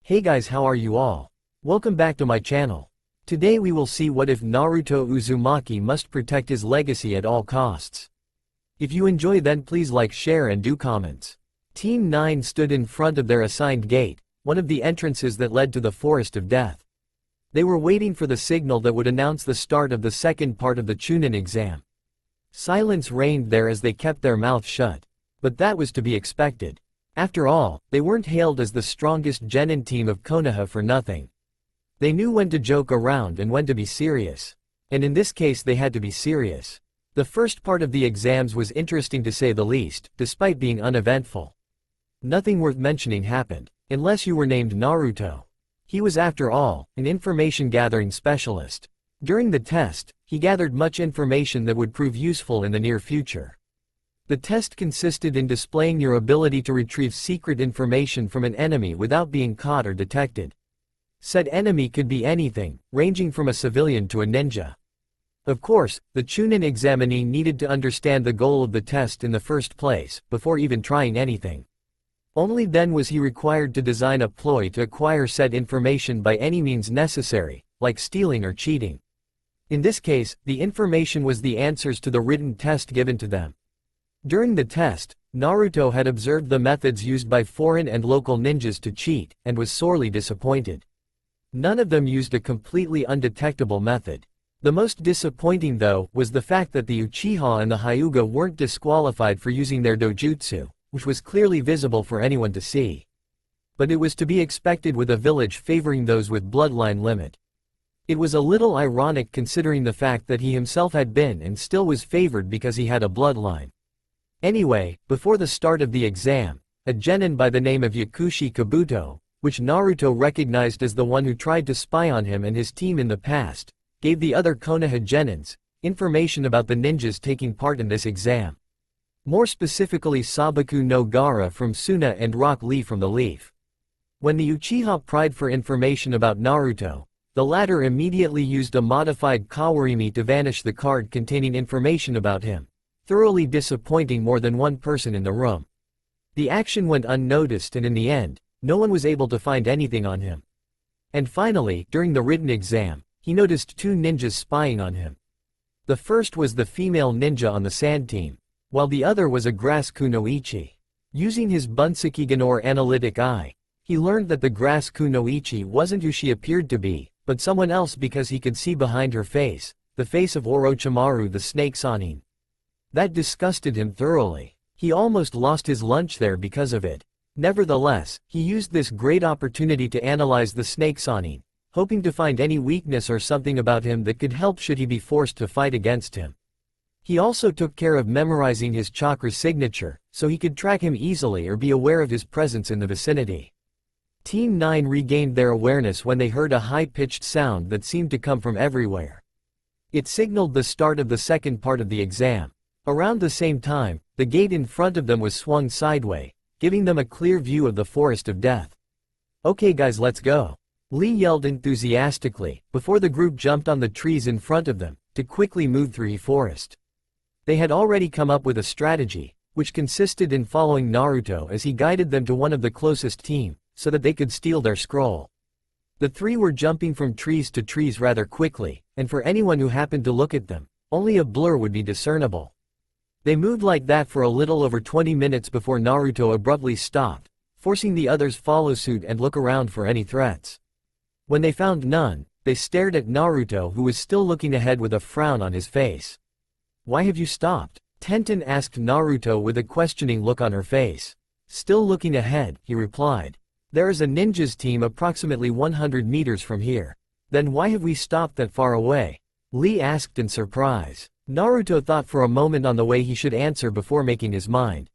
Hey guys, how are you all? Welcome back to my channel. Today we will see what if Naruto Uzumaki must protect his legacy at all costs. If you enjoy, then please like, share and do comments. Team 9 stood in front of their assigned gate, one of the entrances that led to the Forest of Death. They were waiting for the signal that would announce the start of the second part of the Chunin exam. Silence reigned there as they kept their mouths shut. But that was to be expected. After all, they weren't hailed as the strongest genin team of Konoha for nothing. They knew when to joke around and when to be serious. And in this case they had to be serious. The first part of the exams was interesting to say the least, despite being uneventful. Nothing worth mentioning happened, unless you were named Naruto. He was, after all, an information-gathering specialist. During the test, he gathered much information that would prove useful in the near future. The test consisted in displaying your ability to retrieve secret information from an enemy without being caught or detected. Said enemy could be anything, ranging from a civilian to a ninja. Of course, the Chunin examinee needed to understand the goal of the test in the first place, before even trying anything. Only then was he required to design a ploy to acquire said information by any means necessary, like stealing or cheating. In this case, the information was the answers to the written test given to them. During the test, Naruto had observed the methods used by foreign and local ninjas to cheat, and was sorely disappointed. None of them used a completely undetectable method. The most disappointing, though, was the fact that the Uchiha and the Hyuga weren't disqualified for using their dojutsu, which was clearly visible for anyone to see. But it was to be expected with a village favoring those with bloodline limit. It was a little ironic considering the fact that he himself had been and still was favored because he had a bloodline. Anyway, before the start of the exam, a genin by the name of Yakushi Kabuto, which Naruto recognized as the one who tried to spy on him and his team in the past, gave the other Konoha genins information about the ninjas taking part in this exam. More specifically, Sabaku no Gaara from Suna and Rock Lee from the Leaf. When the Uchiha pried for information about Naruto, the latter immediately used a modified Kawarimi to vanish the card containing information about him, thoroughly disappointing more than one person in the room. The action went unnoticed and in the end, no one was able to find anything on him. And finally, during the written exam, he noticed two ninjas spying on him. The first was the female ninja on the sand team, while the other was a grass kunoichi. Using his Bunsekigan or analytic eye, he learned that the grass kunoichi wasn't who she appeared to be, but someone else because he could see behind her face, the face of Orochimaru the Snake Sanin. That disgusted him thoroughly. He almost lost his lunch there because of it. Nevertheless, he used this great opportunity to analyze the Snake Sanin, hoping to find any weakness or something about him that could help should he be forced to fight against him. He also took care of memorizing his chakra signature, so he could track him easily or be aware of his presence in the vicinity. Team 9 regained their awareness when they heard a high-pitched sound that seemed to come from everywhere. It signaled the start of the second part of the exam. Around the same time, the gate in front of them was swung sideways, giving them a clear view of the Forest of Death. Okay guys, let's go. Lee yelled enthusiastically, before the group jumped on the trees in front of them, to quickly move through the forest. They had already come up with a strategy, which consisted in following Naruto as he guided them to one of the closest team, so that they could steal their scroll. The three were jumping from trees to trees rather quickly, and for anyone who happened to look at them, only a blur would be discernible. They moved like that for a little over 20 minutes before Naruto abruptly stopped, forcing the others follow suit and look around for any threats. When they found none, they stared at Naruto, who was still looking ahead with a frown on his face. "Why have you stopped?" Tenten asked Naruto with a questioning look on her face. "Still looking ahead," he replied. "There is a ninja's team approximately 100 meters from here." "Then why have we stopped that far away?" Lee asked in surprise. Naruto thought for a moment on the way he should answer before making his mind.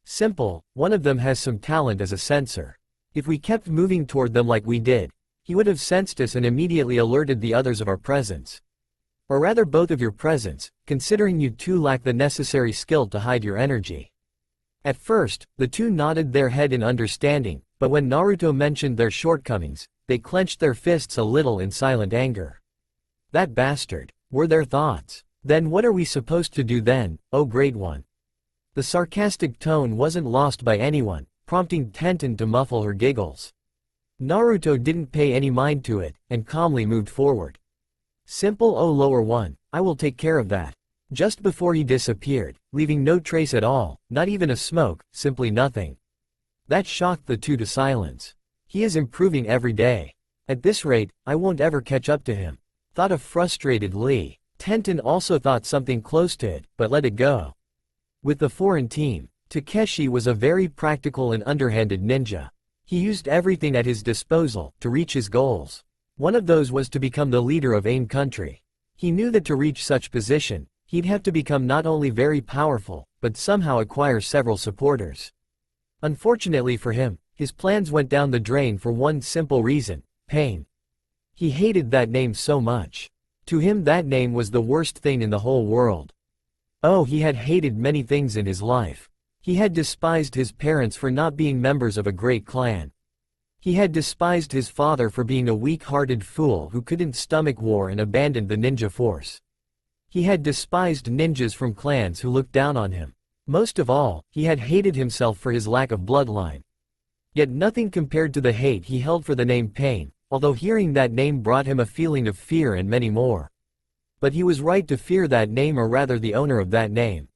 "Simple, one of them has some talent as a sensor. If we kept moving toward them like we did, he would have sensed us and immediately alerted the others of our presence. Or rather both of your presence, considering you two lack the necessary skill to hide your energy." At first, the two nodded their head in understanding, but when Naruto mentioned their shortcomings, they clenched their fists a little in silent anger. "That bastard," were their thoughts. "Then what are we supposed to do then, oh great one?" The sarcastic tone wasn't lost by anyone, prompting Tenten to muffle her giggles. Naruto didn't pay any mind to it, and calmly moved forward. Simple. Oh, lower one, I will take care of that. Just before he disappeared, leaving no trace at all, not even a smoke, simply nothing. That shocked the two to silence. He is improving every day. At this rate, I won't ever catch up to him, thought a frustrated Lee. Tenten also thought something close to it, but let it go. With the foreign team, Takeshi was a very practical and underhanded ninja. He used everything at his disposal to reach his goals. One of those was to become the leader of AIM country. He knew that to reach such position, he'd have to become not only very powerful, but somehow acquire several supporters. Unfortunately for him, his plans went down the drain for one simple reason: pain. He hated that name so much. To him that name was the worst thing in the whole world. Oh, he had hated many things in his life. He had despised his parents for not being members of a great clan. He had despised his father for being a weak-hearted fool who couldn't stomach war and abandoned the ninja force. He had despised ninjas from clans who looked down on him. Most of all, he had hated himself for his lack of bloodline. Yet nothing compared to the hate he held for the name Pain, although hearing that name brought him a feeling of fear and many more. But he was right to fear that name, or rather the owner of that name.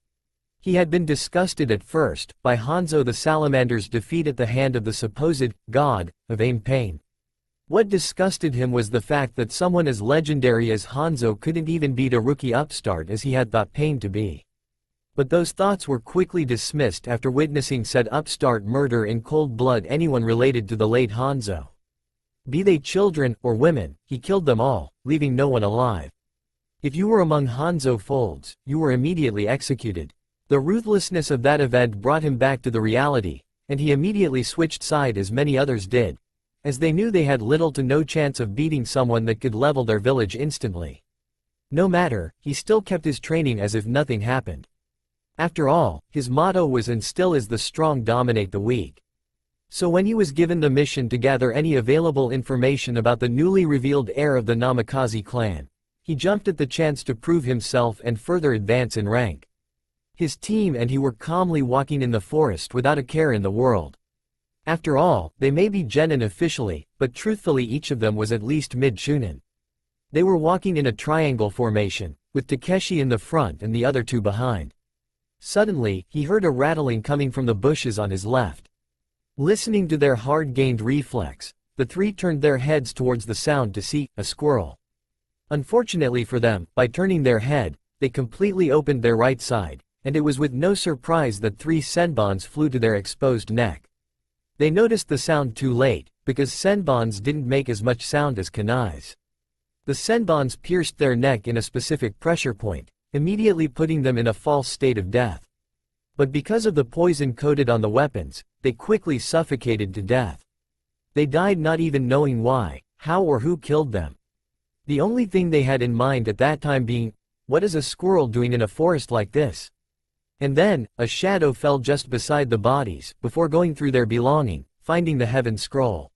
He had been disgusted at first by Hanzo the Salamander's defeat at the hand of the supposed god of AIM Pain. What disgusted him was the fact that someone as legendary as Hanzo couldn't even beat a rookie upstart as he had thought Pain to be. But those thoughts were quickly dismissed after witnessing said upstart murder in cold blood anyone related to the late Hanzo. Be they children or women, he killed them all, leaving no one alive. If you were among Hanzo folds, you were immediately executed. The ruthlessness of that event brought him back to the reality, and he immediately switched side as many others did, as they knew they had little to no chance of beating someone that could level their village instantly. No matter, he still kept his training as if nothing happened. After all, his motto was and still is the strong dominate the weak. So when he was given the mission to gather any available information about the newly revealed heir of the Namikaze clan, he jumped at the chance to prove himself and further advance in rank. His team and he were calmly walking in the forest without a care in the world. After all, they may be genin officially, but truthfully each of them was at least mid-chunin. They were walking in a triangle formation, with Takeshi in the front and the other two behind. Suddenly, he heard a rattling coming from the bushes on his left. Listening to their hard-gained reflex, the three turned their heads towards the sound to see a squirrel. Unfortunately for them, by turning their head, they completely opened their right side, and it was with no surprise that 3 senbons flew to their exposed neck. They noticed the sound too late, because senbons didn't make as much sound as kunais. The senbons pierced their neck in a specific pressure point, immediately putting them in a false state of death. But because of the poison coated on the weapons, they quickly suffocated to death. They died not even knowing why, how or who killed them. The only thing they had in mind at that time being, what is a squirrel doing in a forest like this? And then, a shadow fell just beside the bodies, before going through their belonging, finding the heaven scroll.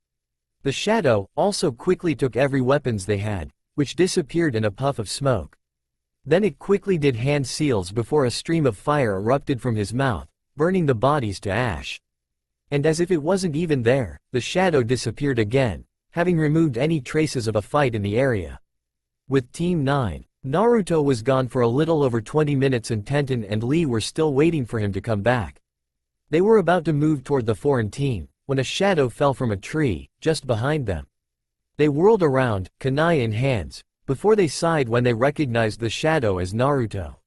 The shadow also quickly took every weapons they had, which disappeared in a puff of smoke. Then it quickly did hand seals before a stream of fire erupted from his mouth, burning the bodies to ash. And as if it wasn't even there, the shadow disappeared again, having removed any traces of a fight in the area. With Team 9, Naruto was gone for a little over 20 minutes and Tenten and Lee were still waiting for him to come back. They were about to move toward the foreign team, when a shadow fell from a tree, just behind them. They whirled around, kunai in hands, before they sighed when they recognized the shadow as Naruto.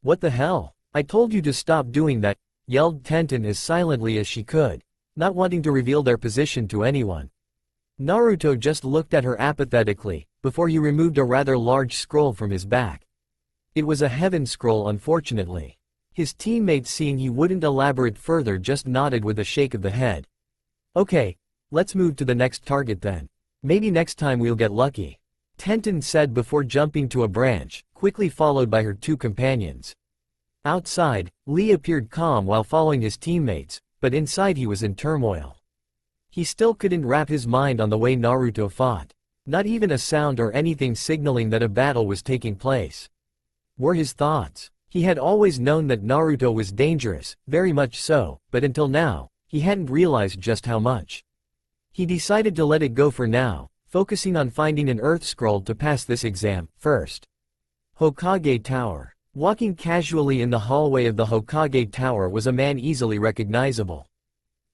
What the hell? I told you to stop doing that, yelled Tenten as silently as she could, not wanting to reveal their position to anyone. Naruto just looked at her apathetically, before he removed a rather large scroll from his back. It was a heaven scroll, unfortunately. His teammates, seeing he wouldn't elaborate further, just nodded with a shake of the head. Okay, let's move to the next target then. Maybe next time we'll get lucky, Tenten said before jumping to a branch, quickly followed by her 2 companions. Outside, Lee appeared calm while following his teammates, but inside he was in turmoil. He still couldn't wrap his mind on the way Naruto fought. Not even a sound or anything signaling that a battle was taking place. Were his thoughts. He had always known that Naruto was dangerous, very much so, but until now, he hadn't realized just how much. He decided to let it go for now, focusing on finding an Earth scroll to pass this exam first. Hokage Tower. Walking casually in the hallway of the Hokage Tower was a man easily recognizable.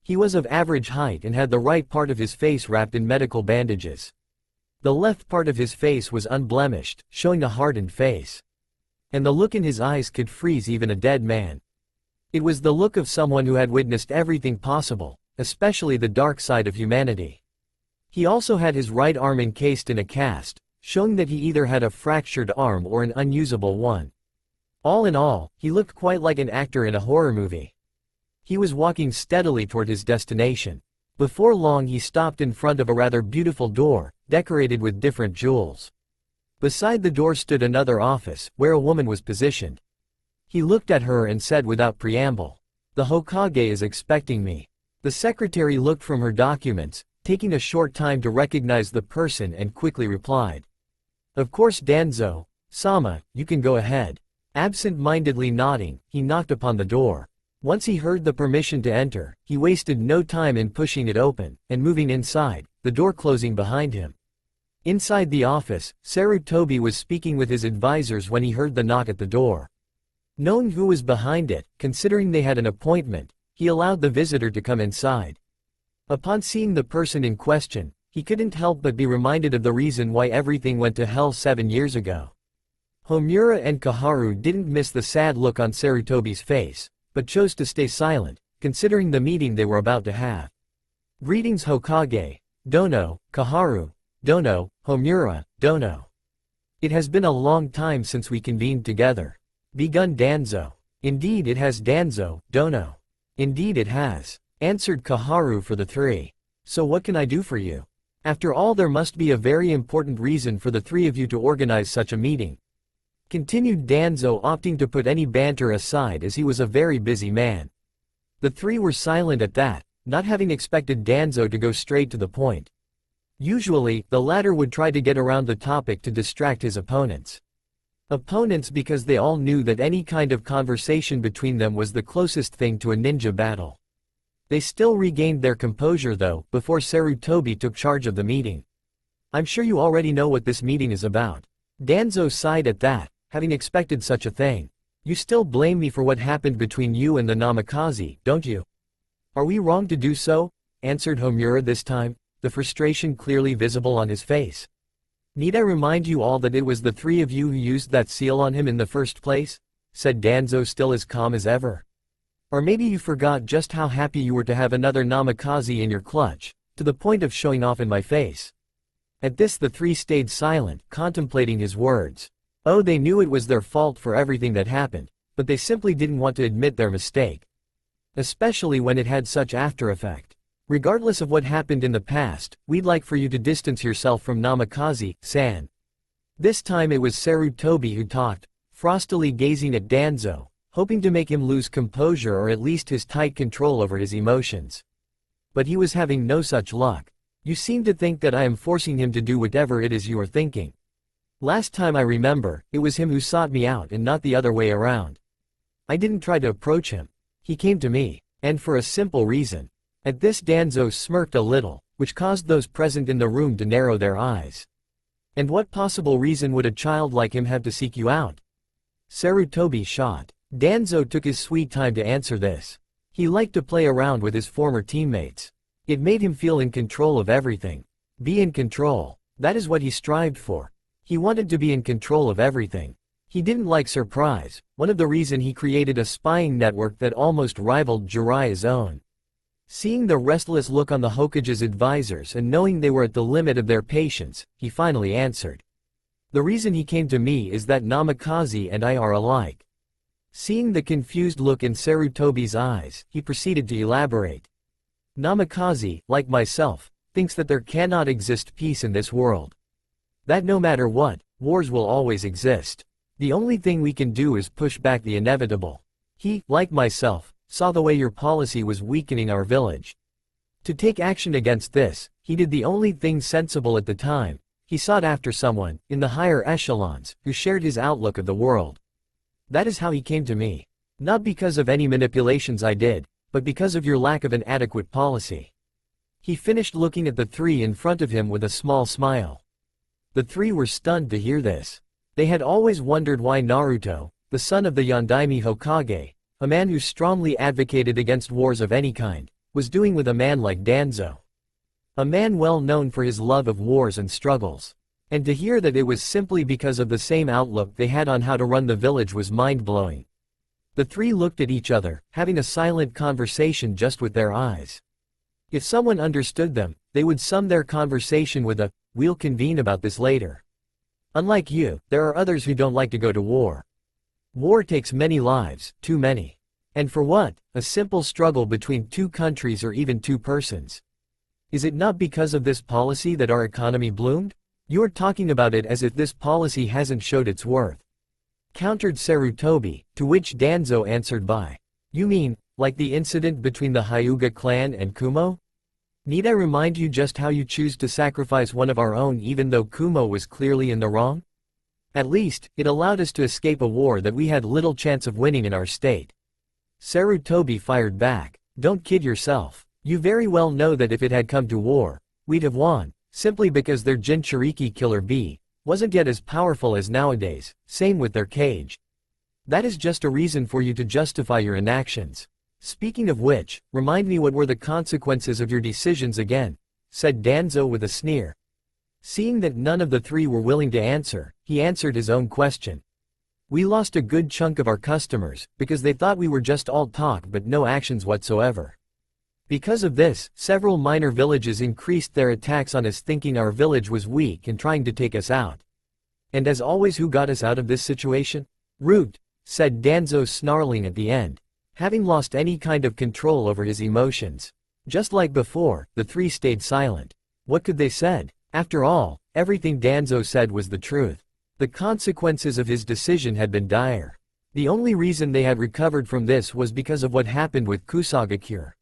He was of average height and had the right part of his face wrapped in medical bandages. The left part of his face was unblemished, showing a hardened face. And the look in his eyes could freeze even a dead man. It was the look of someone who had witnessed everything possible, especially the dark side of humanity. He also had his right arm encased in a cast, showing that he either had a fractured arm or an unusable one. All in all, he looked quite like an actor in a horror movie. He was walking steadily toward his destination. Before long he stopped in front of a rather beautiful door, decorated with different jewels. Beside the door stood another office, where a woman was positioned. He looked at her and said without preamble, "The Hokage is expecting me." The secretary looked from her documents, taking a short time to recognize the person and quickly replied, "Of course Danzo-sama, you can go ahead." Absent-mindedly nodding, he knocked upon the door. Once he heard the permission to enter, he wasted no time in pushing it open, and moving inside, the door closing behind him. Inside the office, Sarutobi was speaking with his advisors when he heard the knock at the door. Knowing who was behind it, considering they had an appointment, he allowed the visitor to come inside. Upon seeing the person in question, he couldn't help but be reminded of the reason why everything went to hell 7 years ago. Homura and Kaharu didn't miss the sad look on Sarutobi's face, but chose to stay silent, considering the meeting they were about to have. "Greetings Hokage, Dono, Kaharu, Dono, Homura, Dono. It has been a long time since we convened together." Begun Danzo. "Indeed it has Danzo, Dono." "Indeed it has," answered Kaharu for the three. "So what can I do for you? After all there must be a very important reason for the three of you to organize such a meeting," continued Danzo, opting to put any banter aside as he was a very busy man. The three were silent at that, not having expected Danzo to go straight to the point. Usually, the latter would try to get around the topic to distract his opponents. Opponents because they all knew that any kind of conversation between them was the closest thing to a ninja battle. They still regained their composure though, before Sarutobi took charge of the meeting. "I'm sure you already know what this meeting is about." Danzo sighed at that, having expected such a thing. "You still blame me for what happened between you and the Namikaze, don't you?" "Are we wrong to do so?" answered Homura this time, the frustration clearly visible on his face. "Need I remind you all that it was the three of you who used that seal on him in the first place?" said Danzo, still as calm as ever. "Or maybe you forgot just how happy you were to have another Namikaze in your clutch, to the point of showing off in my face." At this the three stayed silent, contemplating his words. Oh, they knew it was their fault for everything that happened, but they simply didn't want to admit their mistake. Especially when it had such after effect. "Regardless of what happened in the past, we'd like for you to distance yourself from Namikaze-san." This time it was Sarutobi who talked, frostily gazing at Danzo, hoping to make him lose composure or at least his tight control over his emotions. But he was having no such luck. "You seem to think that I am forcing him to do whatever it is you are thinking. Last time I remember, it was him who sought me out and not the other way around. I didn't try to approach him. He came to me, and for a simple reason." At this Danzo smirked a little, which caused those present in the room to narrow their eyes. "And what possible reason would a child like him have to seek you out?" Sarutobi shot. Danzo took his sweet time to answer this. He liked to play around with his former teammates. It made him feel in control of everything. Be in control. That is what he strived for. He wanted to be in control of everything. He didn't like surprise, one of the reasons he created a spying network that almost rivaled Jiraiya's own. Seeing the restless look on the Hokage's advisors and knowing they were at the limit of their patience, he finally answered. "The reason he came to me is that Namikaze and I are alike." Seeing the confused look in Sarutobi's eyes, he proceeded to elaborate. "Namikaze, like myself, thinks that there cannot exist peace in this world. That no matter what, wars will always exist. The only thing we can do is push back the inevitable. He, like myself, saw the way your policy was weakening our village. To take action against this, he did the only thing sensible at the time. He sought after someone, in the higher echelons, who shared his outlook of the world. That is how he came to me. Not because of any manipulations I did, but because of your lack of an adequate policy." He finished looking at the three in front of him with a small smile. The three were stunned to hear this. They had always wondered why Naruto, the son of the Yondaime Hokage, a man who strongly advocated against wars of any kind, was doing with a man like Danzo. A man well known for his love of wars and struggles. And to hear that it was simply because of the same outlook they had on how to run the village was mind-blowing. The three looked at each other, having a silent conversation just with their eyes. If someone understood them, they would sum their conversation with a, "We'll convene about this later." Unlike you, there are others who don't like to go to war. War takes many lives, too many. And for what? A simple struggle between two countries or even two persons. Is it not because of this policy that our economy bloomed? You're talking about it as if this policy hasn't showed its worth. Countered Sarutobi, to which Danzo answered by, "You mean, like the incident between the Hyuga clan and Kumo? Need I remind you just how you choose to sacrifice one of our own even though Kumo was clearly in the wrong? At least, it allowed us to escape a war that we had little chance of winning in our state." Sarutobi fired back, "Don't kid yourself. You very well know that if it had come to war, we'd have won, simply because their Jinchuriki Killer Bee wasn't yet as powerful as nowadays, same with their cage. That is just a reason for you to justify your inactions. Speaking of which, remind me what were the consequences of your decisions again," said Danzo with a sneer. Seeing that none of the three were willing to answer, he answered his own question. "We lost a good chunk of our customers, because they thought we were just all talk but no actions whatsoever. Because of this, several minor villages increased their attacks on us thinking our village was weak and trying to take us out. And as always, who got us out of this situation? Root," said Danzo, snarling at the end, having lost any kind of control over his emotions. Just like before, the three stayed silent. What could they said? After all, everything Danzo said was the truth. The consequences of his decision had been dire. The only reason they had recovered from this was because of what happened with Kusagakure.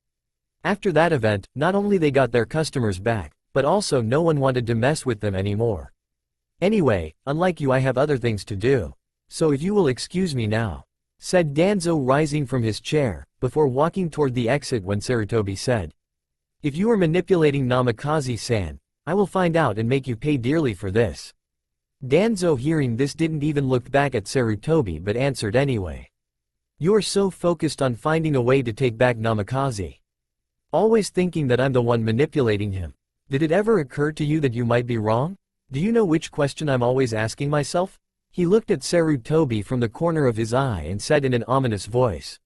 After that event, not only they got their customers back, but also no one wanted to mess with them anymore. "Anyway, unlike you, I have other things to do. So if you will excuse me now," said Danzo, rising from his chair, before walking toward the exit when Sarutobi said, "If you are manipulating Namikaze-san, I will find out and make you pay dearly for this." Danzo, hearing this, didn't even look back at Sarutobi but answered anyway. "You're so focused on finding a way to take back Namikaze. Always thinking that I'm the one manipulating him. Did it ever occur to you that you might be wrong? Do you know which question I'm always asking myself?" He looked at Sarutobi from the corner of his eye and said in an ominous voice.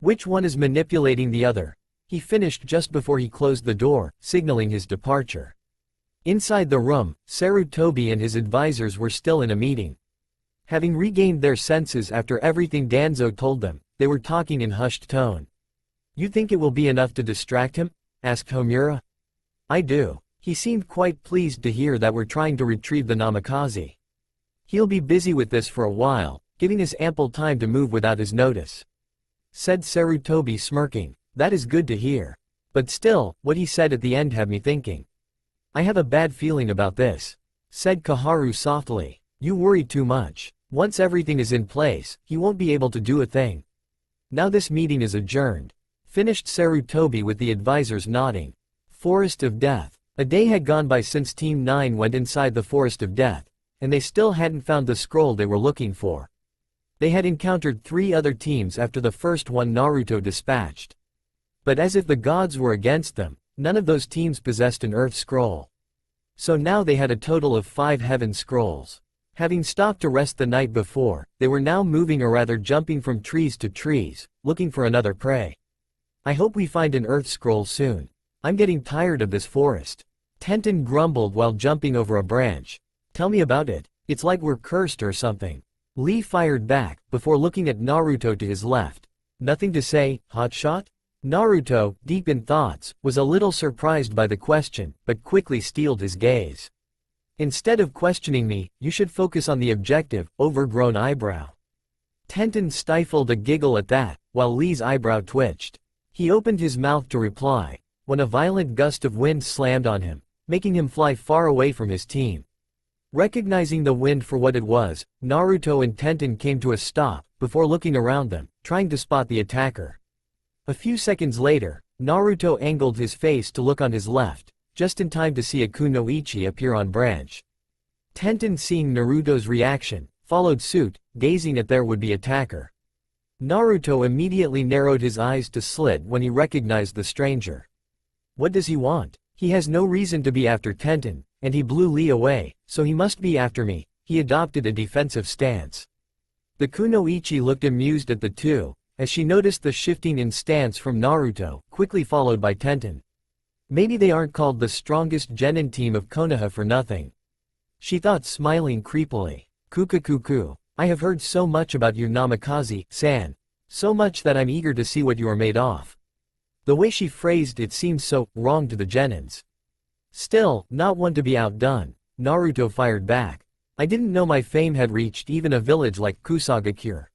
"Which one is manipulating the other?" He finished just before he closed the door, signaling his departure. Inside the room, Sarutobi and his advisors were still in a meeting. Having regained their senses after everything Danzo told them, they were talking in hushed tone. "You think it will be enough to distract him?" asked Homura. "I do. He seemed quite pleased to hear that we're trying to retrieve the Namikaze. He'll be busy with this for a while, giving us ample time to move without his notice," said Sarutobi, smirking. "That is good to hear. But still, what he said at the end had me thinking. I have a bad feeling about this," said Kaharu softly. "You worry too much. Once everything is in place, he won't be able to do a thing. Now this meeting is adjourned," finished Sarutobi with the advisors nodding. Forest of Death. A day had gone by since Team 9 went inside the Forest of Death, and they still hadn't found the scroll they were looking for. They had encountered 3 other teams after the first one Naruto dispatched. But as if the gods were against them, none of those teams possessed an Earth Scroll. So now they had a total of 5 Heaven Scrolls. Having stopped to rest the night before, they were now moving, or rather jumping from trees to trees, looking for another prey. "I hope we find an Earth Scroll soon. I'm getting tired of this forest," Tenten grumbled while jumping over a branch. "Tell me about it. It's like we're cursed or something." Lee fired back, before looking at Naruto to his left. "Nothing to say, hotshot?" Naruto, deep in thoughts, was a little surprised by the question, but quickly steeled his gaze. "Instead of questioning me, you should focus on the objective, overgrown eyebrow." Tenten stifled a giggle at that, while Lee's eyebrow twitched. He opened his mouth to reply, when a violent gust of wind slammed on him, making him fly far away from his team. Recognizing the wind for what it was, Naruto and Tenten came to a stop, before looking around them, trying to spot the attacker. A few seconds later, Naruto angled his face to look on his left, just in time to see a kunoichi appear on branch. Tenten, seeing Naruto's reaction, followed suit, gazing at their would-be attacker. Naruto immediately narrowed his eyes to slit when he recognized the stranger. What does he want? He has no reason to be after Tenten, and he blew Lee away, so he must be after me. He adopted a defensive stance. The kunoichi looked amused at the two, as she noticed the shifting in stance from Naruto, quickly followed by Tenten. Maybe they aren't called the strongest genin team of Konoha for nothing. She thought, smiling creepily. Kukakuku, I have heard so much about you, Namikaze-san. So much that I'm eager to see what you are made of. The way she phrased it seemed so wrong to the genins. Still, not one to be outdone, Naruto fired back. I didn't know my fame had reached even a village like Kusagakure.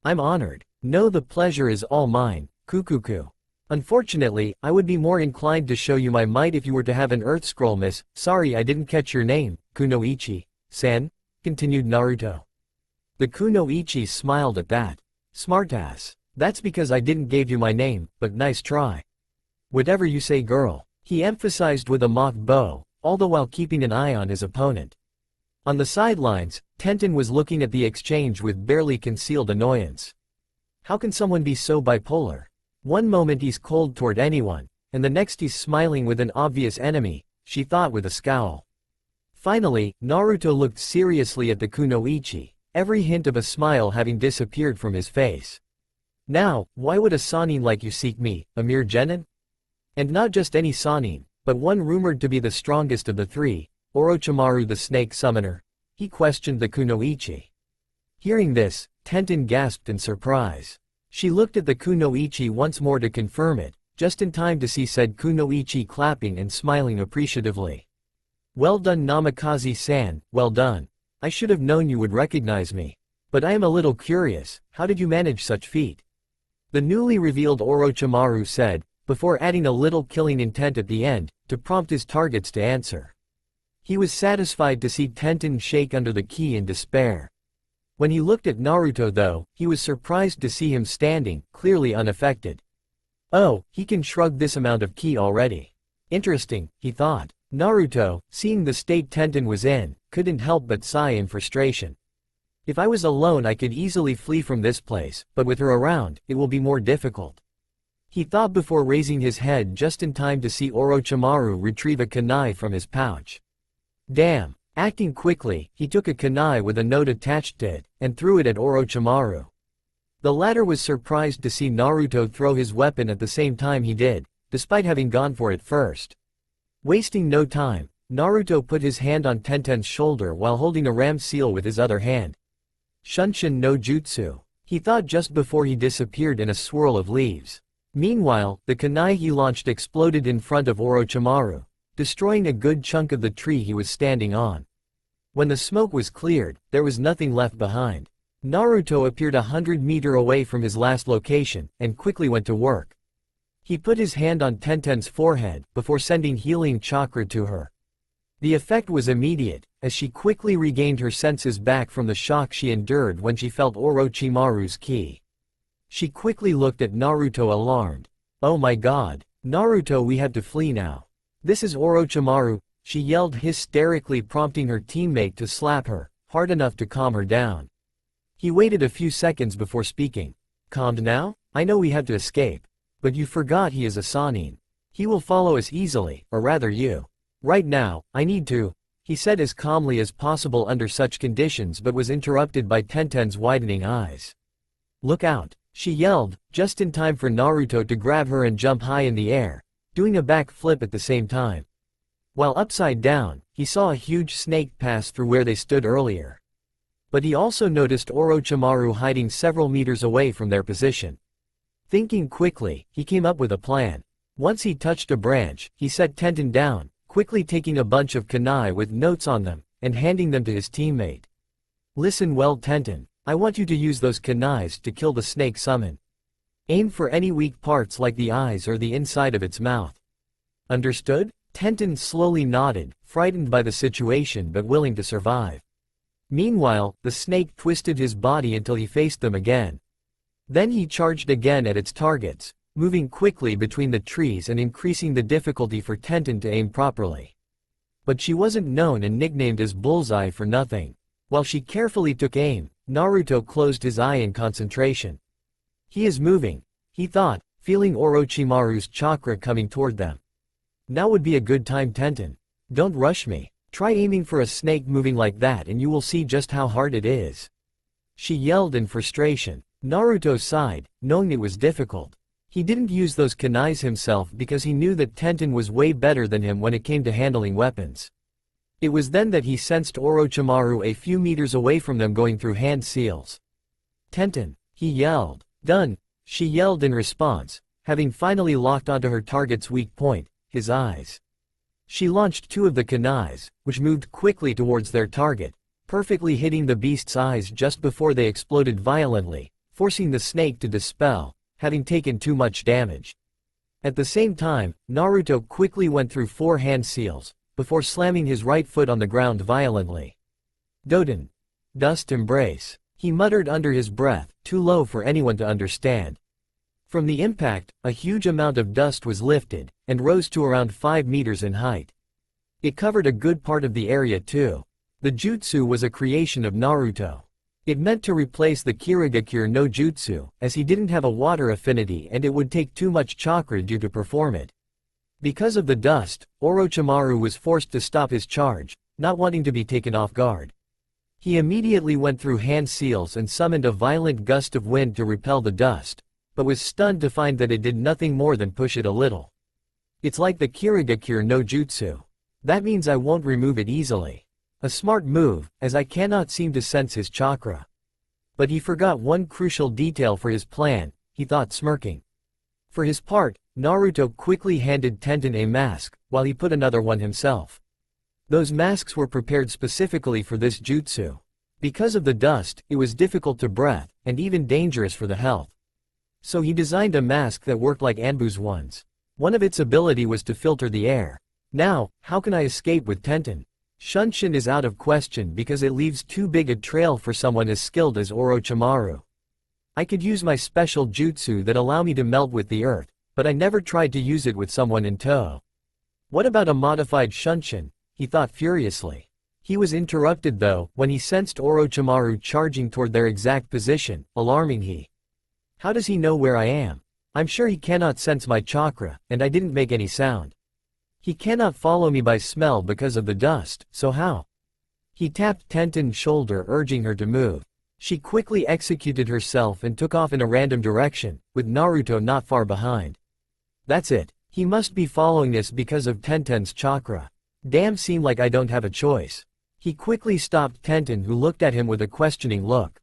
I'm honored. No, the pleasure is all mine, Kukuku. Unfortunately, I would be more inclined to show you my might if you were to have an earth scroll, miss. Sorry I didn't catch your name, kunoichi-san, continued Naruto. The kunoichi smiled at that. Smartass. That's because I didn't give you my name, but nice try. Whatever you say, girl, he emphasized with a mock bow, all the while keeping an eye on his opponent. On the sidelines, Tenten was looking at the exchange with barely concealed annoyance. How can someone be so bipolar? One moment he's cold toward anyone, and the next he's smiling with an obvious enemy, she thought with a scowl. Finally, Naruto looked seriously at the kunoichi, every hint of a smile having disappeared from his face. Now, why would a Sannin like you seek me, a mere genin? And not just any Sannin, but one rumored to be the strongest of the three, Orochimaru the snake summoner? He questioned the kunoichi. Hearing this, Tenten gasped in surprise. She looked at the kunoichi once more to confirm it, just in time to see said kunoichi clapping and smiling appreciatively. Well done, Namikaze-san, well done. I should have known you would recognize me. But I am a little curious, how did you manage such feat? The newly revealed Orochimaru said, before adding a little killing intent at the end, to prompt his targets to answer. He was satisfied to see Tenten shake under the ki in despair. When he looked at Naruto though, he was surprised to see him standing, clearly unaffected. Oh, he can shrug this amount of ki already. Interesting, he thought. Naruto, seeing the state Tenten was in, couldn't help but sigh in frustration. If I was alone I could easily flee from this place, but with her around, it will be more difficult. He thought before raising his head just in time to see Orochimaru retrieve a kunai from his pouch. Damn. Acting quickly, he took a kunai with a note attached to it, and threw it at Orochimaru. The latter was surprised to see Naruto throw his weapon at the same time he did, despite having gone for it first. Wasting no time, Naruto put his hand on Tenten's shoulder while holding a ram seal with his other hand. Shunshin no jutsu, he thought just before he disappeared in a swirl of leaves. Meanwhile, the kunai he launched exploded in front of Orochimaru, destroying a good chunk of the tree he was standing on. When the smoke was cleared, there was nothing left behind. Naruto appeared 100 meters away from his last location, and quickly went to work. He put his hand on Tenten's forehead, before sending healing chakra to her. The effect was immediate, as she quickly regained her senses back from the shock she endured when she felt Orochimaru's ki. She quickly looked at Naruto alarmed. Oh my god, Naruto, we have to flee now. This is Orochimaru, she yelled hysterically, prompting her teammate to slap her, hard enough to calm her down. He waited a few seconds before speaking. Calmed now? I know we have to escape. But you forgot he is a Sannin. He will follow us easily, or rather you. Right now, I need to, he said as calmly as possible under such conditions, but was interrupted by Tenten's widening eyes. Look out, she yelled, just in time for Naruto to grab her and jump high in the air, doing a back flip at the same time. While upside down, he saw a huge snake pass through where they stood earlier. But he also noticed Orochimaru hiding several meters away from their position. Thinking quickly, he came up with a plan. Once he touched a branch, he set Tenten down, quickly taking a bunch of kunai with notes on them, and handing them to his teammate. Listen well, Tenten, I want you to use those kunais to kill the snake summon. Aim for any weak parts like the eyes or the inside of its mouth. Understood? Tenten slowly nodded, frightened by the situation but willing to survive. Meanwhile, the snake twisted his body until he faced them again. Then he charged again at its targets, moving quickly between the trees and increasing the difficulty for Tenten to aim properly. But she wasn't known and nicknamed as Bullseye for nothing. While she carefully took aim, Naruto closed his eye in concentration. He is moving, he thought, feeling Orochimaru's chakra coming toward them. Now would be a good time, Tenten. Don't rush me. Try aiming for a snake moving like that and you will see just how hard it is. She yelled in frustration. Naruto sighed, knowing it was difficult. He didn't use those kunais himself because he knew that Tenten was way better than him when it came to handling weapons. It was then that he sensed Orochimaru a few meters away from them going through hand seals. Tenten, he yelled. Done, she yelled in response, having finally locked onto her target's weak point, his eyes. She launched 2 of the kunais, which moved quickly towards their target, perfectly hitting the beast's eyes just before they exploded violently, forcing the snake to dispel, having taken too much damage. At the same time, Naruto quickly went through 4 hand seals, before slamming his right foot on the ground violently. Doden. Dust embrace. He muttered under his breath, too low for anyone to understand. From the impact, a huge amount of dust was lifted, and rose to around 5 meters in height. It covered a good part of the area too. The jutsu was a creation of Naruto. It meant to replace the Kirigakure no jutsu, as he didn't have a water affinity and it would take too much chakra to perform it. Because of the dust, Orochimaru was forced to stop his charge, not wanting to be taken off guard. He immediately went through hand seals and summoned a violent gust of wind to repel the dust, but was stunned to find that it did nothing more than push it a little. It's like the Kirigakure no jutsu. That means I won't remove it easily. A smart move, as I cannot seem to sense his chakra. But he forgot one crucial detail for his plan, he thought, smirking. For his part, Naruto quickly handed Tenten a mask, while he put another one himself. Those masks were prepared specifically for this jutsu. Because of the dust, it was difficult to breathe, and even dangerous for the health. So he designed a mask that worked like Anbu's ones. One of its ability was to filter the air. Now, how can I escape with Tenten? Shunshin is out of question because it leaves too big a trail for someone as skilled as Orochimaru. I could use my special jutsu that allow me to melt with the earth, but I never tried to use it with someone in tow. What about a modified Shunshin? He thought furiously. He was interrupted though, when he sensed Orochimaru charging toward their exact position, alarming he. How does he know where I am? I'm sure he cannot sense my chakra, and I didn't make any sound. He cannot follow me by smell because of the dust, so how? He tapped Tenten's shoulder, urging her to move. She quickly executed herself and took off in a random direction, with Naruto not far behind. That's it. He must be following this because of Tenten's chakra. Damn, seem like I don't have a choice. He quickly stopped Tenten, who looked at him with a questioning look.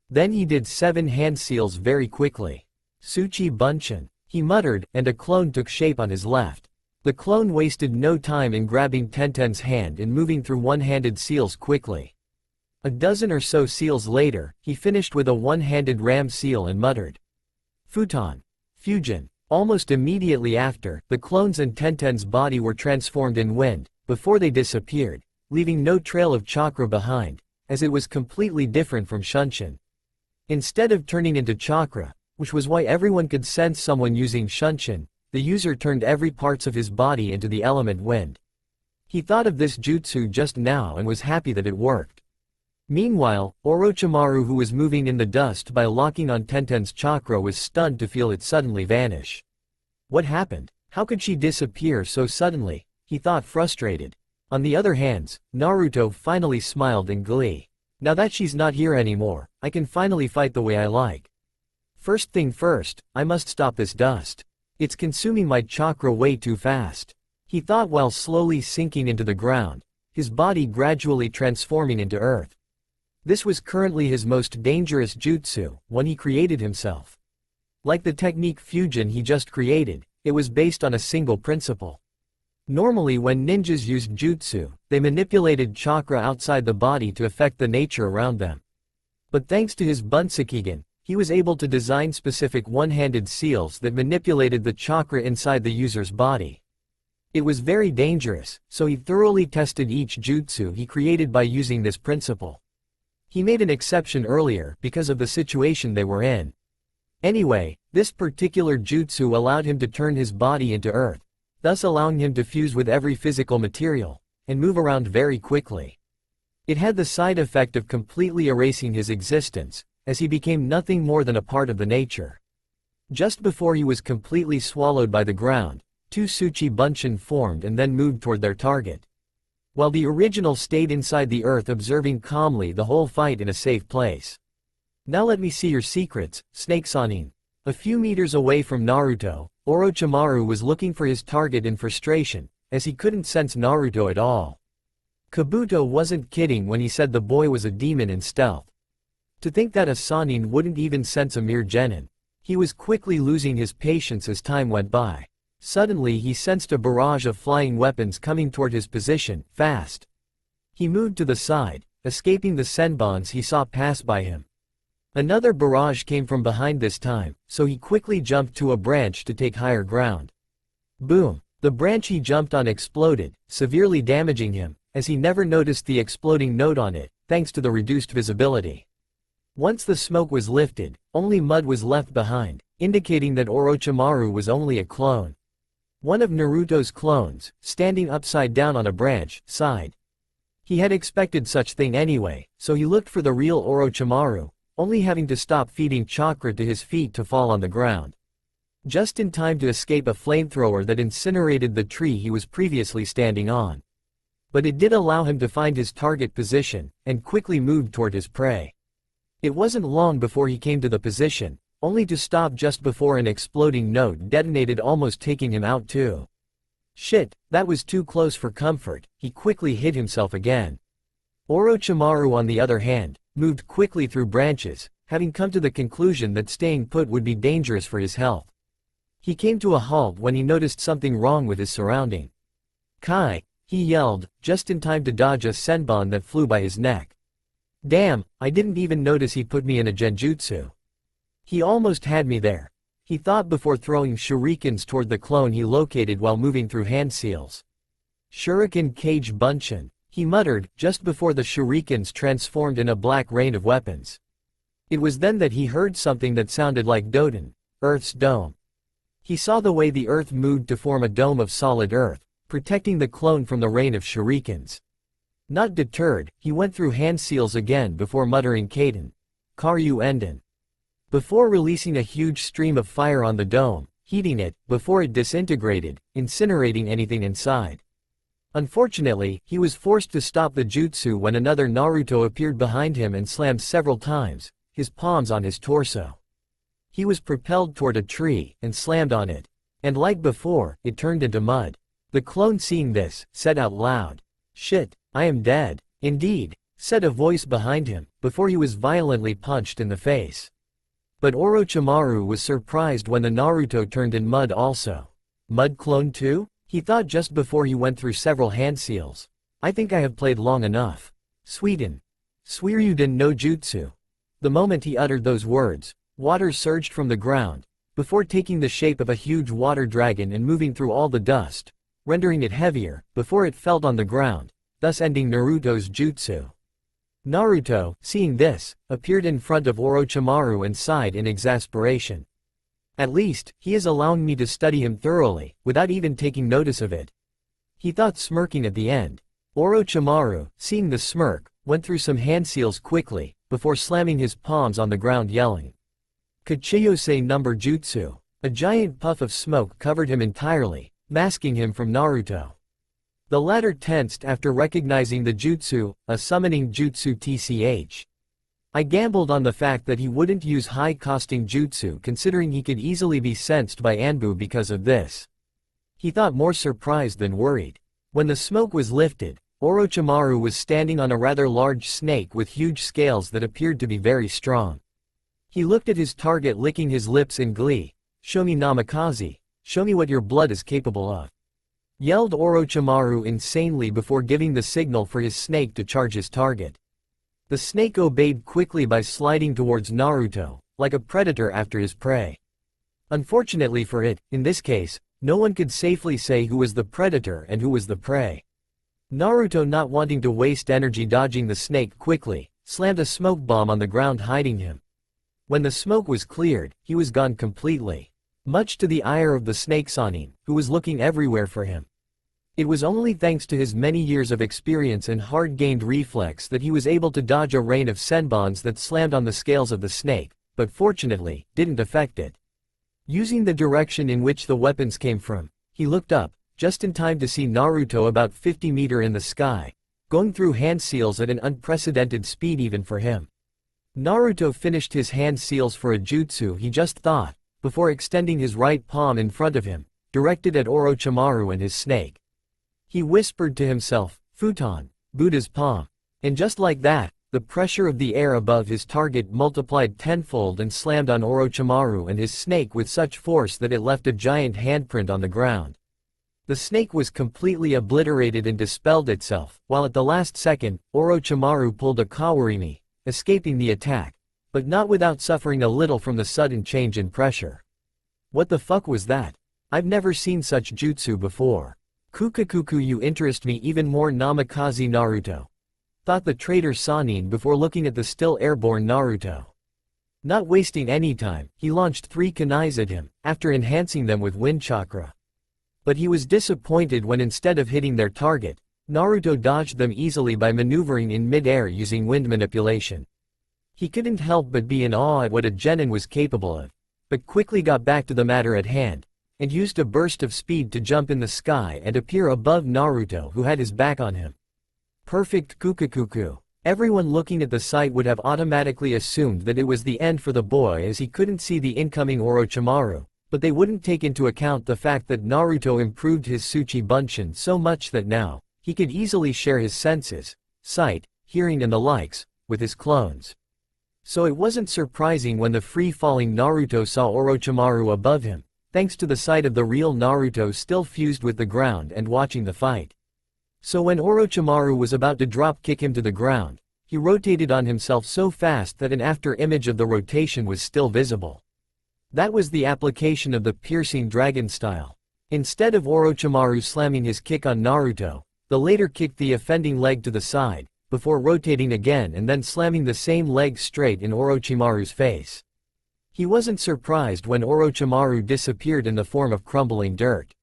Then he did 7 hand seals very quickly. Tsuchi Bunshin, he muttered, and a clone took shape on his left. The clone wasted no time in grabbing Tenten's hand and moving through one-handed seals quickly. A dozen or so seals later, he finished with a one-handed ram seal and muttered. Futon. Fujin. Almost immediately after, the clones and Tenten's body were transformed in wind, before they disappeared, leaving no trail of chakra behind, as it was completely different from Shunshin. Instead of turning into chakra, which was why everyone could sense someone using Shunshin, the user turned every parts of his body into the element wind. He thought of this jutsu just now and was happy that it worked. Meanwhile, Orochimaru, who was moving in the dust by locking on Tenten's chakra, was stunned to feel it suddenly vanish. What happened? How could she disappear so suddenly? He thought, frustrated. On the other hand, Naruto finally smiled in glee. Now that she's not here anymore, I can finally fight the way I like. First thing first, I must stop this dust. It's consuming my chakra way too fast. He thought while slowly sinking into the ground, his body gradually transforming into earth. This was currently his most dangerous jutsu, one he created himself. Like the technique Fujin he just created, it was based on a single principle. Normally when ninjas used jutsu, they manipulated chakra outside the body to affect the nature around them. But thanks to his Bunsakigen, he was able to design specific one-handed seals that manipulated the chakra inside the user's body. It was very dangerous, so he thoroughly tested each jutsu he created by using this principle. He made an exception earlier because of the situation they were in. Anyway, this particular jutsu allowed him to turn his body into earth, thus allowing him to fuse with every physical material, and move around very quickly. It had the side effect of completely erasing his existence, as he became nothing more than a part of the nature. Just before he was completely swallowed by the ground, two Tsuchi Bunshin formed and then moved toward their target, while the original stayed inside the earth observing calmly the whole fight in a safe place. Now let me see your secrets, Snake Sanin. A few meters away from Naruto, Orochimaru was looking for his target in frustration, as he couldn't sense Naruto at all. Kabuto wasn't kidding when he said the boy was a demon in stealth. To think that a Sanin wouldn't even sense a mere genin. He was quickly losing his patience as time went by. Suddenly he sensed a barrage of flying weapons coming toward his position, fast. He moved to the side, escaping the senbons he saw pass by him. Another barrage came from behind this time, so he quickly jumped to a branch to take higher ground. Boom! The branch he jumped on exploded, severely damaging him, as he never noticed the exploding note on it, thanks to the reduced visibility. Once the smoke was lifted, only mud was left behind, indicating that Orochimaru was only a clone. One of Naruto's clones, standing upside down on a branch, sighed. He had expected such thing anyway, so he looked for the real Orochimaru, only having to stop feeding chakra to his feet to fall on the ground. Just in time to escape a flamethrower that incinerated the tree he was previously standing on. But it did allow him to find his target position, and quickly moved toward his prey. It wasn't long before he came to the position, only to stop just before an exploding note detonated, almost taking him out too. Shit, that was too close for comfort, he quickly hid himself again. Orochimaru on the other hand, moved quickly through branches, having come to the conclusion that staying put would be dangerous for his health. He came to a halt when he noticed something wrong with his surrounding. Kai, he yelled, just in time to dodge a senbon that flew by his neck. Damn, I didn't even notice he put me in a genjutsu. He almost had me there, he thought before throwing shurikens toward the clone he located while moving through hand seals. Shuriken Cage Bunshin, he muttered, just before the shurikens transformed in a black rain of weapons. It was then that he heard something that sounded like Doden, Earth's dome. He saw the way the earth moved to form a dome of solid earth, protecting the clone from the rain of shurikens. Not deterred, he went through hand seals again before muttering Kaden, Karyu Enden. Before releasing a huge stream of fire on the dome, heating it, before it disintegrated, incinerating anything inside. Unfortunately, he was forced to stop the jutsu when another Naruto appeared behind him and slammed several times, his palms on his torso. He was propelled toward a tree, and slammed on it. And like before, it turned into mud. The clone seeing this, said out loud, "Shit, I am dead." "Indeed," said a voice behind him, before he was violently punched in the face. But Orochimaru was surprised when the Naruto turned in mud also. Mud clone too? He thought just before he went through several hand seals. I think I have played long enough. Suiden. Suiryuden no Jutsu. The moment he uttered those words, water surged from the ground, before taking the shape of a huge water dragon and moving through all the dust, rendering it heavier, before it fell on the ground, thus ending Naruto's jutsu. Naruto, seeing this, appeared in front of Orochimaru and sighed in exasperation. At least, he is allowing me to study him thoroughly, without even taking notice of it. He thought, smirking at the end. Orochimaru, seeing the smirk, went through some hand seals quickly, before slamming his palms on the ground yelling, Kachiyose number jutsu. A giant puff of smoke covered him entirely, masking him from Naruto. The latter tensed after recognizing the jutsu, a summoning jutsu tch. I gambled on the fact that he wouldn't use high-costing jutsu considering he could easily be sensed by Anbu because of this. He thought, more surprised than worried. When the smoke was lifted, Orochimaru was standing on a rather large snake with huge scales that appeared to be very strong. He looked at his target, licking his lips in glee. "Show me Namikaze, show me what your blood is capable of," yelled Orochimaru insanely before giving the signal for his snake to charge his target. The snake obeyed quickly by sliding towards Naruto, like a predator after his prey. Unfortunately for it, in this case, no one could safely say who was the predator and who was the prey. Naruto, not wanting to waste energy dodging the snake quickly, slammed a smoke bomb on the ground, hiding him. When the smoke was cleared, he was gone completely. Much to the ire of the snake Sanin, who was looking everywhere for him. It was only thanks to his many years of experience and hard-gained reflex that he was able to dodge a rain of senbons that slammed on the scales of the snake, but fortunately, didn't affect it. Using the direction in which the weapons came from, he looked up, just in time to see Naruto about 50 meters in the sky, going through hand seals at an unprecedented speed even for him. Naruto finished his hand seals for a jutsu he just thought, before extending his right palm in front of him, directed at Orochimaru and his snake. He whispered to himself, "Futon, Buddha's palm." And just like that, the pressure of the air above his target multiplied tenfold and slammed on Orochimaru and his snake with such force that it left a giant handprint on the ground. The snake was completely obliterated and dispelled itself, while at the last second, Orochimaru pulled a Kawarimi, escaping the attack, but not without suffering a little from the sudden change in pressure. What the fuck was that? I've never seen such jutsu before. Kukakuku, you interest me even more, Namikaze Naruto, thought the traitor Sanin before looking at the still airborne Naruto. Not wasting any time, he launched 3 kunais at him, after enhancing them with wind chakra. But he was disappointed when instead of hitting their target, Naruto dodged them easily by maneuvering in mid-air using wind manipulation. He couldn't help but be in awe at what a genin was capable of, but quickly got back to the matter at hand, and used a burst of speed to jump in the sky and appear above Naruto, who had his back on him. Perfect Kukakuku. Everyone looking at the sight would have automatically assumed that it was the end for the boy as he couldn't see the incoming Orochimaru, but they wouldn't take into account the fact that Naruto improved his Tsuchi Bunshin so much that now, he could easily share his senses, sight, hearing and the likes, with his clones. So it wasn't surprising when the free-falling Naruto saw Orochimaru above him, thanks to the sight of the real Naruto still fused with the ground and watching the fight. So when Orochimaru was about to drop-kick him to the ground, he rotated on himself so fast that an after-image of the rotation was still visible. That was the application of the piercing dragon style. Instead of Orochimaru slamming his kick on Naruto, the latter kicked the offending leg to the side, before rotating again and then slamming the same leg straight in Orochimaru's face. He wasn't surprised when Orochimaru disappeared in the form of crumbling dirt.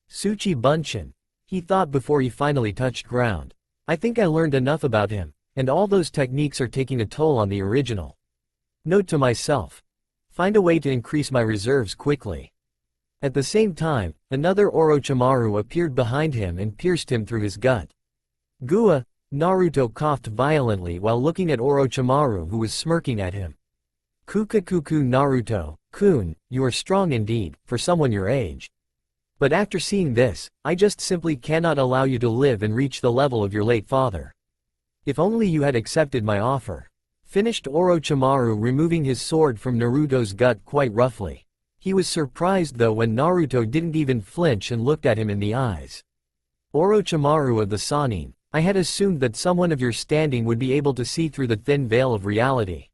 Tsuchi Bunshin, he thought before he finally touched ground. I think I learned enough about him, and all those techniques are taking a toll on the original. Note to myself. Find a way to increase my reserves quickly. At the same time, another Orochimaru appeared behind him and pierced him through his gut. Gua, Naruto coughed violently while looking at Orochimaru, who was smirking at him. Kukakuku Naruto-kun, you are strong indeed, for someone your age. But after seeing this, I just simply cannot allow you to live and reach the level of your late father. If only you had accepted my offer. Finished Orochimaru, removing his sword from Naruto's gut quite roughly. He was surprised though when Naruto didn't even flinch and looked at him in the eyes. Orochimaru of the Sanin, I had assumed that someone of your standing would be able to see through the thin veil of reality.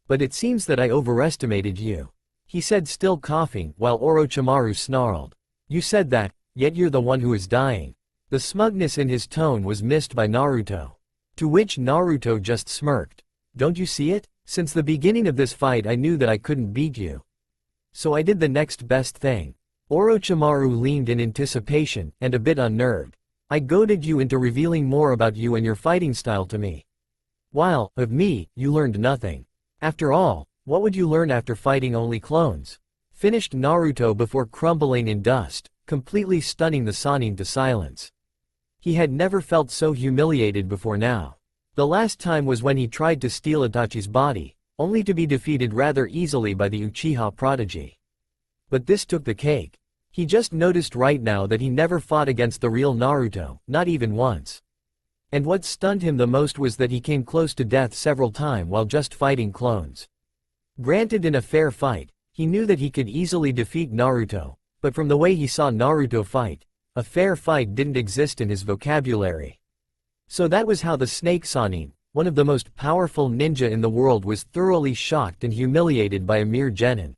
But it seems that I overestimated you. He said, still coughing, while Orochimaru snarled. You said that, yet you're the one who is dying. The smugness in his tone was missed by Naruto. To which Naruto just smirked. Don't you see it? Since the beginning of this fight I knew that I couldn't beat you. So I did the next best thing. Orochimaru leaned in anticipation, and a bit unnerved. I goaded you into revealing more about you and your fighting style to me. While, of me, you learned nothing. After all, what would you learn after fighting only clones? Finished Naruto before crumbling in dust, completely stunning the Sanin to silence. He had never felt so humiliated before now. The last time was when he tried to steal Itachi's body, only to be defeated rather easily by the Uchiha prodigy. But this took the cake. He just noticed right now that he never fought against the real Naruto, not even once. And what stunned him the most was that he came close to death several times while just fighting clones. Granted, in a fair fight, he knew that he could easily defeat Naruto, but from the way he saw Naruto fight, a fair fight didn't exist in his vocabulary. So that was how the Snake Sanin, one of the most powerful ninja in the world, was thoroughly shocked and humiliated by a mere genin.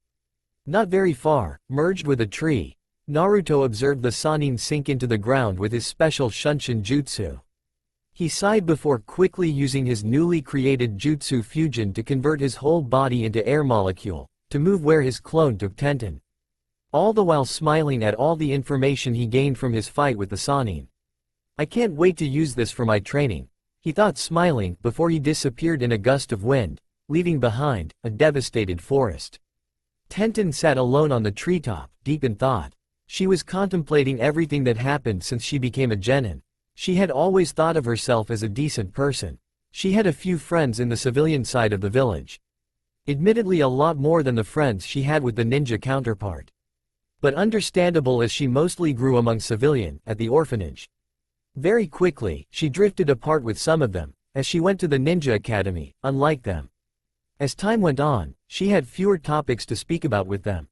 Not very far, merged with a tree, Naruto observed the Sanin sink into the ground with his special Shunshin jutsu. He sighed before quickly using his newly created jutsu fusion to convert his whole body into air molecule, to move where his clone took Tenten. All the while smiling at all the information he gained from his fight with the Sannin. I can't wait to use this for my training, he thought smiling before he disappeared in a gust of wind, leaving behind a devastated forest. Tenten sat alone on the treetop, deep in thought. She was contemplating everything that happened since she became a genin. She had always thought of herself as a decent person. She had a few friends in the civilian side of the village. Admittedly a lot more than the friends she had with the ninja counterpart. But understandable as she mostly grew among civilian, at the orphanage. Very quickly, she drifted apart with some of them, as she went to the ninja academy, unlike them. As time went on, she had fewer topics to speak about with them.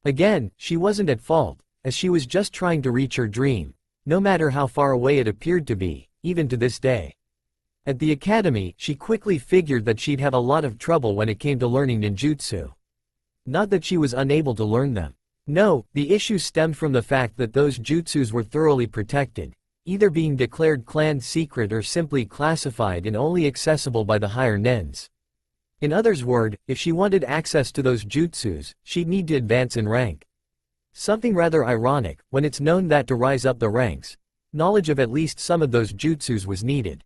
Again, she wasn't at fault, as she was just trying to reach her dream, no matter how far away it appeared to be, even to this day. At the academy, she quickly figured that she'd have a lot of trouble when it came to learning ninjutsu. Not that she was unable to learn them. No, the issue stemmed from the fact that those jutsus were thoroughly protected, either being declared clan secret or simply classified and only accessible by the higher nins. In others' words, if she wanted access to those jutsus, she'd need to advance in rank. Something rather ironic, when it's known that to rise up the ranks, knowledge of at least some of those jutsus was needed.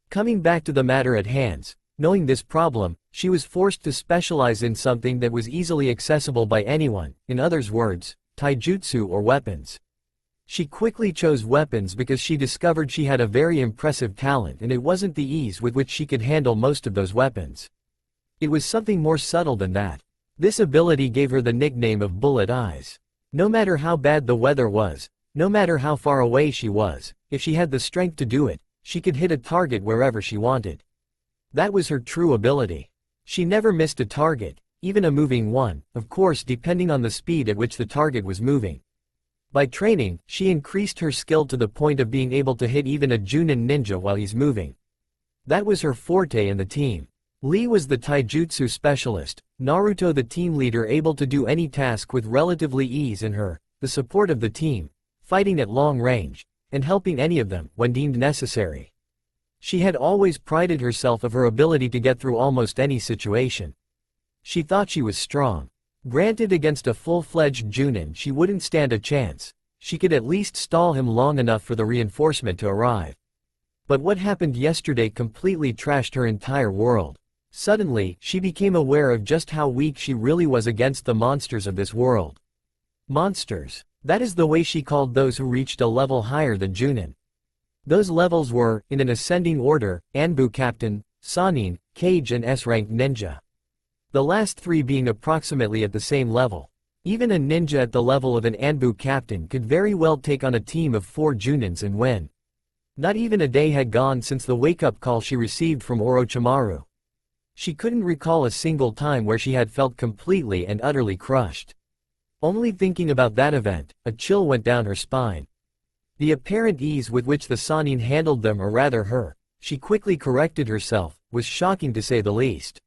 Coming back to the matter at hand, knowing this problem, she was forced to specialize in something that was easily accessible by anyone, in others' words, taijutsu or weapons. She quickly chose weapons because she discovered she had a very impressive talent and it wasn't the ease with which she could handle most of those weapons. It was something more subtle than that. This ability gave her the nickname of Bullet Eyes. No matter how bad the weather was, no matter how far away she was, if she had the strength to do it, she could hit a target wherever she wanted. That was her true ability. She never missed a target, even a moving one, of course depending on the speed at which the target was moving. By training, she increased her skill to the point of being able to hit even a Junin ninja while he's moving. That was her forte in the team. Lee was the taijutsu specialist, Naruto the team leader able to do any task with relatively ease and her, the support of the team, fighting at long range, and helping any of them when deemed necessary. She had always prided herself of her ability to get through almost any situation. She thought she was strong. Granted against a full-fledged Junin she wouldn't stand a chance, she could at least stall him long enough for the reinforcement to arrive. But what happened yesterday completely trashed her entire world. Suddenly, she became aware of just how weak she really was against the monsters of this world. Monsters. That is the way she called those who reached a level higher than Junin. Those levels were, in an ascending order, Anbu Captain, Sannin, Kage and S-rank ninja. The last three being approximately at the same level. Even a ninja at the level of an Anbu Captain could very well take on a team of 4 Junins and win. Not even a day had gone since the wake-up call she received from Orochimaru. She couldn't recall a single time where she had felt completely and utterly crushed. Only thinking about that event, a chill went down her spine. The apparent ease with which the Sannin handled them, or rather her, she quickly corrected herself, was shocking to say the least.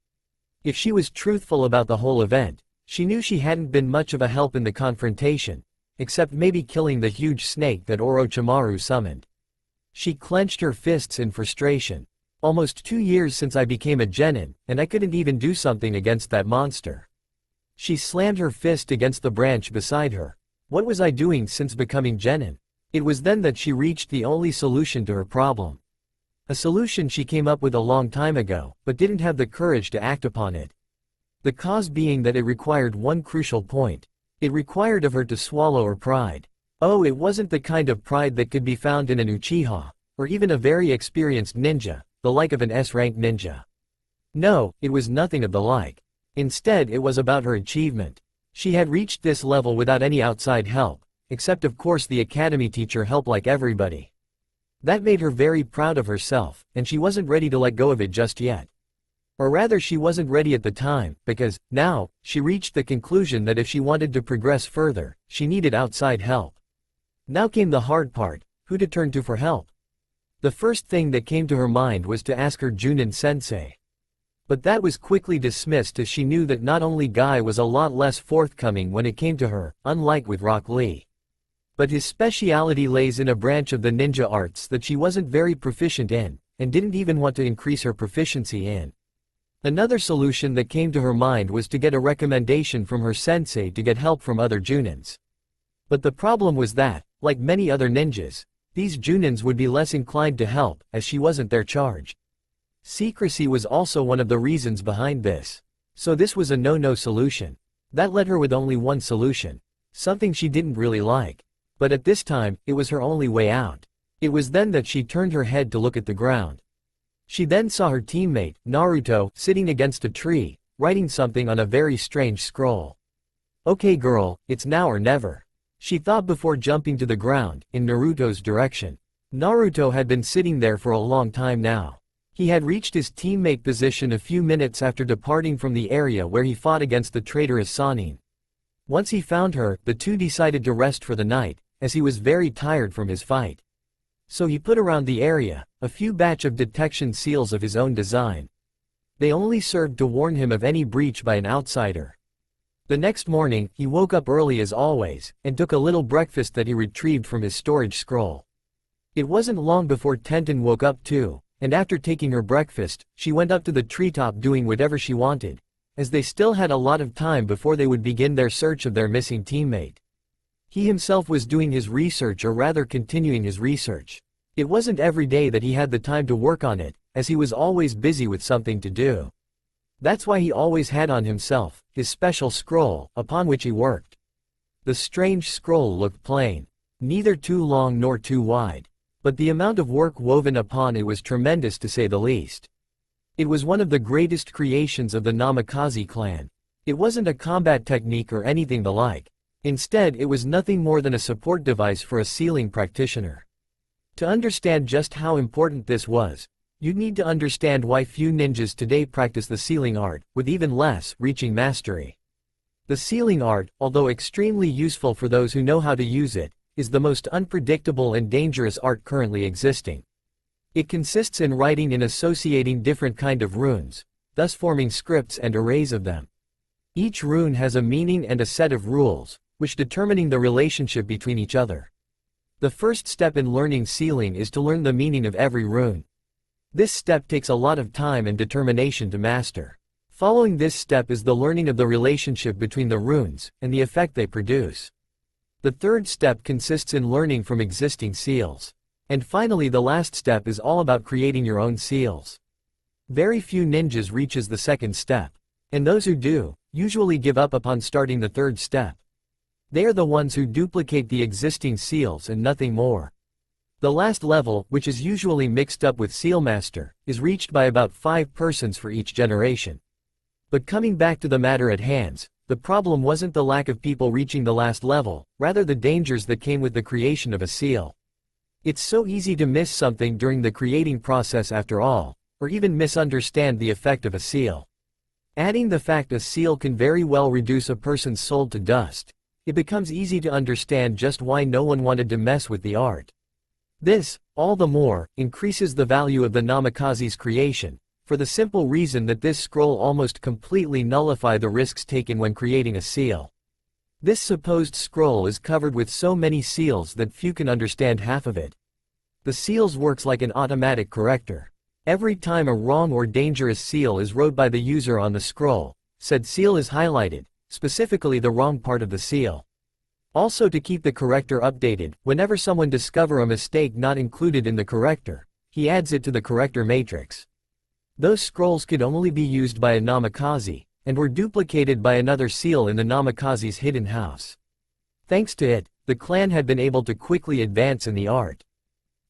If she was truthful about the whole event, she knew she hadn't been much of a help in the confrontation, except maybe killing the huge snake that Orochimaru summoned. She clenched her fists in frustration. Almost 2 years since I became a genin, and I couldn't even do something against that monster. She slammed her fist against the branch beside her. What was I doing since becoming genin? It was then that she reached the only solution to her problem. A solution she came up with a long time ago, but didn't have the courage to act upon it. The cause being that it required one crucial point. It required of her to swallow her pride. Oh, it wasn't the kind of pride that could be found in an Uchiha, or even a very experienced ninja, the like of an S-rank ninja. No, it was nothing of the like. Instead, it was about her achievement. She had reached this level without any outside help, except of course the academy teacher helped like everybody. That made her very proud of herself, and she wasn't ready to let go of it just yet. Or rather, she wasn't ready at the time, because, now, she reached the conclusion that if she wanted to progress further, she needed outside help. Now came the hard part: who to turn to for help. The first thing that came to her mind was to ask her Junin sensei. But that was quickly dismissed, as she knew that not only Guy was a lot less forthcoming when it came to her, unlike with Rock Lee. But his speciality lays in a branch of the ninja arts that she wasn't very proficient in, and didn't even want to increase her proficiency in. Another solution that came to her mind was to get a recommendation from her sensei to get help from other junins. But the problem was that, like many other ninjas, these junins would be less inclined to help, as she wasn't their charge. Secrecy was also one of the reasons behind this. So this was a no-no solution. That led her with only one solution. Something she didn't really like. But at this time, it was her only way out. It was then that she turned her head to look at the ground. She then saw her teammate, Naruto, sitting against a tree, writing something on a very strange scroll. "Okay girl, it's now or never," she thought before jumping to the ground, in Naruto's direction. Naruto had been sitting there for a long time now. He had reached his teammate position a few minutes after departing from the area where he fought against the traitorous Sannin. Once he found her, the two decided to rest for the night, as he was very tired from his fight. So he put around the area a few batch of detection seals of his own design. They only served to warn him of any breach by an outsider. The next morning, he woke up early as always, and took a little breakfast that he retrieved from his storage scroll. It wasn't long before Tenten woke up too, and after taking her breakfast, she went up to the treetop doing whatever she wanted, as they still had a lot of time before they would begin their search of their missing teammate. He himself was doing his research, or rather continuing his research. It wasn't every day that he had the time to work on it, as he was always busy with something to do. That's why he always had on himself his special scroll, upon which he worked. The strange scroll looked plain, neither too long nor too wide, but the amount of work woven upon it was tremendous to say the least. It was one of the greatest creations of the Namikaze clan. It wasn't a combat technique or anything the like. Instead, it was nothing more than a support device for a sealing practitioner. To understand just how important this was, you'd need to understand why few ninjas today practice the sealing art, with even less reaching mastery. The sealing art, although extremely useful for those who know how to use it, is the most unpredictable and dangerous art currently existing. It consists in writing and associating different kind of runes, thus forming scripts and arrays of them. Each rune has a meaning and a set of rules, which determining the relationship between each other. The first step in learning sealing is to learn the meaning of every rune. This step takes a lot of time and determination to master. Following this step is the learning of the relationship between the runes, and the effect they produce. The third step consists in learning from existing seals. And finally, the last step is all about creating your own seals. Very few ninjas reaches the second step. And those who do, usually give up upon starting the third step. They are the ones who duplicate the existing seals and nothing more. The last level, which is usually mixed up with Sealmaster, is reached by about 5 persons for each generation. But coming back to the matter at hand, the problem wasn't the lack of people reaching the last level, rather the dangers that came with the creation of a seal. It's so easy to miss something during the creating process after all, or even misunderstand the effect of a seal. Adding the fact a seal can very well reduce a person's soul to dust, it becomes easy to understand just why no one wanted to mess with the art. This, all the more, increases the value of the Namikaze's creation, for the simple reason that this scroll almost completely nullifies the risks taken when creating a seal. This supposed scroll is covered with so many seals that few can understand half of it. The seals works like an automatic corrector. Every time a wrong or dangerous seal is wrote by the user on the scroll, said seal is highlighted, specifically the wrong part of the seal. Also, to keep the corrector updated, whenever someone discover a mistake not included in the corrector, he adds it to the corrector matrix. Those scrolls could only be used by a Namikaze, and were duplicated by another seal in the Namikaze's hidden house. Thanks to it, the clan had been able to quickly advance in the art.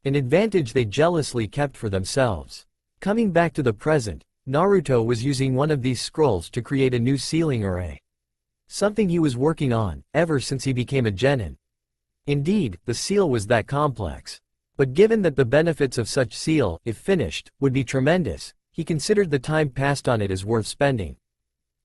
An advantage they jealously kept for themselves. Coming back to the present, Naruto was using one of these scrolls to create a new sealing array. Something he was working on, ever since he became a genin. Indeed, the seal was that complex. But given that the benefits of such seal, if finished, would be tremendous, he considered the time passed on it as worth spending.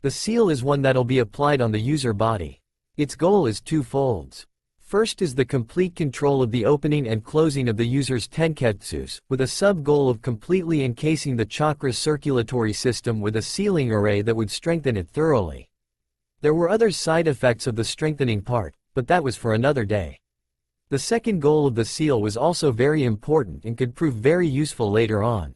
The seal is one that'll be applied on the user body. Its goal is two-folds. First is the complete control of the opening and closing of the user's tenketsus, with a sub-goal of completely encasing the chakra circulatory system with a sealing array that would strengthen it thoroughly. There were other side effects of the strengthening part, but that was for another day. The second goal of the seal was also very important and could prove very useful later on.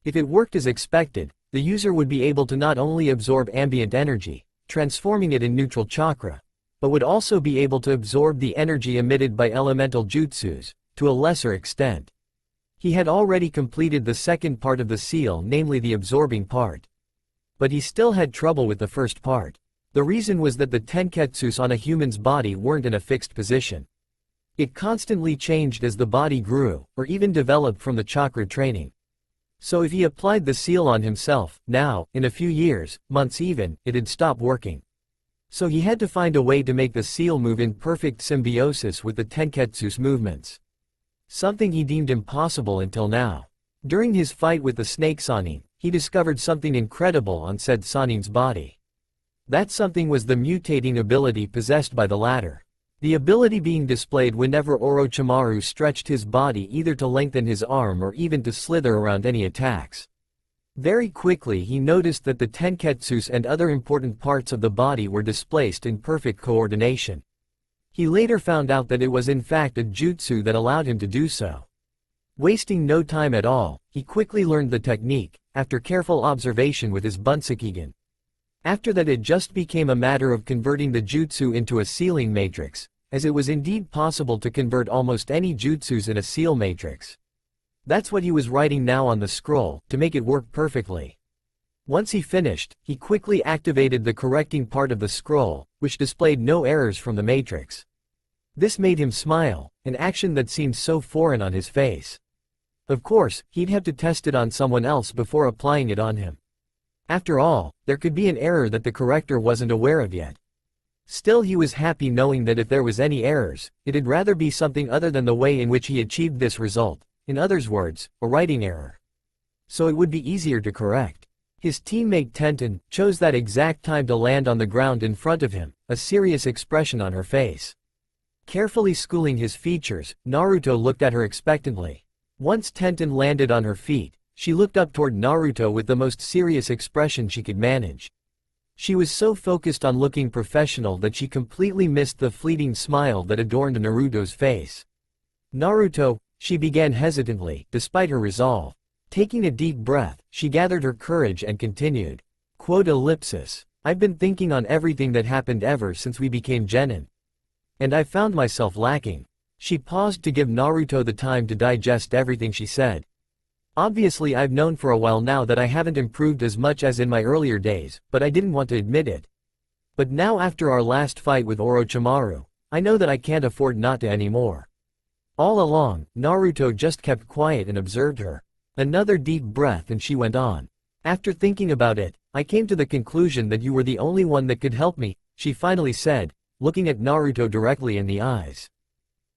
If it worked as expected, the user would be able to not only absorb ambient energy, transforming it in neutral chakra, but would also be able to absorb the energy emitted by elemental jutsus, to a lesser extent. He had already completed the second part of the seal, namely the absorbing part. But he still had trouble with the first part. The reason was that the tenketsus on a human's body weren't in a fixed position. It constantly changed as the body grew, or even developed from the chakra training. So if he applied the seal on himself, now, in a few years, months even, it'd stop working. So he had to find a way to make the seal move in perfect symbiosis with the tenketsus movements. Something he deemed impossible until now. During his fight with the snake Sannin, he discovered something incredible on said Sannin's body. That something was the mutating ability possessed by the latter. The ability being displayed whenever Orochimaru stretched his body either to lengthen his arm or even to slither around any attacks. Very quickly he noticed that the tenketsus and other important parts of the body were displaced in perfect coordination. He later found out that it was in fact a jutsu that allowed him to do so. Wasting no time at all, he quickly learned the technique, after careful observation with his Bunsakigen. After that it just became a matter of converting the jutsu into a sealing matrix, as it was indeed possible to convert almost any jutsus in a seal matrix. That's what he was writing now on the scroll, to make it work perfectly. Once he finished, he quickly activated the correcting part of the scroll, which displayed no errors from the matrix. This made him smile, an action that seemed so foreign on his face. Of course, he'd have to test it on someone else before applying it on him. After all, there could be an error that the corrector wasn't aware of yet. Still he was happy knowing that if there was any errors, it'd rather be something other than the way in which he achieved this result, in others' words, a writing error. So it would be easier to correct. His teammate Tenten chose that exact time to land on the ground in front of him, a serious expression on her face. Carefully schooling his features, Naruto looked at her expectantly. Once Tenten landed on her feet, she looked up toward Naruto with the most serious expression she could manage. She was so focused on looking professional that she completely missed the fleeting smile that adorned Naruto's face. Naruto, she began hesitantly, despite her resolve. Taking a deep breath, she gathered her courage and continued. Quote ellipsis. I've been thinking on everything that happened ever since we became genin. And I found myself lacking. She paused to give Naruto the time to digest everything she said. Obviously I've known for a while now that I haven't improved as much as in my earlier days, but I didn't want to admit it. But now after our last fight with Orochimaru, I know that I can't afford not to anymore. All along, Naruto just kept quiet and observed her. Another deep breath and she went on. After thinking about it, I came to the conclusion that you were the only one that could help me, she finally said, looking at Naruto directly in the eyes.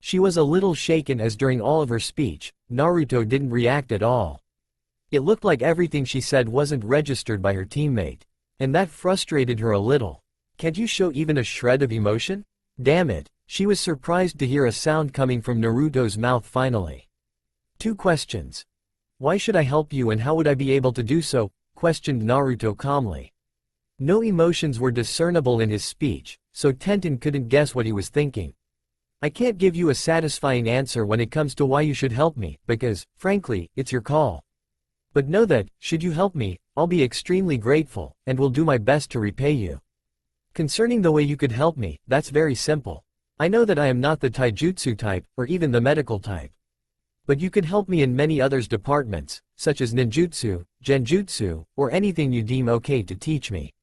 She was a little shaken as during all of her speech, Naruto didn't react at all. It looked like everything she said wasn't registered by her teammate. And that frustrated her a little. Can't you show even a shred of emotion? Damn it, she was surprised to hear a sound coming from Naruto's mouth finally. 2 questions. Why should I help you and how would I be able to do so? Questioned Naruto calmly. No emotions were discernible in his speech, so Tenten couldn't guess what he was thinking. I can't give you a satisfying answer when it comes to why you should help me, because, frankly, it's your call. But know that, should you help me, I'll be extremely grateful, and will do my best to repay you. Concerning the way you could help me, that's very simple. I know that I am not the taijutsu type, or even the medical type. But you could help me in many others departments, such as ninjutsu, genjutsu, or anything you deem okay to teach me.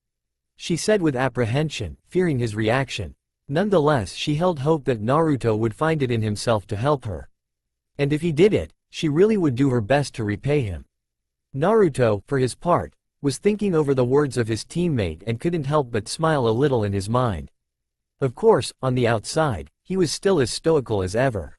She said with apprehension, fearing his reaction. Nonetheless she held hope that Naruto would find it in himself to help her. And if he did it, she really would do her best to repay him. Naruto, for his part, was thinking over the words of his teammate and couldn't help but smile a little in his mind. Of course, on the outside, he was still as stoical as ever.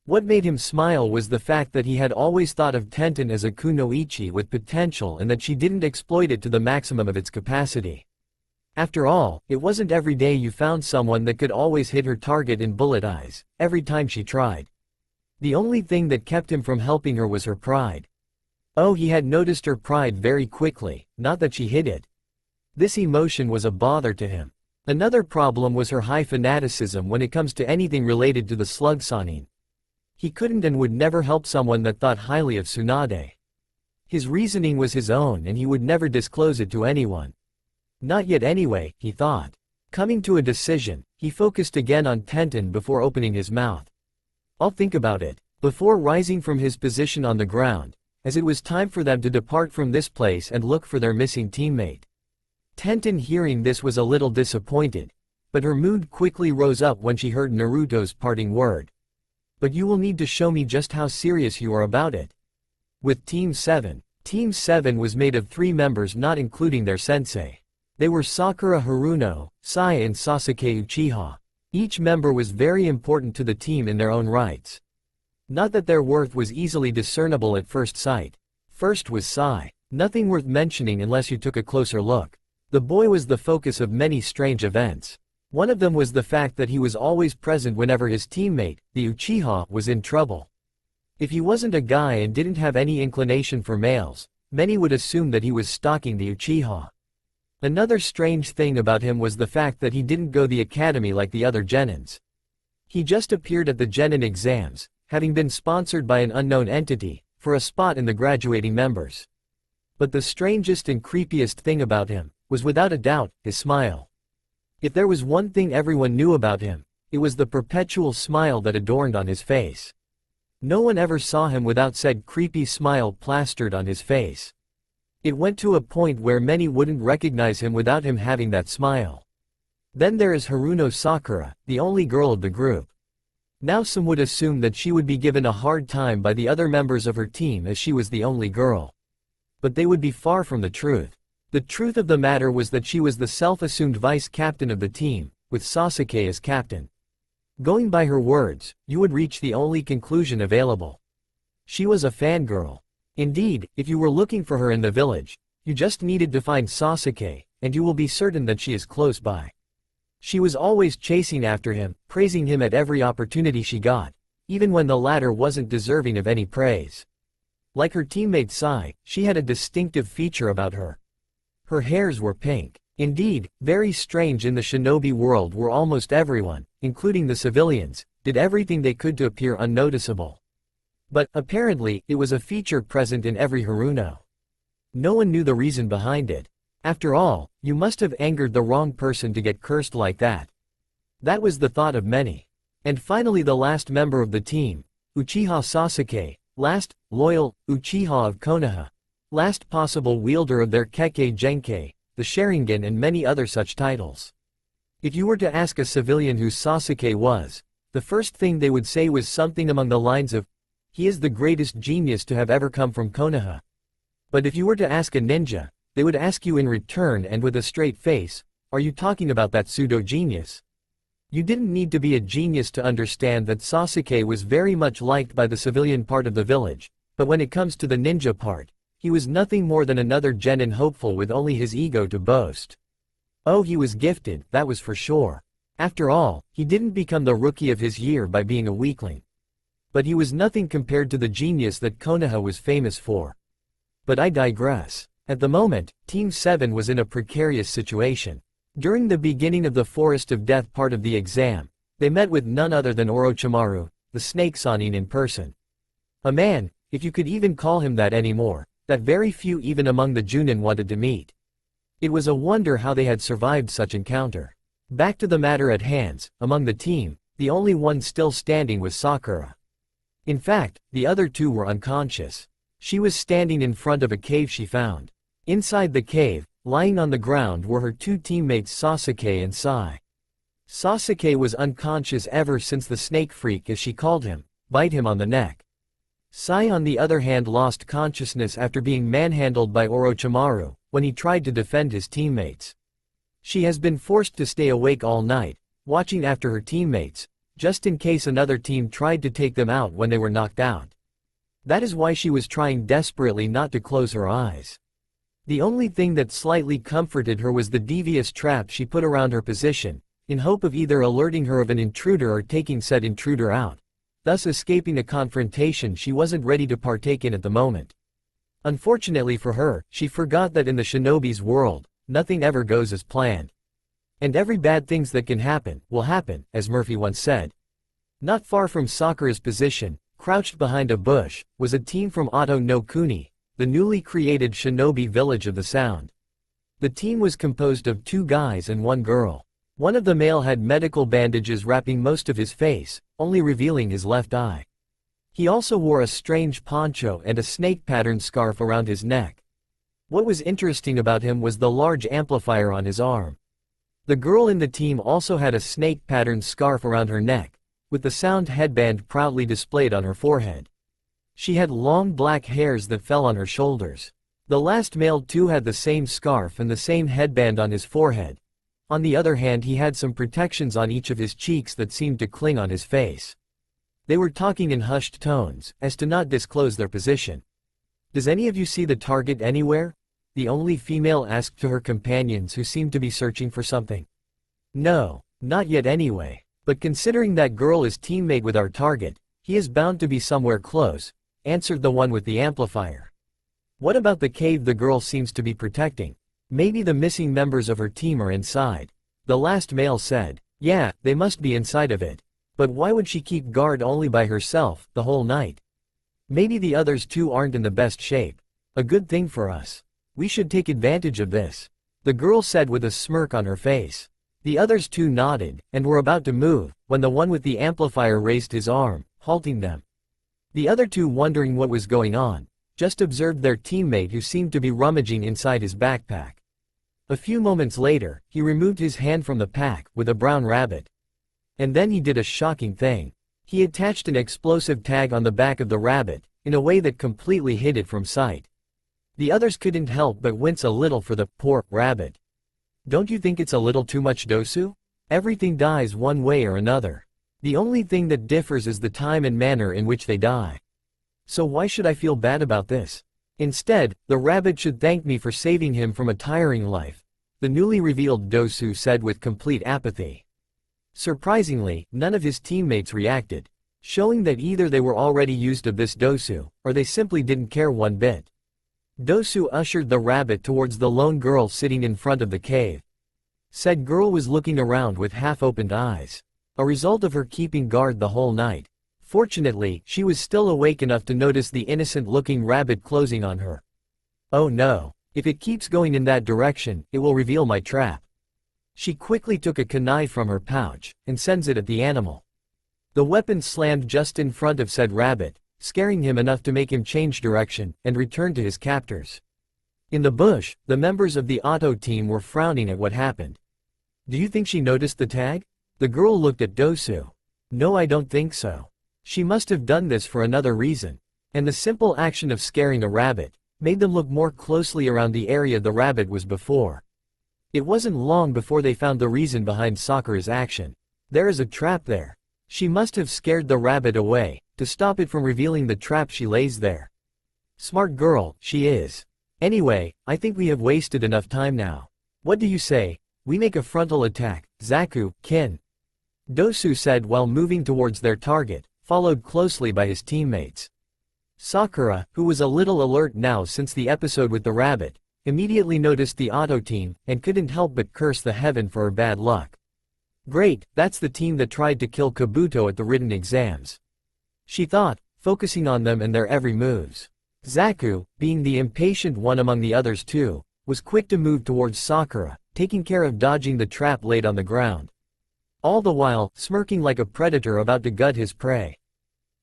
What made him smile was the fact that he had always thought of Tenten as a kunoichi with potential and that she didn't exploit it to the maximum of its capacity. After all, it wasn't every day you found someone that could always hit her target in bullet eyes, every time she tried. The only thing that kept him from helping her was her pride. Oh, he had noticed her pride very quickly, not that she hid it. This emotion was a bother to him. Another problem was her high fanaticism when it comes to anything related to the slug Sanin. He couldn't and would never help someone that thought highly of Tsunade. His reasoning was his own and he would never disclose it to anyone. Not yet anyway, he thought. Coming to a decision, he focused again on Tenten before opening his mouth. I'll think about it. Before rising from his position on the ground, as it was time for them to depart from this place and look for their missing teammate. Tenten hearing this was a little disappointed, but her mood quickly rose up when she heard Naruto's parting word. But you will need to show me just how serious you are about it. With Team 7. Team 7 was made of 3 members not including their sensei. They were Sakura Haruno, Sai and Sasuke Uchiha. Each member was very important to the team in their own rights. Not that their worth was easily discernible at first sight. First was Sai. Nothing worth mentioning unless you took a closer look. The boy was the focus of many strange events. One of them was the fact that he was always present whenever his teammate, the Uchiha, was in trouble. If he wasn't a guy and didn't have any inclination for males, many would assume that he was stalking the Uchiha. Another strange thing about him was the fact that he didn't go the academy like the other genins. He just appeared at the genin exams, having been sponsored by an unknown entity, for a spot in the graduating members. But the strangest and creepiest thing about him was without a doubt his smile. If there was one thing everyone knew about him, it was the perpetual smile that adorned on his face. No one ever saw him without said creepy smile plastered on his face. It went to a point where many wouldn't recognize him without him having that smile. Then there is Haruno Sakura, the only girl of the group. Now some would assume that she would be given a hard time by the other members of her team as she was the only girl. But they would be far from the truth. The truth of the matter was that she was the self-assumed vice-captain of the team, with Sasuke as captain. Going by her words, you would reach the only conclusion available. She was a fangirl. Indeed, if you were looking for her in the village, you just needed to find Sasuke, and you will be certain that she is close by. She was always chasing after him, praising him at every opportunity she got, even when the latter wasn't deserving of any praise. Like her teammate Sai, she had a distinctive feature about her. Her hairs were pink. Indeed, very strange in the shinobi world where almost everyone, including the civilians, did everything they could to appear unnoticeable. But, apparently, it was a feature present in every Haruno. No one knew the reason behind it. After all, you must have angered the wrong person to get cursed like that. That was the thought of many. And finally the last member of the team, Uchiha Sasuke, last, loyal, Uchiha of Konoha. Last possible wielder of their Kekkei Genkei, the Sharingan and many other such titles. If you were to ask a civilian who Sasuke was, the first thing they would say was something along the lines of, he is the greatest genius to have ever come from Konoha. But if you were to ask a ninja, they would ask you in return and with a straight face, are you talking about that pseudo-genius? You didn't need to be a genius to understand that Sasuke was very much liked by the civilian part of the village, but when it comes to the ninja part, he was nothing more than another genin hopeful with only his ego to boast. Oh, he was gifted, that was for sure. After all, he didn't become the rookie of his year by being a weakling. But he was nothing compared to the genius that Konoha was famous for. But I digress. At the moment, Team 7 was in a precarious situation. During the beginning of the Forest of Death part of the exam, they met with none other than Orochimaru, the Snake Sanin in person. A man, if you could even call him that anymore, that very few even among the Junin wanted to meet. It was a wonder how they had survived such encounter. Back to the matter at hand, among the team, the only one still standing was Sakura. In fact, the other two were unconscious. She was standing in front of a cave she found. Inside the cave, lying on the ground were her two teammates Sasuke and Sai. Sasuke was unconscious ever since the snake freak, as she called him, bite him on the neck. Sai on the other hand lost consciousness after being manhandled by Orochimaru, when he tried to defend his teammates. She has been forced to stay awake all night, watching after her teammates, just in case another team tried to take them out when they were knocked out. That is why she was trying desperately not to close her eyes. The only thing that slightly comforted her was the devious trap she put around her position, in hope of either alerting her of an intruder or taking said intruder out, thus escaping a confrontation she wasn't ready to partake in at the moment. Unfortunately for her, she forgot that in the shinobi's world, nothing ever goes as planned. And every bad things that can happen, will happen, as Murphy once said. Not far from Sakura's position, crouched behind a bush, was a team from Oto no Kuni, the newly created shinobi village of the sound. The team was composed of 2 guys and 1 girl. One of the male had medical bandages wrapping most of his face, only revealing his left eye. He also wore a strange poncho and a snake-patterned scarf around his neck. What was interesting about him was the large amplifier on his arm. The girl in the team also had a snake-patterned scarf around her neck, with the sound headband proudly displayed on her forehead. She had long black hairs that fell on her shoulders. The last male too had the same scarf and the same headband on his forehead. On the other hand, he had some protections on each of his cheeks that seemed to cling on his face. They were talking in hushed tones, as to not disclose their position. "Does any of you see the target anywhere?" the only female asked to her companions who seemed to be searching for something. "No, not yet anyway. But considering that girl is teammate with our target, he is bound to be somewhere close," answered the one with the amplifier. "What about the cave the girl seems to be protecting? Maybe the missing members of her team are inside," the last male said. "Yeah, they must be inside of it. But why would she keep guard only by herself, the whole night? Maybe the others too aren't in the best shape. A good thing for us. We should take advantage of this," the girl said with a smirk on her face. The others too nodded, and were about to move, when the one with the amplifier raised his arm, halting them. The other two, wondering what was going on, just observed their teammate who seemed to be rummaging inside his backpack. A few moments later, he removed his hand from the pack, with a brown rabbit. And then he did a shocking thing. He attached an explosive tag on the back of the rabbit, in a way that completely hid it from sight. The others couldn't help but wince a little for the poor rabbit. "Don't you think it's a little too much, Dosu? Everything dies one way or another. The only thing that differs is the time and manner in which they die. So why should I feel bad about this? Instead, the rabbit should thank me for saving him from a tiring life," the newly revealed Dosu said with complete apathy. Surprisingly, none of his teammates reacted, showing that either they were already used to this Dosu, or they simply didn't care one bit. Dosu ushered the rabbit towards the lone girl sitting in front of the cave. Said girl was looking around with half-opened eyes, a result of her keeping guard the whole night. Fortunately, she was still awake enough to notice the innocent-looking rabbit closing on her. "Oh no, if it keeps going in that direction, it will reveal my trap." She quickly took a kunai from her pouch, and sends it at the animal. The weapon slammed just in front of said rabbit, scaring him enough to make him change direction, and return to his captors. In the bush, the members of the Otto team were frowning at what happened. "Do you think she noticed the tag?" The girl looked at Dosu. "No, I don't think so. She must have done this for another reason." And the simple action of scaring a rabbit made them look more closely around the area the rabbit was before. It wasn't long before they found the reason behind Sakura's action. There is a trap there. She must have scared the rabbit away, to stop it from revealing the trap she lays there. Smart girl, she is. Anyway, I think we have wasted enough time now. What do you say? We make a frontal attack, Zaku, Kin. Dosu said while moving towards their target, followed closely by his teammates. Sakura, who was a little alert now since the episode with the rabbit, immediately noticed the Otto team, and couldn't help but curse the heaven for her bad luck. Great, that's the team that tried to kill Kabuto at the written exams. She thought, focusing on them and their every moves. Zaku, being the impatient one among the others too, was quick to move towards Sakura, taking care of dodging the trap laid on the ground. All the while, smirking like a predator about to gut his prey.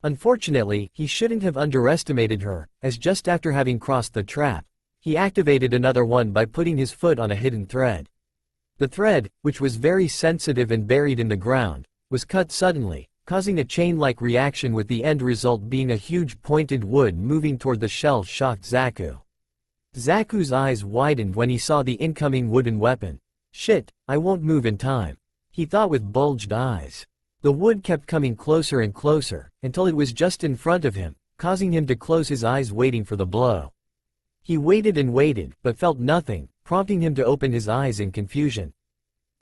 Unfortunately, he shouldn't have underestimated her, as just after having crossed the trap, he activated another one by putting his foot on a hidden thread. The thread, which was very sensitive and buried in the ground, was cut suddenly, causing a chain-like reaction with the end result being a huge pointed wood moving toward the shell shocked Zaku. Zaku's eyes widened when he saw the incoming wooden weapon. Shit, I won't move in time, he thought with bulged eyes. The wood kept coming closer and closer, until it was just in front of him, causing him to close his eyes waiting for the blow. He waited and waited, but felt nothing, prompting him to open his eyes in confusion.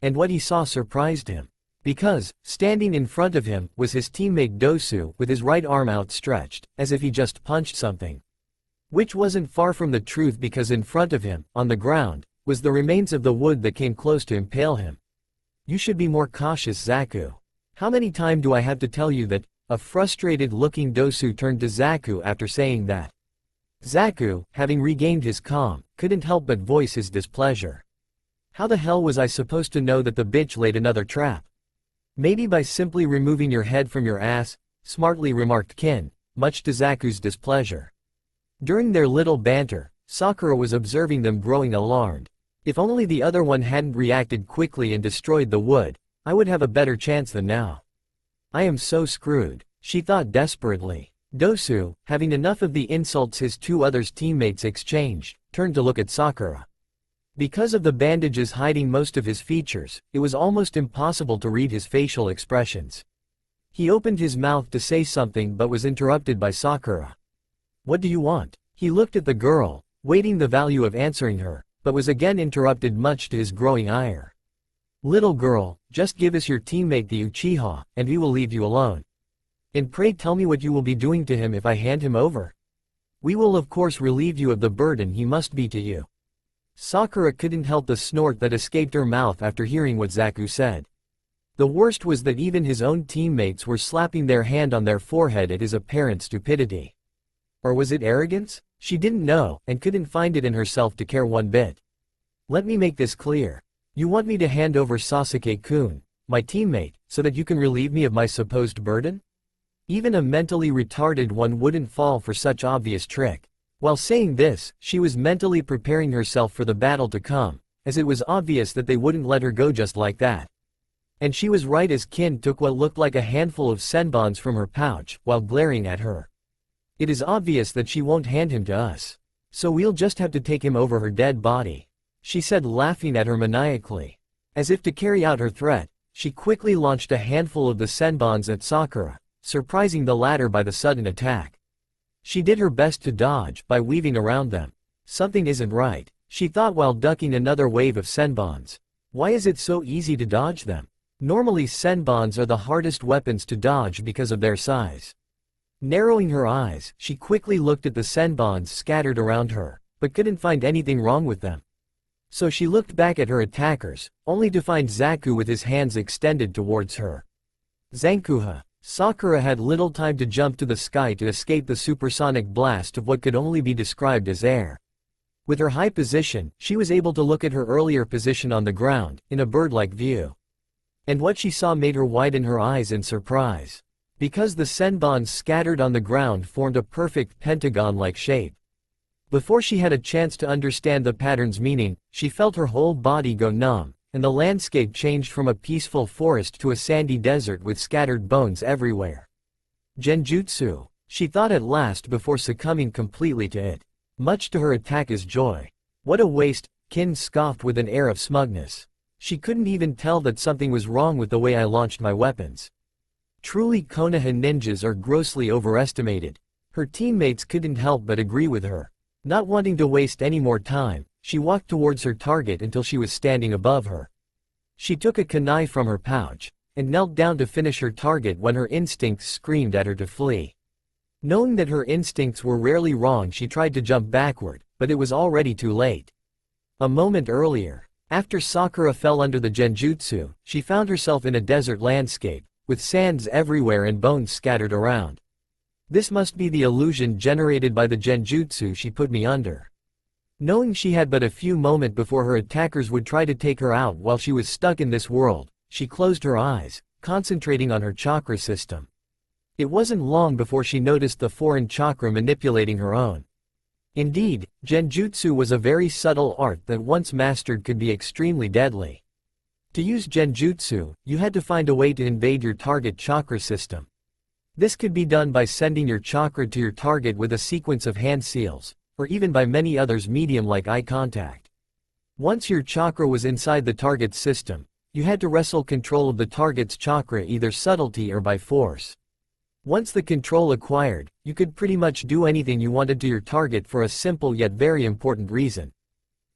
And what he saw surprised him. Because, standing in front of him, was his teammate Dosu with his right arm outstretched, as if he just punched something. Which wasn't far from the truth because in front of him, on the ground, was the remains of the wood that came close to impale him. You should be more cautious, Zaku. How many times do I have to tell you that? A frustrated-looking Dosu turned to Zaku after saying that. Zaku, having regained his calm, couldn't help but voice his displeasure. How the hell was I supposed to know that the bitch laid another trap? Maybe by simply removing your head from your ass, smartly remarked Kin, much to Zaku's displeasure. During their little banter, Sakura was observing them, growing alarmed. If only the other one hadn't reacted quickly and destroyed the wood, I would have a better chance than now. I am so screwed, she thought desperately. Dosu, having enough of the insults his two other teammates exchanged, turned to look at Sakura. Because of the bandages hiding most of his features, it was almost impossible to read his facial expressions. He opened his mouth to say something but was interrupted by Sakura. What do you want? He looked at the girl, weighing the value of answering her, but was again interrupted, much to his growing ire. Little girl, just give us your teammate the Uchiha, and we will leave you alone. And pray tell me what you will be doing to him if I hand him over. We will of course relieve you of the burden he must be to you. Sakura couldn't help the snort that escaped her mouth after hearing what Zaku said. The worst was that even his own teammates were slapping their hand on their forehead at his apparent stupidity. Or was it arrogance? She didn't know, and couldn't find it in herself to care one bit. Let me make this clear. You want me to hand over Sasuke-kun, my teammate, so that you can relieve me of my supposed burden? Even a mentally retarded one wouldn't fall for such obvious trick. While saying this, she was mentally preparing herself for the battle to come, as it was obvious that they wouldn't let her go just like that. And she was right, as Kin took what looked like a handful of senbons from her pouch, while glaring at her. It is obvious that she won't hand him to us. So we'll just have to take him over her dead body, she said, laughing at her maniacally. As if to carry out her threat, she quickly launched a handful of the senbons at Sakura, surprising the latter by the sudden attack. She did her best to dodge by weaving around them. Something isn't right, she thought while ducking another wave of senbons. Why is it so easy to dodge them? Normally senbons are the hardest weapons to dodge because of their size. Narrowing her eyes, she quickly looked at the senbons scattered around her, but couldn't find anything wrong with them. So she looked back at her attackers, only to find Zaku with his hands extended towards her. Zankuha. Sakura had little time to jump to the sky to escape the supersonic blast of what could only be described as air. With her high position, she was able to look at her earlier position on the ground, in a bird-like view. And what she saw made her widen her eyes in surprise. Because the senbons scattered on the ground formed a perfect pentagon-like shape. Before she had a chance to understand the pattern's meaning, she felt her whole body go numb, and the landscape changed from a peaceful forest to a sandy desert with scattered bones everywhere. Genjutsu, she thought at last before succumbing completely to it. Much to her attacker's joy. What a waste, Kin scoffed with an air of smugness. She couldn't even tell that something was wrong with the way I launched my weapons. Truly, Konoha ninjas are grossly overestimated. Her teammates couldn't help but agree with her. Not wanting to waste any more time, she walked towards her target until she was standing above her. She took a kunai from her pouch, and knelt down to finish her target when her instincts screamed at her to flee. Knowing that her instincts were rarely wrong, she tried to jump backward, but it was already too late. A moment earlier, after Sakura fell under the genjutsu, she found herself in a desert landscape, with sands everywhere and bones scattered around. This must be the illusion generated by the genjutsu she put me under. Knowing she had but a few moments before her attackers would try to take her out while she was stuck in this world, she closed her eyes, concentrating on her chakra system. It wasn't long before she noticed the foreign chakra manipulating her own. Indeed, genjutsu was a very subtle art that once mastered could be extremely deadly. To use genjutsu, you had to find a way to invade your target chakra system. This could be done by sending your chakra to your target with a sequence of hand seals, or even by many others medium like eye contact. Once your chakra was inside the target's system, you had to wrestle control of the target's chakra either subtlety or by force. Once the control acquired, you could pretty much do anything you wanted to your target for a simple yet very important reason.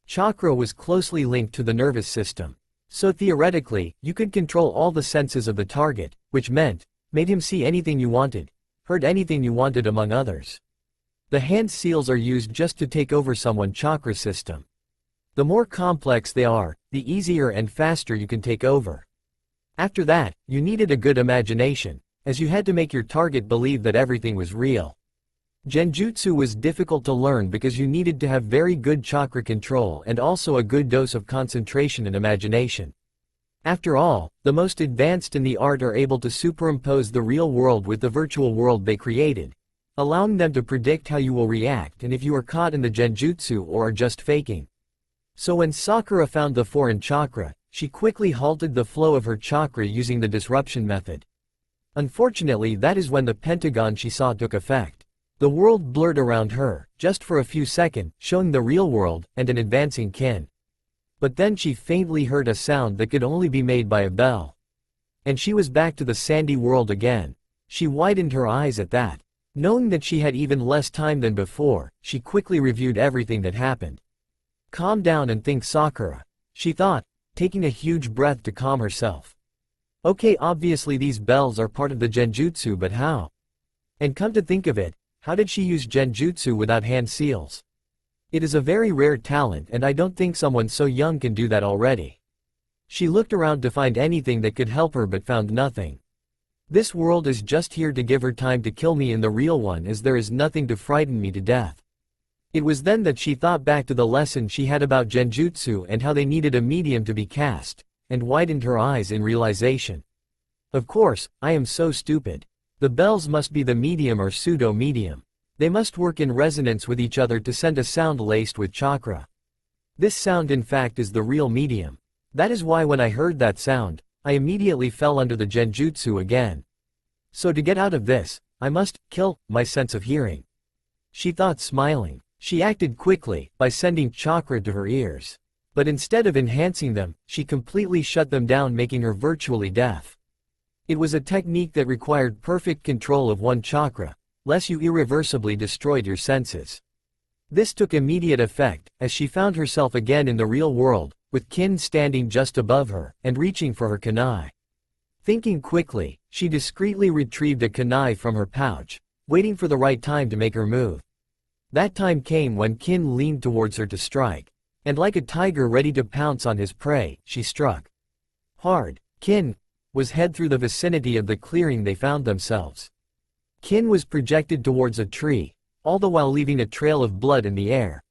Chakra was closely linked to the nervous system. So theoretically, you could control all the senses of the target, which made him see anything you wanted, heard anything you wanted, among others. The hand seals are used just to take over someone's chakra system. The more complex they are, the easier and faster you can take over. After that, you needed a good imagination, as you had to make your target believe that everything was real. Genjutsu was difficult to learn because you needed to have very good chakra control and also a good dose of concentration and imagination. After all, the most advanced in the art are able to superimpose the real world with the virtual world they created, allowing them to predict how you will react and if you are caught in the genjutsu or are just faking. So when Sakura found the foreign chakra, she quickly halted the flow of her chakra using the disruption method. Unfortunately, that is when the pentagon she saw took effect. The world blurred around her, just for a few seconds, showing the real world and an advancing kin. But then she faintly heard a sound that could only be made by a bell. And she was back to the sandy world again. She widened her eyes at that. Knowing that she had even less time than before, she quickly reviewed everything that happened. Calm down and think, Sakura, she thought, taking a huge breath to calm herself. Okay, obviously these bells are part of the genjutsu, but how? And come to think of it, how did she use genjutsu without hand seals? It is a very rare talent and I don't think someone so young can do that already. She looked around to find anything that could help her but found nothing. This world is just here to give her time to kill me in the real one, as there is nothing to frighten me to death. It was then that she thought back to the lesson she had about genjutsu and how they needed a medium to be cast, and widened her eyes in realization. Of course, I am so stupid. The bells must be the medium or pseudo-medium. They must work in resonance with each other to send a sound laced with chakra. This sound in fact is the real medium. That is why when I heard that sound, I immediately fell under the genjutsu again. So to get out of this, I must kill my sense of hearing. She thought, smiling. She acted quickly, by sending chakra to her ears. But instead of enhancing them, she completely shut them down, making her virtually deaf. It was a technique that required perfect control of one chakra, lest you irreversibly destroyed your senses. This took immediate effect, as she found herself again in the real world, with Kin standing just above her, and reaching for her kunai. Thinking quickly, she discreetly retrieved a kunai from her pouch, waiting for the right time to make her move. That time came when Kin leaned towards her to strike. And like a tiger ready to pounce on his prey, she struck hard. Kin was head through the vicinity of the clearing they found themselves. Kin was projected towards a tree, all the while leaving a trail of blood in the air.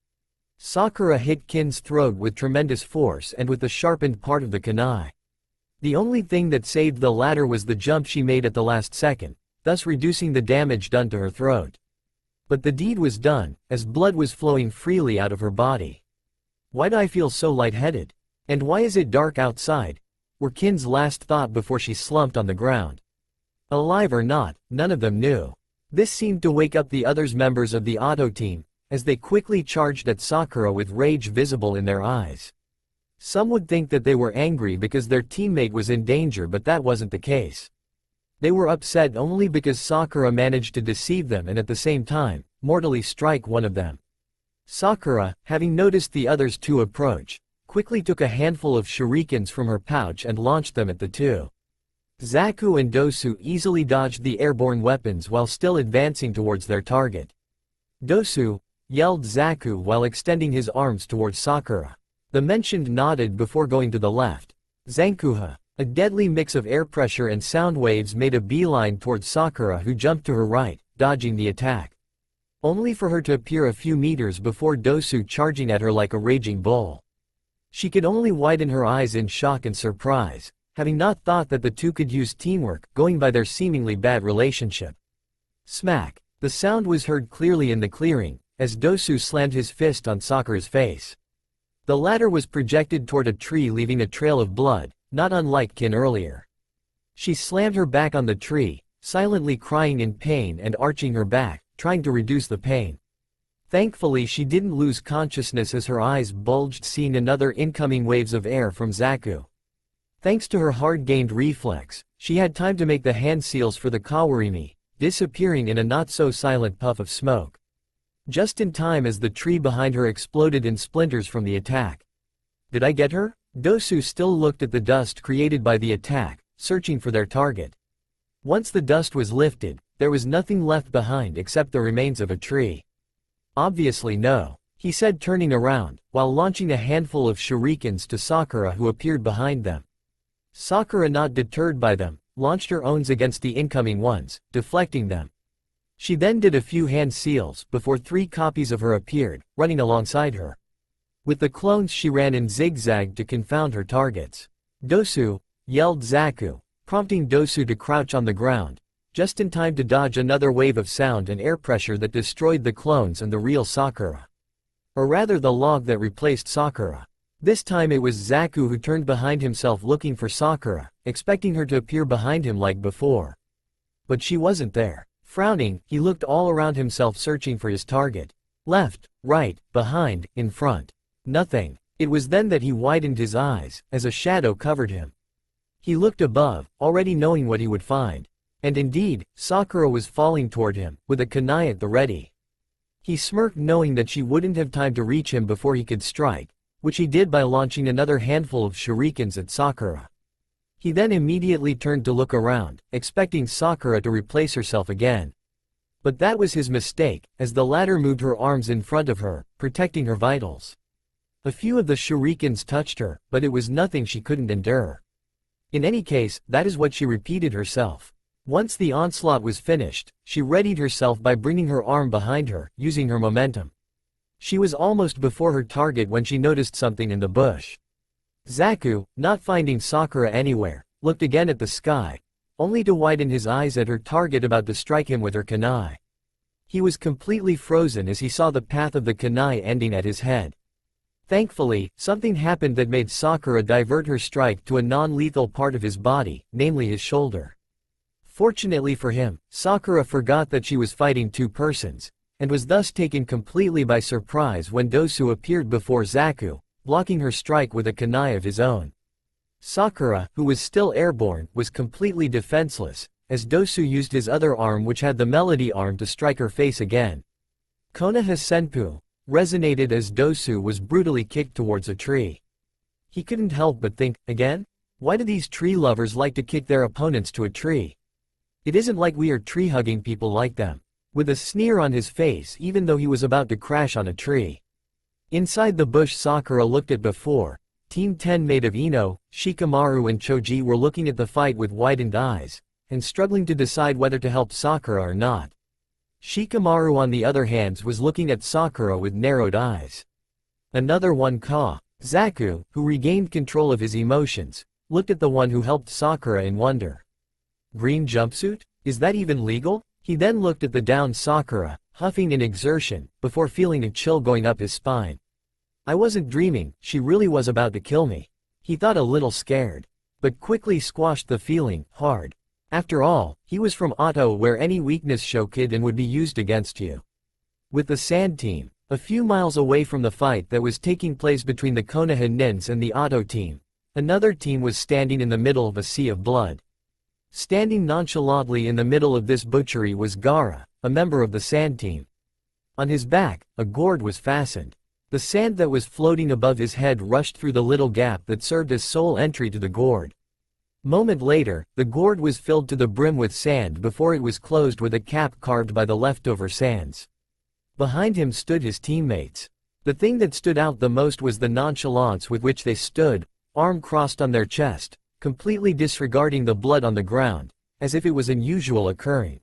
Sakura hit Kin's throat with tremendous force and with the sharpened part of the kunai. The only thing that saved the latter was the jump she made at the last second, thus reducing the damage done to her throat. But the deed was done, as blood was flowing freely out of her body. Why do I feel so lightheaded? And why is it dark outside? Were Kin's last thought before she slumped on the ground. Alive or not, none of them knew. This seemed to wake up the other members of the auto team, as they quickly charged at Sakura with rage visible in their eyes. Some would think that they were angry because their teammate was in danger, but that wasn't the case. They were upset only because Sakura managed to deceive them and at the same time, mortally strike one of them. Sakura, having noticed the others two approach, quickly took a handful of shurikens from her pouch and launched them at the two. Zaku and Dosu easily dodged the airborne weapons while still advancing towards their target. Dosu, yelled Zaku while extending his arms towards Sakura. The mentioned nodded before going to the left. Zankuha, a deadly mix of air pressure and sound waves, made a beeline towards Sakura, who jumped to her right, dodging the attack. Only for her to appear a few meters before Dosu charging at her like a raging bull. She could only widen her eyes in shock and surprise, having not thought that the two could use teamwork, going by their seemingly bad relationship. Smack! The sound was heard clearly in the clearing, as Dosu slammed his fist on Sakura's face. The latter was projected toward a tree, leaving a trail of blood, not unlike Kin earlier. She slammed her back on the tree, silently crying in pain and arching her back, trying to reduce the pain. Thankfully she didn't lose consciousness as her eyes bulged, seeing another incoming waves of air from Zaku. Thanks to her hard-gained reflex, she had time to make the hand seals for the Kawarimi, disappearing in a not-so-silent puff of smoke. Just in time as the tree behind her exploded in splinters from the attack. Did I get her? Dosu still looked at the dust created by the attack, searching for their target. Once the dust was lifted, there was nothing left behind except the remains of a tree. Obviously no, he said, turning around, while launching a handful of shurikens to Sakura, who appeared behind them. Sakura, not deterred by them, launched her owns against the incoming ones, deflecting them. She then did a few hand seals before 3 copies of her appeared, running alongside her. With the clones she ran in zigzag to confound her targets. "Dosu!" yelled Zaku, prompting Dosu to crouch on the ground, just in time to dodge another wave of sound and air pressure that destroyed the clones and the real Sakura. Or rather the log that replaced Sakura. This time it was Zaku who turned behind himself looking for Sakura, expecting her to appear behind him like before. But she wasn't there. Frowning, he looked all around himself searching for his target. Left, right, behind, in front. Nothing. It was then that he widened his eyes, as a shadow covered him. He looked above, already knowing what he would find. And indeed, Sakura was falling toward him, with a kunai at the ready. He smirked knowing that she wouldn't have time to reach him before he could strike, which he did by launching another handful of shurikens at Sakura. He then immediately turned to look around, expecting Sakura to replace herself again. But that was his mistake, as the latter moved her arms in front of her, protecting her vitals. A few of the shurikens touched her, but it was nothing she couldn't endure. In any case, that is what she repeated herself. Once the onslaught was finished, she readied herself by bringing her arm behind her, using her momentum. She was almost before her target when she noticed something in the bush. Zaku, not finding Sakura anywhere, looked again at the sky, only to widen his eyes at her target about to strike him with her kunai. He was completely frozen as he saw the path of the kunai ending at his head. Thankfully, something happened that made Sakura divert her strike to a non-lethal part of his body, namely his shoulder. Fortunately for him, Sakura forgot that she was fighting 2 persons, and was thus taken completely by surprise when Dosu appeared before Zaku, blocking her strike with a kunai of his own. Sakura, who was still airborne, was completely defenseless, as Dosu used his other arm, which had the melody arm, to strike her face again. Konoha Senpu resonated as Dosu was brutally kicked towards a tree. He couldn't help but think, again? Why do these tree lovers like to kick their opponents to a tree? It isn't like we are tree-hugging people like them. With a sneer on his face even though he was about to crash on a tree. Inside the bush Sakura looked at before. Team 10 made of Ino, Shikamaru and Choji were looking at the fight with widened eyes, and struggling to decide whether to help Sakura or not. Shikamaru on the other hand was looking at Sakura with narrowed eyes. Another one, Zaku, who regained control of his emotions, looked at the one who helped Sakura in wonder. Green jumpsuit? Is that even legal? He then looked at the downed Sakura, huffing in exertion, before feeling a chill going up his spine. I wasn't dreaming, she really was about to kill me. He thought, a little scared. But quickly squashed the feeling, hard. After all, he was from Otto, where any weakness Shoukiden would be used against you. With the Sand team, a few miles away from the fight that was taking place between the Konoha Nins and the Otto team, another team was standing in the middle of a sea of blood. Standing nonchalantly in the middle of this butchery was Gaara, a member of the Sand team. On his back, a gourd was fastened. The sand that was floating above his head rushed through the little gap that served as sole entry to the gourd. Moment later, the gourd was filled to the brim with sand before it was closed with a cap carved by the leftover sands. Behind him stood his teammates. The thing that stood out the most was the nonchalance with which they stood, arm crossed on their chest, completely disregarding the blood on the ground, as if it was unusual occurring.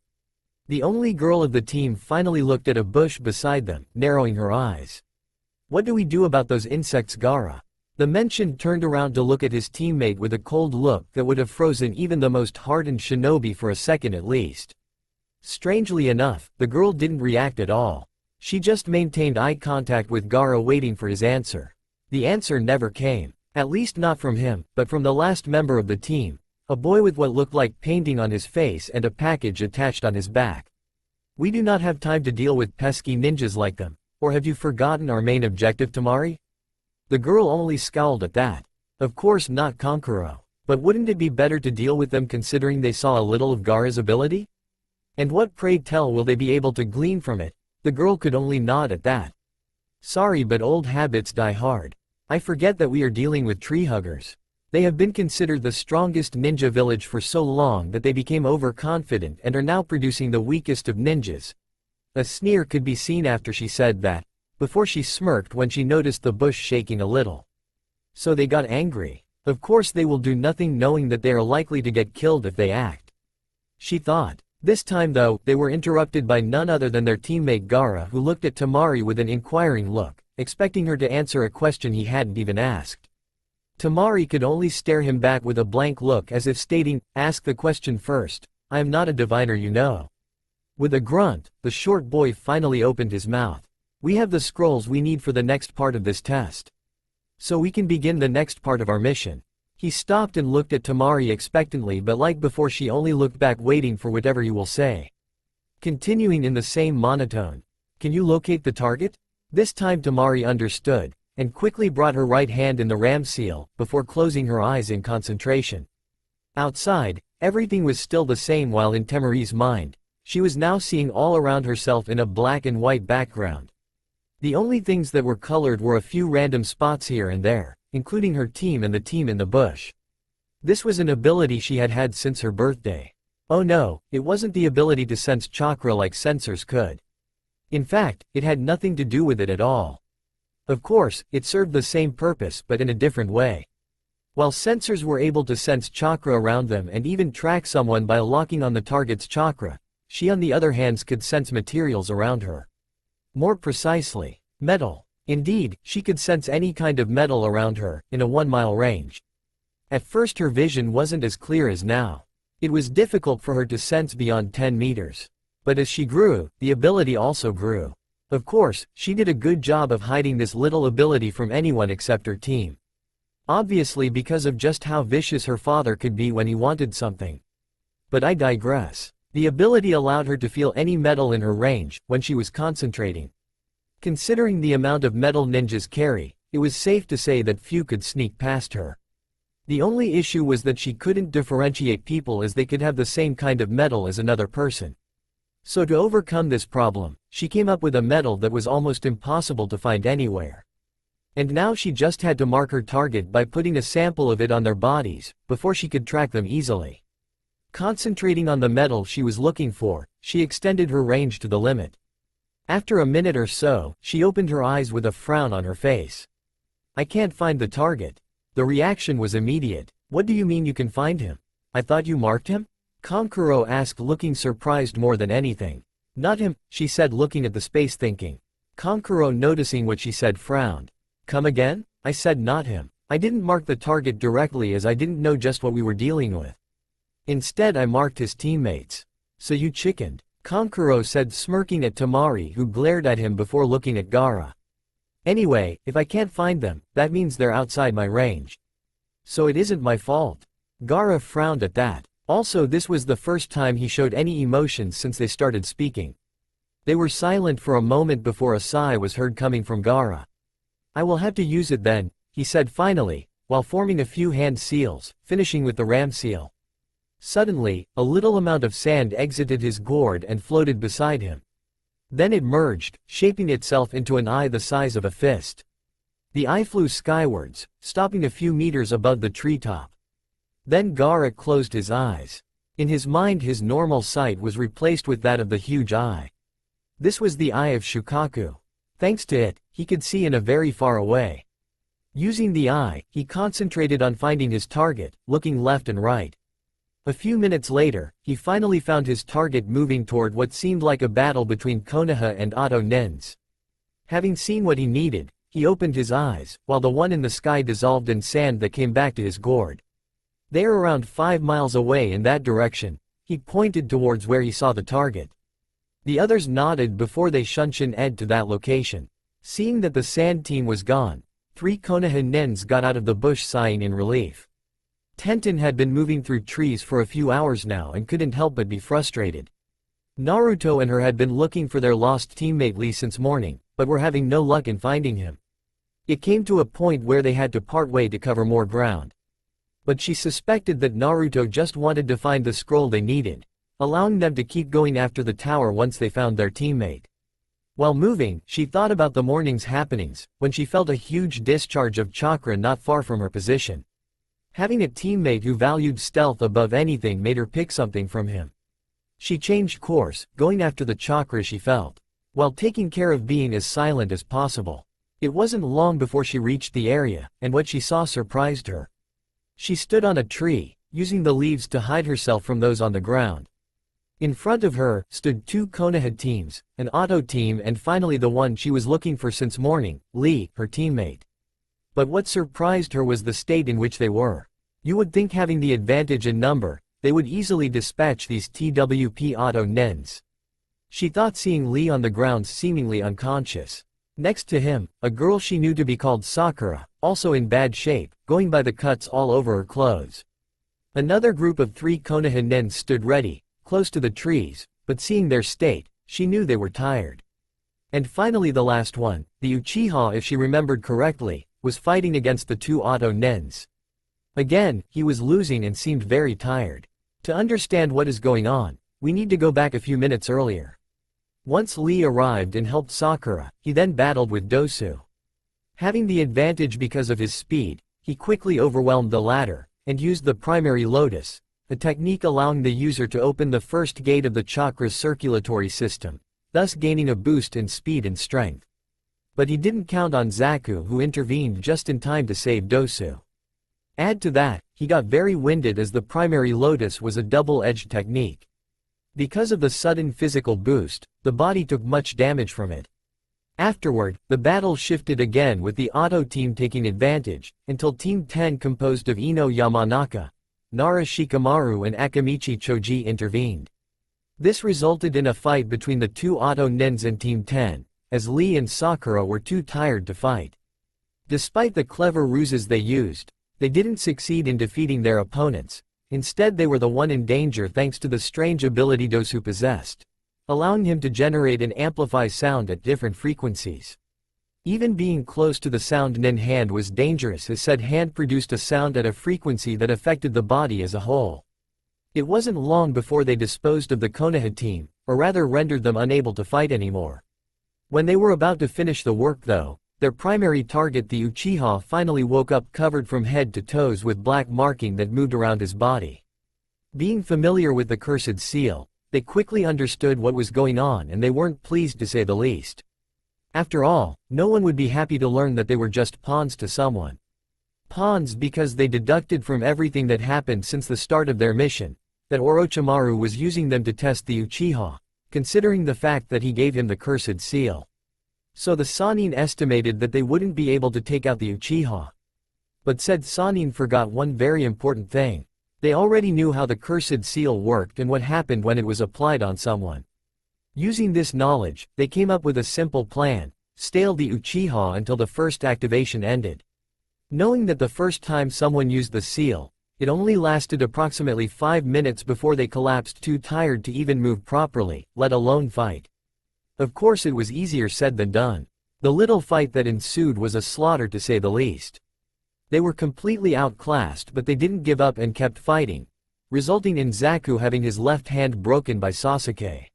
The only girl of the team finally looked at a bush beside them, narrowing her eyes. What do we do about those insects, Gaara? The mentioned turned around to look at his teammate with a cold look that would have frozen even the most hardened shinobi for a second at least. Strangely enough, the girl didn't react at all. She just maintained eye contact with Gaara, waiting for his answer. The answer never came. At least not from him, but from the last member of the team, a boy with what looked like painting on his face and a package attached on his back. We do not have time to deal with pesky ninjas like them, or have you forgotten our main objective, Tamari? The girl only scowled at that. Of course not Kankuro, but wouldn't it be better to deal with them considering they saw a little of Gaara's ability? And what, pray tell, will they be able to glean from it? The girl could only nod at that. Sorry, but old habits die hard. I forget that we are dealing with tree huggers. They have been considered the strongest ninja village for so long that they became overconfident and are now producing the weakest of ninjas. A sneer could be seen after she said that, before she smirked when she noticed the bush shaking a little. So they got angry. Of course they will do nothing knowing that they are likely to get killed if they act. She thought. This time though, they were interrupted by none other than their teammate Gaara, who looked at Temari with an inquiring look, expecting her to answer a question he hadn't even asked. Temari could only stare him back with a blank look as if stating, "Ask the question first. I am not a diviner, you know." With a grunt, the short boy finally opened his mouth. "We have the scrolls we need for the next part of this test. So we can begin the next part of our mission." He stopped and looked at Temari expectantly, but like before she only looked back waiting for whatever he will say. Continuing in the same monotone. "Can you locate the target?" This time Temari understood, and quickly brought her right hand in the ram seal, before closing her eyes in concentration. Outside, everything was still the same, while in Temari's mind, she was now seeing all around herself in a black and white background. The only things that were colored were a few random spots here and there, including her team and the team in the bush. This was an ability she had had since her birthday. Oh no, it wasn't the ability to sense chakra like sensors could. In fact, it had nothing to do with it at all. Of course, it served the same purpose but in a different way. While sensors were able to sense chakra around them and even track someone by locking on the target's chakra, she on the other hand could sense materials around her. More precisely, metal. Indeed, she could sense any kind of metal around her, in a 1-mile range. At first her vision wasn't as clear as now. It was difficult for her to sense beyond 10 meters. But as she grew, the ability also grew. Of course, she did a good job of hiding this little ability from anyone except her team. Obviously because of just how vicious her father could be when he wanted something. But I digress. The ability allowed her to feel any metal in her range, when she was concentrating. Considering the amount of metal ninjas carry, it was safe to say that few could sneak past her. The only issue was that she couldn't differentiate people, as they could have the same kind of metal as another person. So to overcome this problem, she came up with a metal that was almost impossible to find anywhere. And now she just had to mark her target by putting a sample of it on their bodies, before she could track them easily. Concentrating on the metal she was looking for, she extended her range to the limit. After a minute or so, she opened her eyes with a frown on her face. "I can't find the target." The reaction was immediate. "What do you mean you can find him? I thought you marked him?" Kankuro asked, looking surprised more than anything. "Not him," she said, looking at the space thinking. Kankuro, noticing what she said, frowned. "Come again?" "I said not him. I didn't mark the target directly as I didn't know just what we were dealing with. Instead I marked his teammates." "So you chickened," Kankuro said, smirking at Temari, who glared at him before looking at Gaara. "Anyway, if I can't find them, that means they're outside my range. So it isn't my fault." Gaara frowned at that. Also, this was the first time he showed any emotions since they started speaking. They were silent for a moment before a sigh was heard coming from Gaara. "I will have to use it then," he said finally, while forming a few hand seals, finishing with the ram seal. Suddenly, a little amount of sand exited his gourd and floated beside him. Then it merged, shaping itself into an eye the size of a fist. The eye flew skywards, stopping a few meters above the treetop. Then Gaara closed his eyes. In his mind his normal sight was replaced with that of the huge eye. This was the eye of Shukaku. Thanks to it, he could see in a very far away. Using the eye, he concentrated on finding his target, looking left and right. A few minutes later, he finally found his target moving toward what seemed like a battle between Konoha and Otto Nins. Having seen what he needed, he opened his eyes, while the one in the sky dissolved in sand that came back to his gourd. They are around 5 miles away in that direction. He pointed towards where he saw the target. The others nodded before they shunshin-ed to that location. Seeing that the sand team was gone, 3 Konoha Nins got out of the bush, sighing in relief. Tenten had been moving through trees for a few hours now and couldn't help but be frustrated. Naruto and her had been looking for their lost teammate Lee since morning, but were having no luck in finding him. It came to a point where they had to part way to cover more ground. But she suspected that Naruto just wanted to find the scroll they needed, allowing them to keep going after the tower once they found their teammate. While moving, she thought about the morning's happenings, when she felt a huge discharge of chakra not far from her position. Having a teammate who valued stealth above anything made her pick something from him. She changed course, going after the chakra she felt, while taking care of being as silent as possible. It wasn't long before she reached the area, and what she saw surprised her. She stood on a tree, using the leaves to hide herself from those on the ground. In front of her stood two Konoha teams, an auto team and finally the one she was looking for since morning, Lee, her teammate. But what surprised her was the state in which they were. You would think having the advantage in number, they would easily dispatch these TWP auto nens. She thought seeing Lee on the ground seemingly unconscious. Next to him, a girl she knew to be called Sakura, also in bad shape, going by the cuts all over her clothes. Another group of 3 Konoha nens stood ready, close to the trees, but seeing their state, she knew they were tired. And finally the last one, the Uchiha if she remembered correctly, was fighting against the 2 auto nens. Again, he was losing and seemed very tired. To understand what is going on, we need to go back a few minutes earlier. Once Lee arrived and helped Sakura, he then battled with Dosu. Having the advantage because of his speed, he quickly overwhelmed the latter, and used the primary lotus, a technique allowing the user to open the first gate of the chakra's circulatory system, thus gaining a boost in speed and strength. But he didn't count on Zaku, who intervened just in time to save Dosu. Add to that, he got very winded as the primary lotus was a double-edged technique. Because of the sudden physical boost, the body took much damage from it. Afterward, the battle shifted again with the auto team taking advantage, until Team 10 composed of Ino Yamanaka, Nara Shikamaru and Akamichi Choji intervened. This resulted in a fight between the 2 auto nens and Team 10, as Lee and Sakura were too tired to fight. Despite the clever ruses they used, they didn't succeed in defeating their opponents. Instead they were the one in danger thanks to the strange ability Dosu possessed, allowing him to generate and amplify sound at different frequencies. Even being close to the sound nen hand was dangerous as said hand produced a sound at a frequency that affected the body as a whole. It wasn't long before they disposed of the Konoha team, or rather rendered them unable to fight anymore. When they were about to finish the work though, their primary target the Uchiha finally woke up covered from head to toes with black marking that moved around his body. Being familiar with the cursed seal, they quickly understood what was going on and they weren't pleased to say the least. After all, no one would be happy to learn that they were just pawns to someone. Pawns because they deducted from everything that happened since the start of their mission, that Orochimaru was using them to test the Uchiha, considering the fact that he gave him the cursed seal. So the Sannin estimated that they wouldn't be able to take out the Uchiha. But said Sannin forgot one very important thing. They already knew how the cursed seal worked and what happened when it was applied on someone. Using this knowledge, they came up with a simple plan: stale the Uchiha until the first activation ended. Knowing that the first time someone used the seal, it only lasted approximately 5 minutes before they collapsed too tired to even move properly, let alone fight. Of course it was easier said than done. The little fight that ensued was a slaughter to say the least. They were completely outclassed but they didn't give up and kept fighting, resulting in Zaku having his left hand broken by Sasuke.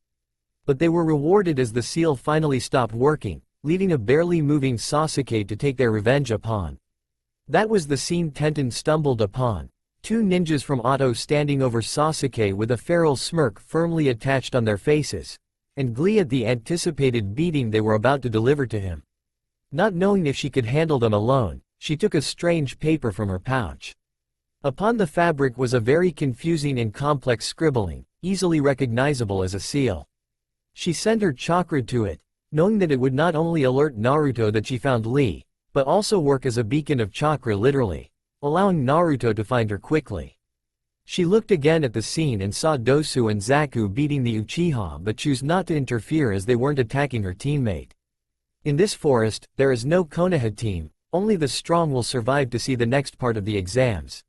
But they were rewarded as the seal finally stopped working, leaving a barely moving Sasuke to take their revenge upon. That was the scene Tenten stumbled upon. 2 ninjas from Auto standing over Sasuke with a feral smirk firmly attached on their faces, and glee at the anticipated beating they were about to deliver to him. Not knowing if she could handle them alone, she took a strange paper from her pouch. Upon the fabric was a very confusing and complex scribbling, easily recognizable as a seal. She sent her chakra to it, knowing that it would not only alert Naruto that she found Lee, but also work as a beacon of chakra literally, allowing Naruto to find her quickly. She looked again at the scene and saw Dosu and Zaku beating the Uchiha but chose not to interfere as they weren't attacking her teammate. In this forest, there is no Konoha team, only the strong will survive to see the next part of the exams.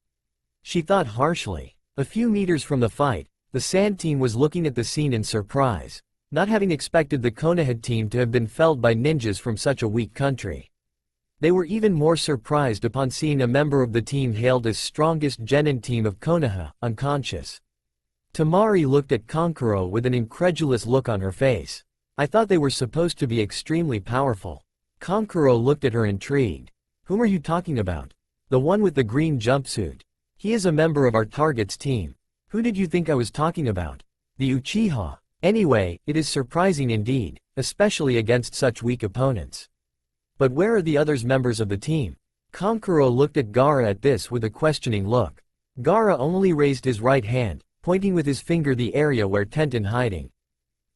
She thought harshly. A few meters from the fight, the Sand team was looking at the scene in surprise, not having expected the Konoha team to have been felled by ninjas from such a weak country. They were even more surprised upon seeing a member of the team hailed as strongest genin team of Konoha, unconscious. Tamari looked at Kankuro with an incredulous look on her face. I thought they were supposed to be extremely powerful. Kankuro looked at her intrigued. Whom are you talking about? The one with the green jumpsuit. He is a member of our target's team. Who did you think I was talking about? The Uchiha. Anyway, it is surprising indeed, especially against such weak opponents. But where are the other members of the team? Kankuro looked at Gaara at this with a questioning look. Gaara only raised his right hand, pointing with his finger the area where Tenten hiding.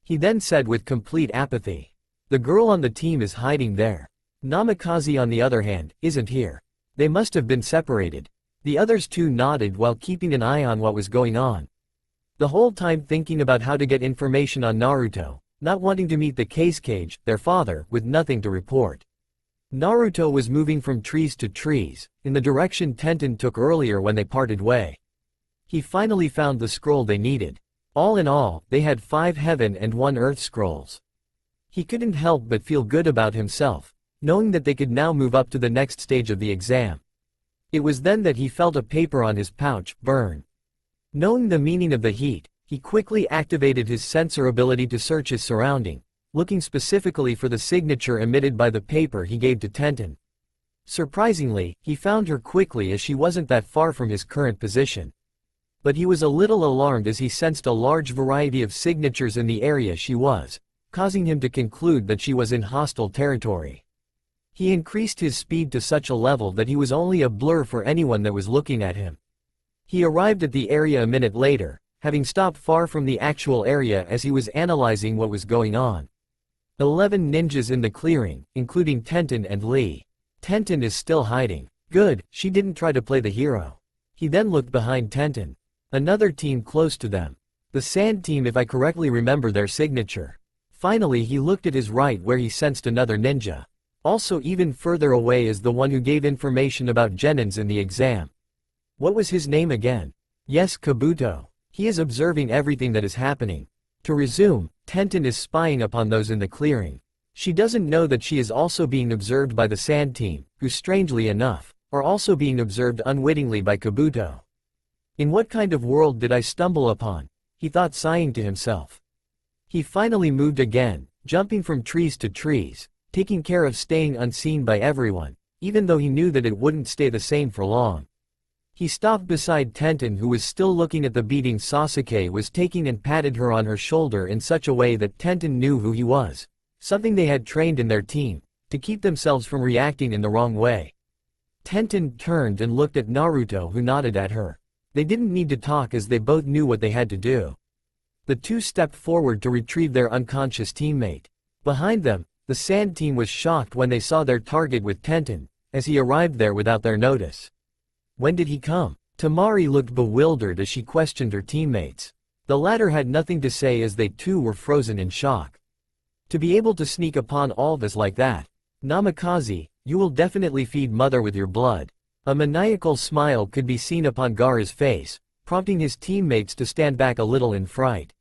He then said with complete apathy. The girl on the team is hiding there. Namikaze on the other hand, isn't here. They must have been separated. The others too nodded while keeping an eye on what was going on. The whole time thinking about how to get information on Naruto, not wanting to meet the case cage, their father, with nothing to report. Naruto was moving from trees to trees, in the direction Tenten took earlier when they parted way. He finally found the scroll they needed. All in all, they had 5 heaven and 1 earth scrolls. He couldn't help but feel good about himself, knowing that they could now move up to the next stage of the exam. It was then that he felt a paper on his pouch burn. Knowing the meaning of the heat, he quickly activated his sensor ability to search his surrounding, looking specifically for the signature emitted by the paper he gave to Tenten. Surprisingly, he found her quickly as she wasn't that far from his current position. But he was a little alarmed as he sensed a large variety of signatures in the area she was, causing him to conclude that she was in hostile territory. He increased his speed to such a level that he was only a blur for anyone that was looking at him. He arrived at the area a minute later, having stopped far from the actual area as he was analyzing what was going on. 11 ninjas in the clearing, including Tenten and Lee. Tenten is still hiding. Good, she didn't try to play the hero. He then looked behind Tenten. Another team close to them. The Sand team, if I correctly remember their signature. Finally he looked at his right where he sensed another ninja. Also even further away is the one who gave information about Genins in the exam. What was his name again? Yes, Kabuto. He is observing everything that is happening. To resume, Tenten is spying upon those in the clearing. She doesn't know that she is also being observed by the Sand team, who strangely enough, are also being observed unwittingly by Kabuto. In what kind of world did I stumble upon? He thought, sighing to himself. He finally moved again, jumping from trees to trees, taking care of staying unseen by everyone, even though he knew that it wouldn't stay the same for long. He stopped beside Tenten, who was still looking at the beating Sasuke was taking, and patted her on her shoulder in such a way that Tenten knew who he was, something they had trained in their team, to keep themselves from reacting in the wrong way. Tenten turned and looked at Naruto, who nodded at her. They didn't need to talk as they both knew what they had to do. The two stepped forward to retrieve their unconscious teammate. Behind them, the Sand team was shocked when they saw their target with Tenten, as he arrived there without their notice. When did he come? Temari looked bewildered as she questioned her teammates. The latter had nothing to say as they too were frozen in shock. To be able to sneak upon all of us like that. Namikaze, you will definitely feed mother with your blood. A maniacal smile could be seen upon Gaara's face, prompting his teammates to stand back a little in fright.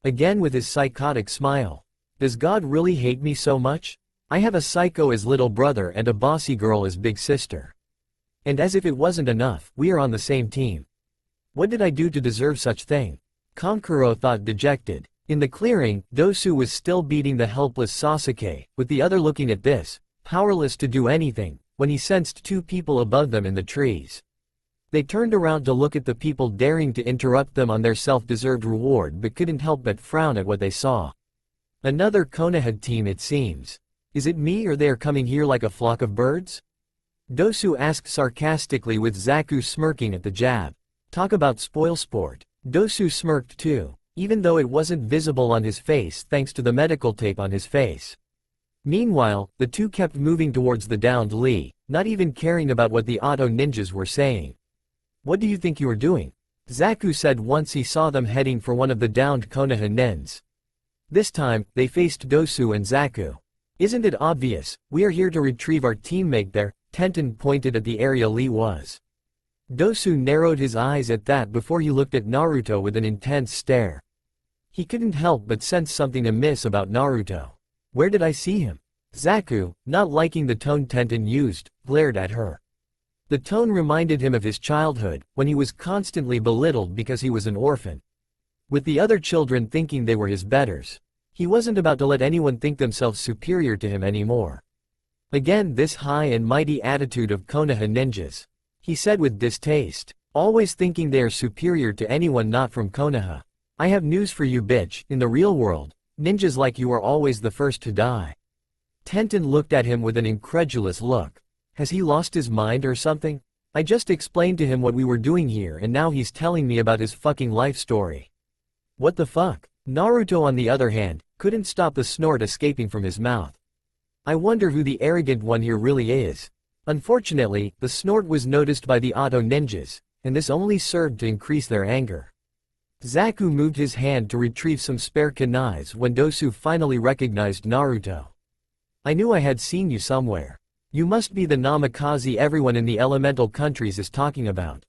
Again with his psychotic smile. Does God really hate me so much? I have a psycho as little brother and a bossy girl as big sister. And as if it wasn't enough, we are on the same team. What did I do to deserve such thing? Kankuro thought, dejected. In the clearing, Dosu was still beating the helpless Sasuke, with the other looking at this, powerless to do anything, when he sensed 2 people above them in the trees. They turned around to look at the people daring to interrupt them on their self-deserved reward, but couldn't help but frown at what they saw. Another Konoha team, it seems. Is it me, or they are coming here like a flock of birds? Dosu asked sarcastically, with Zaku smirking at the jab. Talk about spoil sport. Dosu smirked too, even though it wasn't visible on his face thanks to the medical tape on his face. Meanwhile, the two kept moving towards the downed Lee, not even caring about what the auto ninjas were saying. What do you think you are doing? Zaku said once he saw them heading for one of the downed Konoha nins. This time, they faced Dosu and Zaku. Isn't it obvious? We are here to retrieve our teammate there. Tenten pointed at the area Lee was. Dosu narrowed his eyes at that before he looked at Naruto with an intense stare. He couldn't help but sense something amiss about Naruto. Where did I see him? Zaku, not liking the tone Tenten used, glared at her. The tone reminded him of his childhood, when he was constantly belittled because he was an orphan. With the other children thinking they were his betters. He wasn't about to let anyone think themselves superior to him anymore. Again this high and mighty attitude of Konoha ninjas. He said with distaste, always thinking they are superior to anyone not from Konoha. I have news for you, bitch. In the real world, ninjas like you are always the first to die. Tenten looked at him with an incredulous look. Has he lost his mind or something? I just explained to him what we were doing here and now he's telling me about his fucking life story. What the fuck? Naruto on the other hand, couldn't stop the snort escaping from his mouth. I wonder who the arrogant one here really is. Unfortunately, the snort was noticed by the Auto ninjas, and this only served to increase their anger. Zaku moved his hand to retrieve some spare kunais when Dosu finally recognized Naruto. I knew I had seen you somewhere. You must be the Namikaze everyone in the elemental countries is talking about.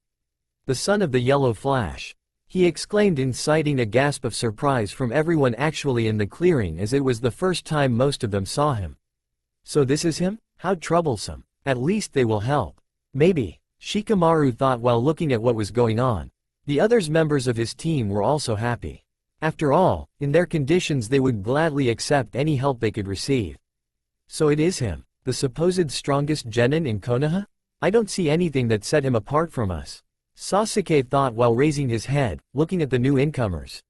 The son of the Yellow Flash. He exclaimed, inciting a gasp of surprise from everyone actually in the clearing, as it was the first time most of them saw him. So this is him? How troublesome. At least they will help. Maybe, Shikamaru thought while looking at what was going on. The other members of his team were also happy. After all, in their conditions they would gladly accept any help they could receive. So it is him, the supposed strongest genin in Konoha? I don't see anything that set him apart from us. Sasuke thought while raising his head, looking at the new incomers.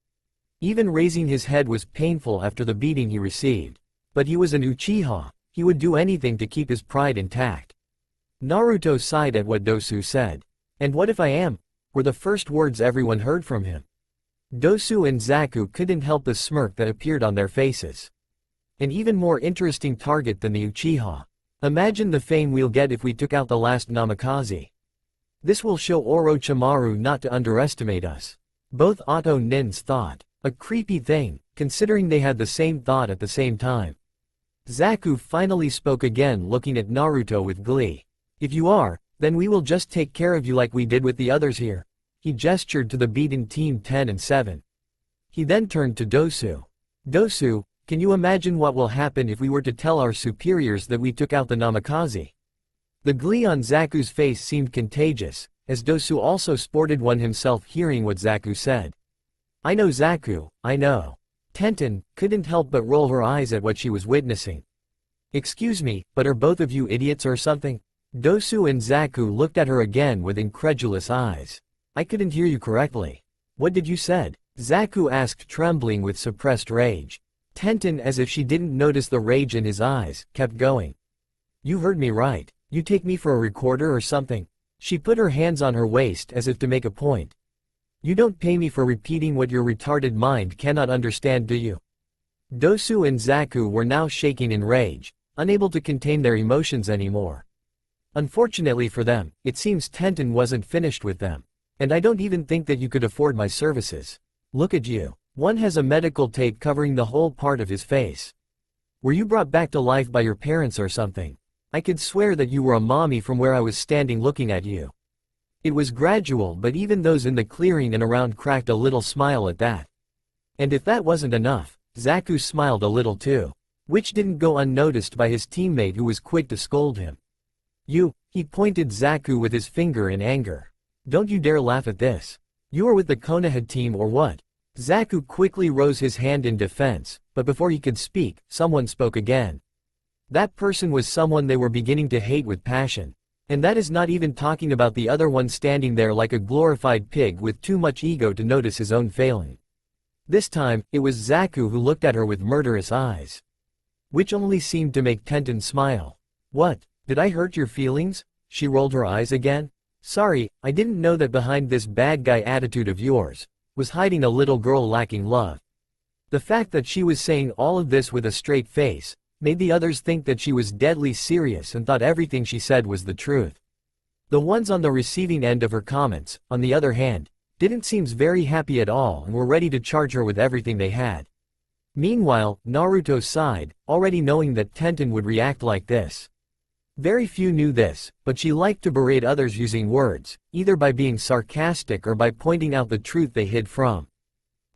Even raising his head was painful after the beating he received. But he was an Uchiha, he would do anything to keep his pride intact. Naruto sighed at what Dosu said. And what if I am? Were the first words everyone heard from him. Dosu and Zaku couldn't help the smirk that appeared on their faces. An even more interesting target than the Uchiha. Imagine the fame we'll get if we took out the last Namikaze. This will show Orochimaru not to underestimate us. Both Auto Nins thought. A creepy thing, considering they had the same thought at the same time. Zaku finally spoke again, looking at Naruto with glee. If you are, then we will just take care of you like we did with the others here. He gestured to the beaten team 10 and 7. He then turned to Dosu. Dosu, can you imagine what will happen if we were to tell our superiors that we took out the Namikaze? The glee on Zaku's face seemed contagious, as Dosu also sported one himself, hearing what Zaku said. I know Zaku, I know. Tenten couldn't help but roll her eyes at what she was witnessing. Excuse me, but are both of you idiots or something? Dosu and Zaku looked at her again with incredulous eyes. I couldn't hear you correctly. What did you said? Zaku asked, trembling with suppressed rage. Tenten, as if she didn't notice the rage in his eyes, kept going. You heard me right. You take me for a recorder or something? She put her hands on her waist as if to make a point. You don't pay me for repeating what your retarded mind cannot understand, do you? Dosu and Zaku were now shaking in rage, unable to contain their emotions anymore. Unfortunately for them, it seems Tenten wasn't finished with them. And I don't even think that you could afford my services. Look at you. One has a medical tape covering the whole part of his face. Were you brought back to life by your parents or something? I could swear that you were a mommy from where I was standing looking at you. It was gradual, but even those in the clearing and around cracked a little smile at that. And if that wasn't enough, Zaku smiled a little too, which didn't go unnoticed by his teammate, who was quick to scold him. He pointed Zaku with his finger in anger. Don't you dare laugh at this. You are with the Konoha team or what? Zaku quickly rose his hand in defense, but before he could speak, someone spoke again. That person was someone they were beginning to hate with passion. And that is not even talking about the other one standing there like a glorified pig with too much ego to notice his own failing. This time, it was Zaku who looked at her with murderous eyes. Which only seemed to make Tenten smile. What? Did I hurt your feelings? She rolled her eyes again. Sorry, I didn't know that behind this bad guy attitude of yours was hiding a little girl lacking love. The fact that she was saying all of this with a straight face made the others think that she was deadly serious and thought everything she said was the truth. The ones on the receiving end of her comments, on the other hand, didn't seem very happy at all and were ready to charge her with everything they had. Meanwhile, Naruto sighed, already knowing that Tenten would react like this. Very few knew this, but she liked to berate others using words, either by being sarcastic or by pointing out the truth they hid from.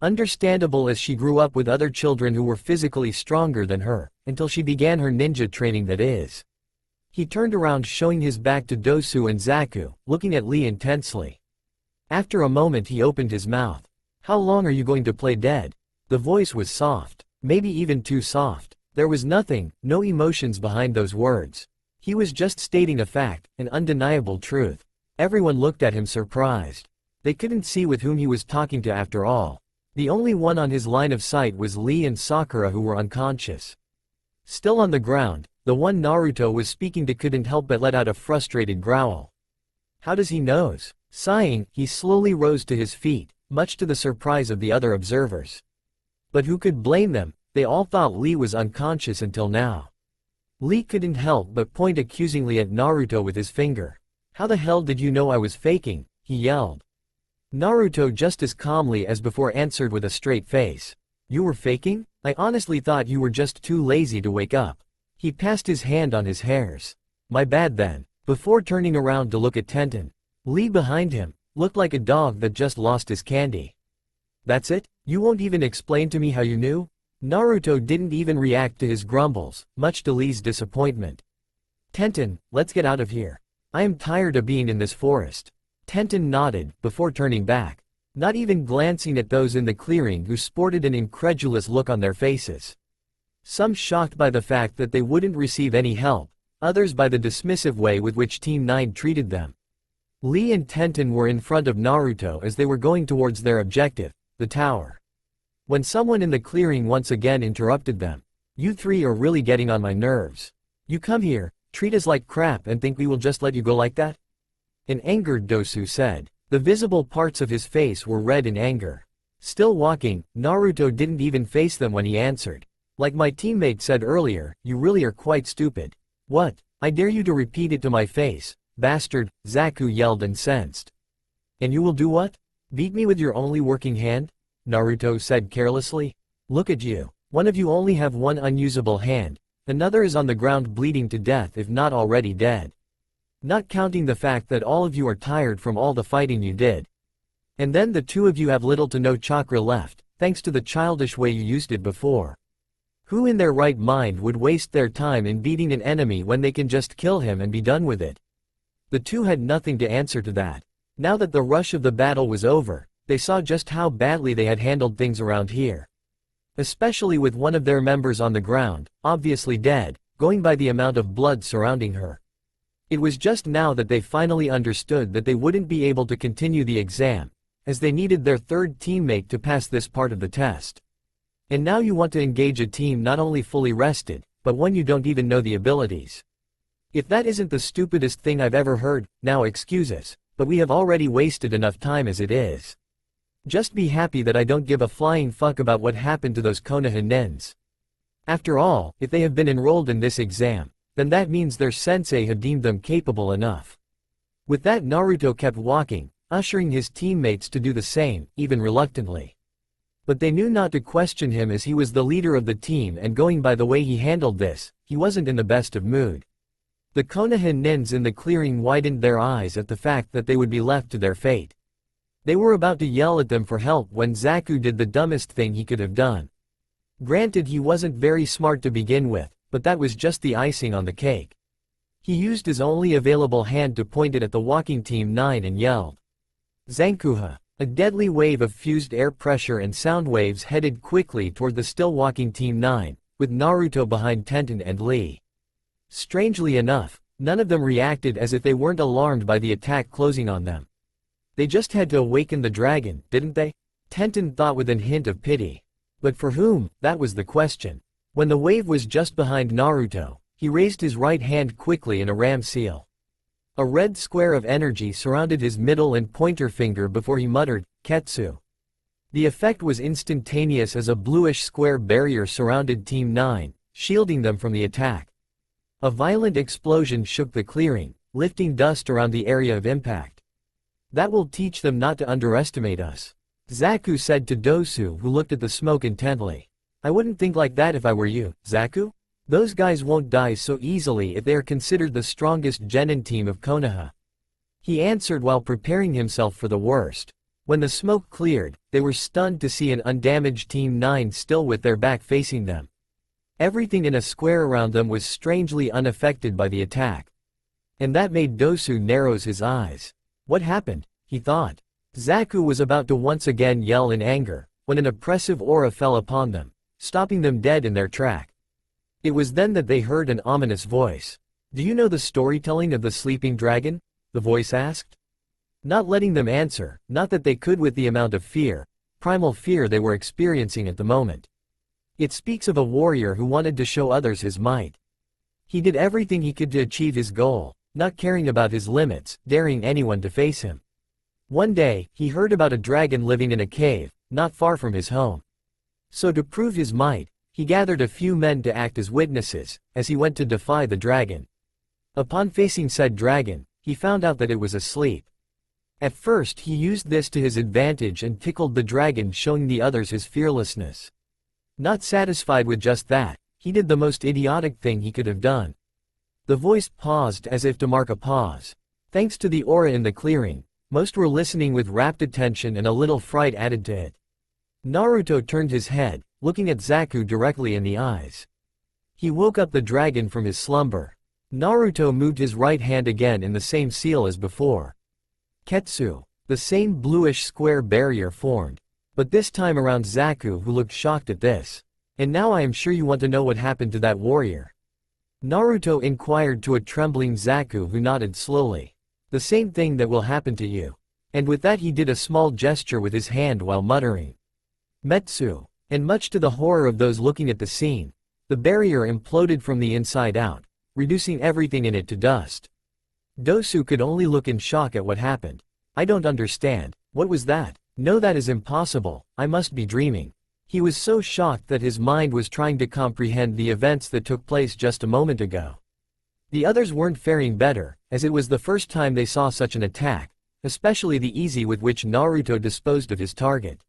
Understandable, as she grew up with other children who were physically stronger than her, until she began her ninja training, that is. He turned around, showing his back to Dosu and Zaku, looking at Lee intensely. After a moment he opened his mouth. How long are you going to play dead? The voice was soft, maybe even too soft. There was nothing, no emotions behind those words. He was just stating a fact, an undeniable truth. Everyone looked at him surprised. They couldn't see with whom he was talking to after all. The only one on his line of sight was Lee and Sakura, who were unconscious. Still on the ground, The one Naruto was speaking to couldn't help but let out a frustrated growl. How does he knows? Sighing, he slowly rose to his feet, much to the surprise of the other observers. But who could blame them? They all thought Lee was unconscious until now. Lee couldn't help but point accusingly at Naruto with his finger. How the hell did you know I was faking? He yelled. Naruto just as calmly as before answered with a straight face. You were faking? I honestly thought you were just too lazy to wake up. He passed his hand on his hairs. My bad then. Before turning around to look at Tenten, Lee behind him looked like a dog that just lost his candy. That's it? You won't even explain to me how you knew? Naruto didn't even react to his grumbles, much to Lee's disappointment. Tenten, let's get out of here. I am tired of being in this forest. Tenten nodded, before turning back, not even glancing at those in the clearing who sported an incredulous look on their faces. Some shocked by the fact that they wouldn't receive any help, others by the dismissive way with which Team 9 treated them. Lee and Tenten were in front of Naruto as they were going towards their objective, the tower. When someone in the clearing once again interrupted them. You three are really getting on my nerves. You come here, treat us like crap and think we will just let you go like that? An angered Dosu said. The visible parts of his face were red in anger. Still walking, Naruto didn't even face them when he answered. Like my teammate said earlier, you really are quite stupid. What? I dare you to repeat it to my face, bastard, Zaku yelled incensed. And you will do what? Beat me with your only working hand? Naruto said carelessly. Look at you. One of you only have one unusable hand, another is on the ground bleeding to death if not already dead. Not counting the fact that all of you are tired from all the fighting you did. And then the two of you have little to no chakra left, thanks to the childish way you used it before. Who in their right mind would waste their time in beating an enemy when they can just kill him and be done with it? The two had nothing to answer to that. Now that the rush of the battle was over, they saw just how badly they had handled things around here. Especially with one of their members on the ground, obviously dead, going by the amount of blood surrounding her. It was just now that they finally understood that they wouldn't be able to continue the exam, as they needed their third teammate to pass this part of the test. And now you want to engage a team not only fully rested, but one you don't even know the abilities. If that isn't the stupidest thing I've ever heard, now excuse us, but we have already wasted enough time as it is. Just be happy that I don't give a flying fuck about what happened to those Konoha nens. After all, if they have been enrolled in this exam, then that means their sensei had deemed them capable enough. With that, Naruto kept walking, ushering his teammates to do the same, even reluctantly. But they knew not to question him as he was the leader of the team, and going by the way he handled this, he wasn't in the best of mood. The Konoha nins in the clearing widened their eyes at the fact that they would be left to their fate. They were about to yell at them for help when Zaku did the dumbest thing he could have done. Granted, he wasn't very smart to begin with, but that was just the icing on the cake. He used his only available hand to point it at the walking Team 9 and yelled. Zankuha! A deadly wave of fused air pressure and sound waves headed quickly toward the still walking Team 9, with Naruto behind Tenten and Lee. Strangely enough, none of them reacted as if they weren't alarmed by the attack closing on them. They just had to awaken the dragon, didn't they? Tenten thought with a hint of pity. But for whom? That was the question. When the wave was just behind Naruto, he raised his right hand quickly in a ram seal. A red square of energy surrounded his middle and pointer finger before he muttered, Ketsu. The effect was instantaneous as a bluish square barrier surrounded Team 9, shielding them from the attack. A violent explosion shook the clearing, lifting dust around the area of impact. That will teach them not to underestimate us, Zaku said to Dosu, who looked at the smoke intently. I wouldn't think like that if I were you, Zaku. Those guys won't die so easily if they are considered the strongest genin team of Konoha. He answered while preparing himself for the worst. When the smoke cleared, they were stunned to see an undamaged Team 9 still with their back facing them. Everything in a square around them was strangely unaffected by the attack. And that made Dosu narrow his eyes. What happened? He thought. Zaku was about to once again yell in anger, when an oppressive aura fell upon them, stopping them dead in their track. It was then that they heard an ominous voice. Do you know the storytelling of the sleeping dragon? The voice asked. Not letting them answer, not that they could with the amount of fear, primal fear they were experiencing at the moment. It speaks of a warrior who wanted to show others his might. He did everything he could to achieve his goal, not caring about his limits, daring anyone to face him. One day, he heard about a dragon living in a cave, not far from his home. So to prove his might, he gathered a few men to act as witnesses, as he went to defy the dragon. Upon facing said dragon, he found out that it was asleep. At first he used this to his advantage and tickled the dragon, showing the others his fearlessness. Not satisfied with just that, he did the most idiotic thing he could have done. The voice paused as if to mark a pause. Thanks to the aura in the clearing, most were listening with rapt attention and a little fright added to it. Naruto turned his head, looking at Zaku directly in the eyes. He woke up the dragon from his slumber. Naruto moved his right hand again in the same seal as before. Ketsu. The same bluish square barrier formed. But this time around Zaku, who looked shocked at this. And now I am sure you want to know what happened to that warrior. Naruto inquired to a trembling Zaku, who nodded slowly. The same thing that will happen to you. And with that he did a small gesture with his hand while muttering Metsu. And much to the horror of those looking at the scene, the barrier imploded from the inside out, reducing everything in it to dust. Dosu could only look in shock at what happened. I don't understand. What was that? No, that is impossible. I must be dreaming. He was so shocked that his mind was trying to comprehend the events that took place just a moment ago. The others weren't faring better, as it was the first time they saw such an attack, especially the ease with which Naruto disposed of his target.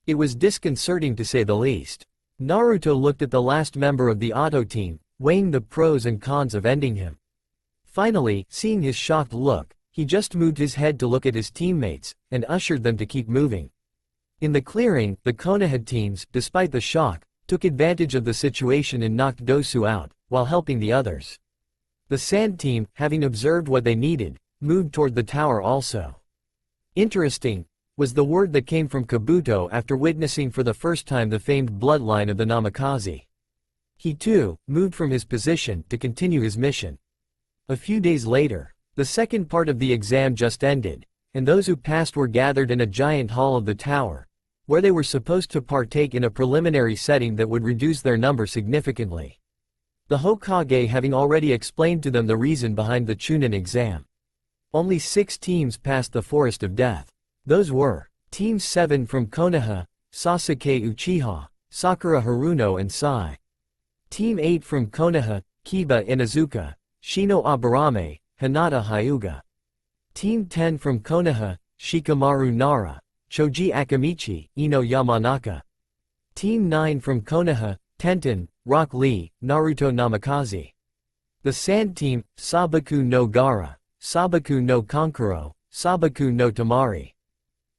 It was disconcerting to say the least. Naruto looked at the last member of the Auto team, weighing the pros and cons of ending him. Finally, seeing his shocked look, he just moved his head to look at his teammates, and ushered them to keep moving. In the clearing, the Konoha teams, despite the shock, took advantage of the situation and knocked Dosu out, while helping the others. The Sand team, having observed what they needed, moved toward the tower also. Interesting was the word that came from Kabuto after witnessing for the first time the famed bloodline of the Namikaze. He too moved from his position to continue his mission. A few days later, the second part of the exam just ended, and those who passed were gathered in a giant hall of the tower, where they were supposed to partake in a preliminary setting that would reduce their number significantly. The Hokage having already explained to them the reason behind the Chunin exam. Only 6 teams passed the Forest of Death. Those were Team 7 from Konoha, Sasuke Uchiha, Sakura Haruno and Sai. Team 8 from Konoha, Kiba Inuzuka, Shino Aburame, Hinata Hyuga. Team 10 from Konoha, Shikamaru Nara, Choji Akamichi, Ino Yamanaka. Team 9 from Konoha, Tenten, Rock Lee, Naruto Namikaze. The Sand Team, Sabaku no Gaara, Sabaku no Kankuro, Sabaku no Tamari.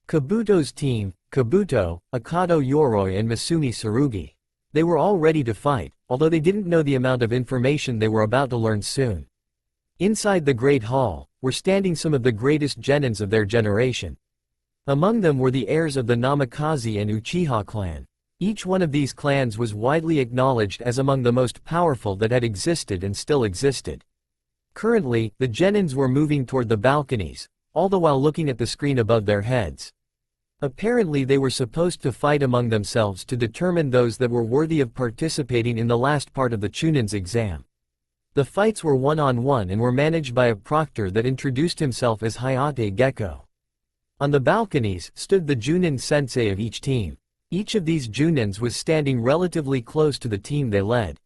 Kabuto's team, Kabuto, Akado Yoroi and Masumi Tsurugi. They were all ready to fight, although they didn't know the amount of information they were about to learn soon. Inside the Great Hall, were standing some of the greatest genins of their generation. Among them were the heirs of the Namikaze and Uchiha clan. Each one of these clans was widely acknowledged as among the most powerful that had existed and still existed. Currently, the genins were moving toward the balconies, all the while looking at the screen above their heads. Apparently they were supposed to fight among themselves to determine those that were worthy of participating in the last part of the Chunin's exam. The fights were one-on-one and were managed by a proctor that introduced himself as Hayate Gecko. On the balconies stood the Junin sensei of each team. Each of these Junins was standing relatively close to the team they led.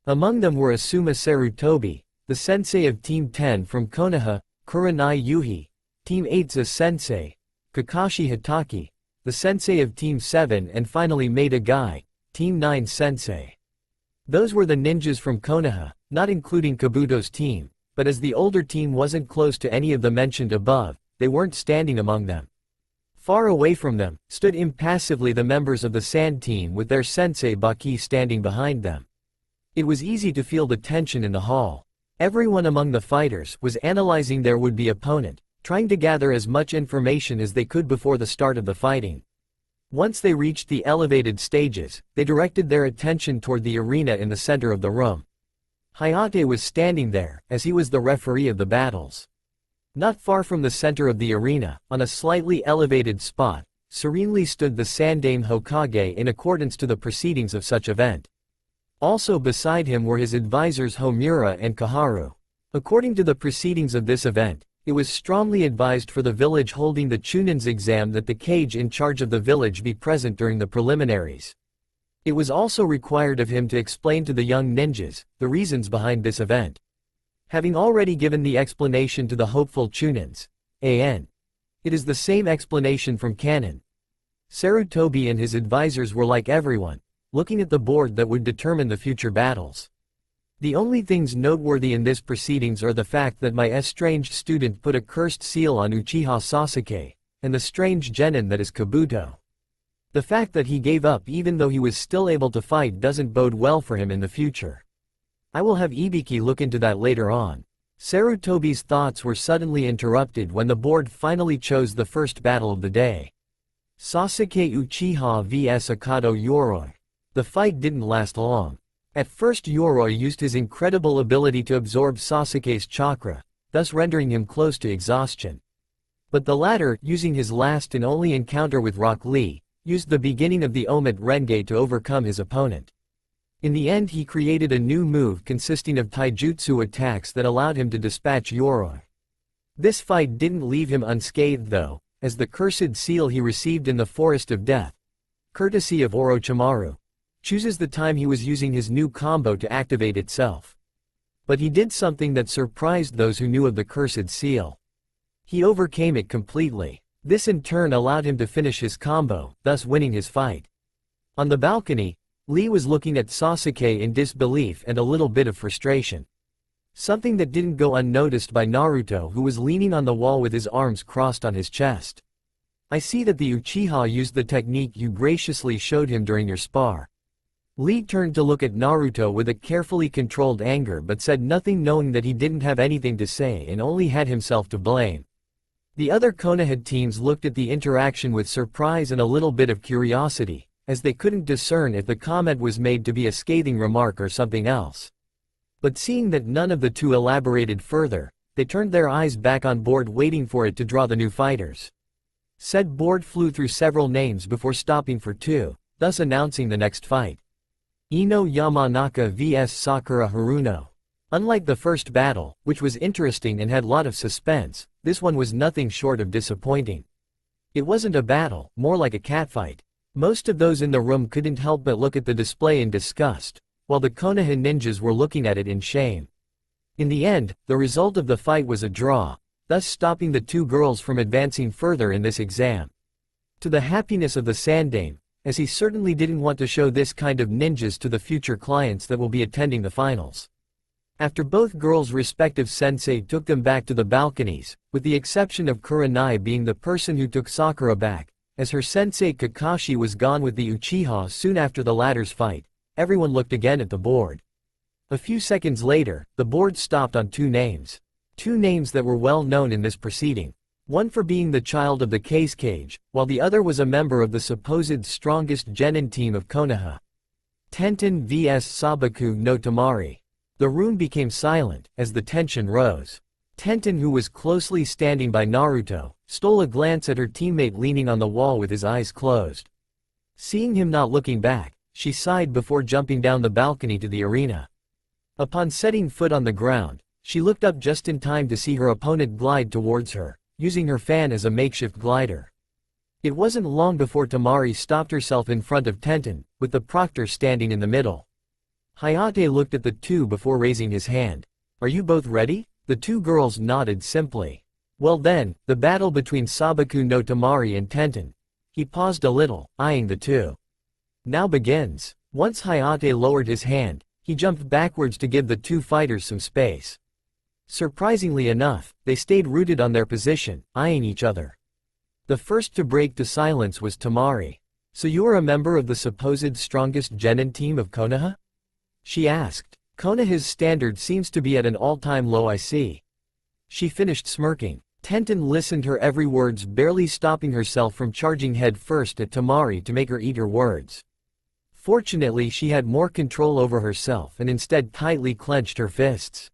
Among them were Asuma Sarutobi, the sensei of Team 10 from Konoha, Kurenai Yuhi, Team 8's sensei, Kakashi Hitaki, the sensei of Team 7 and finally Maida Gai, Team 9 sensei. Those were the ninjas from Konoha, not including Kabuto's team, but as the older team wasn't close to any of the mentioned above, they weren't standing among them. Far away from them, stood impassively the members of the Sand team with their sensei Baki standing behind them. It was easy to feel the tension in the hall. Everyone among the fighters was analyzing their would-be opponent, trying to gather as much information as they could before the start of the fighting. Once they reached the elevated stages, they directed their attention toward the arena in the center of the room. Hayate was standing there, as he was the referee of the battles. Not far from the center of the arena, on a slightly elevated spot, serenely stood the Sandaime Hokage in accordance to the proceedings of such event. Also beside him were his advisors Homura and Kaharu. According to the proceedings of this event, it was strongly advised for the village holding the Chunin's exam that the Kage in charge of the village be present during the preliminaries. It was also required of him to explain to the young ninjas the reasons behind this event. Having already given the explanation to the hopeful Chunins, it is the same explanation from canon. Sarutobi and his advisors were like everyone, looking at the board that would determine the future battles. The only things noteworthy in this proceedings are the fact that my estranged student put a cursed seal on Uchiha Sasuke, and the strange genin that is Kabuto. The fact that he gave up even though he was still able to fight doesn't bode well for him in the future. I will have Ibiki look into that later on. Sarutobi's thoughts were suddenly interrupted when the board finally chose the first battle of the day. Sasuke Uchiha vs Akado Yoroi. The fight didn't last long. At first Yoroi used his incredible ability to absorb Sasuke's chakra, thus rendering him close to exhaustion. But the latter, using his last and only encounter with Rock Lee, used the beginning of the Omet Renge to overcome his opponent. In the end he created a new move consisting of taijutsu attacks that allowed him to dispatch Yoroi. This fight didn't leave him unscathed though, as the cursed seal he received in the Forest of Death, courtesy of Orochimaru, chooses the time he was using his new combo to activate itself. But he did something that surprised those who knew of the cursed seal. He overcame it completely. This in turn allowed him to finish his combo, thus winning his fight. On the balcony, Lee was looking at Sasuke in disbelief and a little bit of frustration. Something that didn't go unnoticed by Naruto, who was leaning on the wall with his arms crossed on his chest. I see that the Uchiha used the technique you graciously showed him during your spar. Lee turned to look at Naruto with a carefully controlled anger but said nothing, knowing that he didn't have anything to say and only had himself to blame. The other Konoha teams looked at the interaction with surprise and a little bit of curiosity, as they couldn't discern if the comment was made to be a scathing remark or something else. But seeing that none of the two elaborated further, they turned their eyes back on board waiting for it to draw the new fighters. Said board flew through several names before stopping for two, thus announcing the next fight. Ino Yamanaka vs Sakura Haruno. Unlike the first battle, which was interesting and had lot of suspense, this one was nothing short of disappointing. It wasn't a battle, more like a catfight. Most of those in the room couldn't help but look at the display in disgust, while the Konoha ninjas were looking at it in shame. In the end, the result of the fight was a draw, thus stopping the two girls from advancing further in this exam. To the happiness of the Sandaime, as he certainly didn't want to show this kind of ninjas to the future clients that will be attending the finals. After both girls' respective sensei took them back to the balconies, with the exception of Kurenai being the person who took Sakura back, as her sensei Kakashi was gone with the Uchiha soon after the latter's fight, everyone looked again at the board. A few seconds later, the board stopped on two names. Two names that were well known in this proceeding. One for being the child of the Kage, while the other was a member of the supposed strongest genin team of Konoha. Tenten vs Sabaku no Tamari. The room became silent, as the tension rose. Tenten, who was closely standing by Naruto, stole a glance at her teammate leaning on the wall with his eyes closed. Seeing him not looking back, she sighed before jumping down the balcony to the arena. Upon setting foot on the ground, she looked up just in time to see her opponent glide towards her, using her fan as a makeshift glider. It wasn't long before Tamari stopped herself in front of Tenten, with the proctor standing in the middle. Hayate looked at the two before raising his hand. "Are you both ready?" The two girls nodded simply. "Well then, the battle between Sabaku no Tamari and Tenten." He paused a little, eyeing the two. "Now begins." Once Hayate lowered his hand, he jumped backwards to give the two fighters some space. Surprisingly enough, they stayed rooted on their position, eyeing each other. The first to break the silence was Tamari. "So you are a member of the supposed strongest genin team of Konoha?" she asked. "Konoha's standard seems to be at an all-time low, I see." She finished smirking. Tenten listened her every words, barely stopping herself from charging head first at Tamari to make her eat her words. Fortunately she had more control over herself and instead tightly clenched her fists.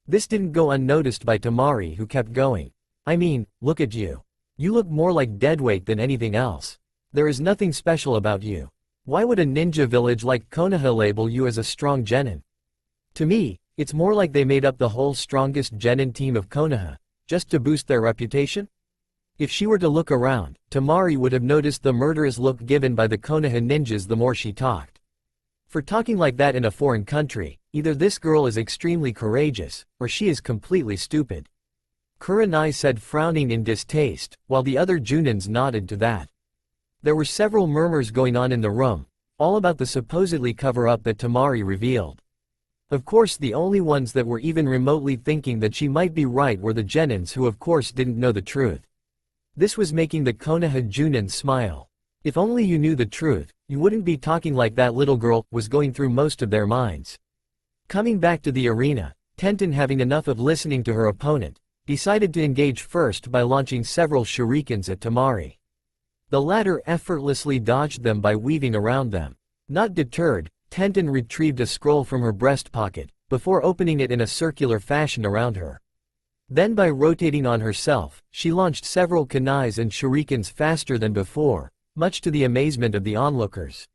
This didn't go unnoticed by Tamari, who kept going. "I mean, look at you. You look more like deadweight than anything else. There is nothing special about you. Why would a ninja village like Konoha label you as a strong genin? To me, it's more like they made up the whole strongest genin team of Konoha, just to boost their reputation? If she were to look around, Tamari would have noticed the murderous look given by the Konoha ninjas the more she talked. For talking like that in a foreign country, either this girl is extremely courageous, or she is completely stupid. Kurenai said, frowning in distaste, while the other Junins nodded to that. There were several murmurs going on in the room, all about the supposedly cover-up that Tamari revealed. Of course, the only ones that were even remotely thinking that she might be right were the Genins, who of course didn't know the truth. This was making the Konoha Junin smile. If only you knew the truth, you wouldn't be talking like that, little girl, was going through most of their minds. Coming back to the arena, Tenten, having enough of listening to her opponent, decided to engage first by launching several shurikens at Tamari. The latter effortlessly dodged them by weaving around them. Not deterred, Tenten retrieved a scroll from her breast pocket, before opening it in a circular fashion around her. Then by rotating on herself, she launched several kunais and shurikens faster than before, much to the amazement of the onlookers.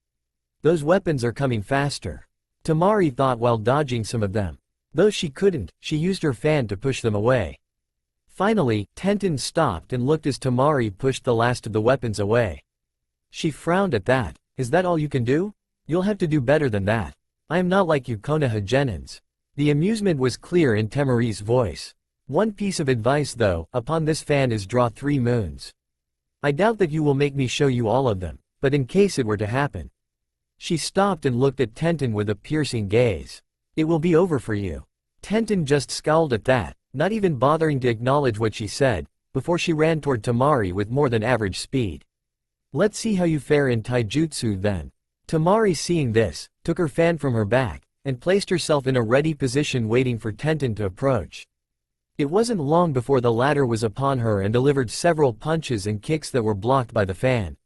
Those weapons are coming faster, Tamari thought while dodging some of them. Though she couldn't, she used her fan to push them away. Finally, Tenten stopped and looked as Tamari pushed the last of the weapons away. She frowned at that. Is that all you can do? You'll have to do better than that. I am not like you Konoha genins. The amusement was clear in Tamari's voice. One piece of advice though, upon this fan is draw 3 moons. I doubt that you will make me show you all of them, but in case it were to happen. She stopped and looked at Tenten with a piercing gaze. It will be over for you. Tenten just scowled at that, not even bothering to acknowledge what she said, before she ran toward Tamari with more than average speed. Let's see how you fare in taijutsu then. Tamari, seeing this, took her fan from her back, and placed herself in a ready position waiting for Tenten to approach. It wasn't long before the latter was upon her and delivered several punches and kicks that were blocked by the fan.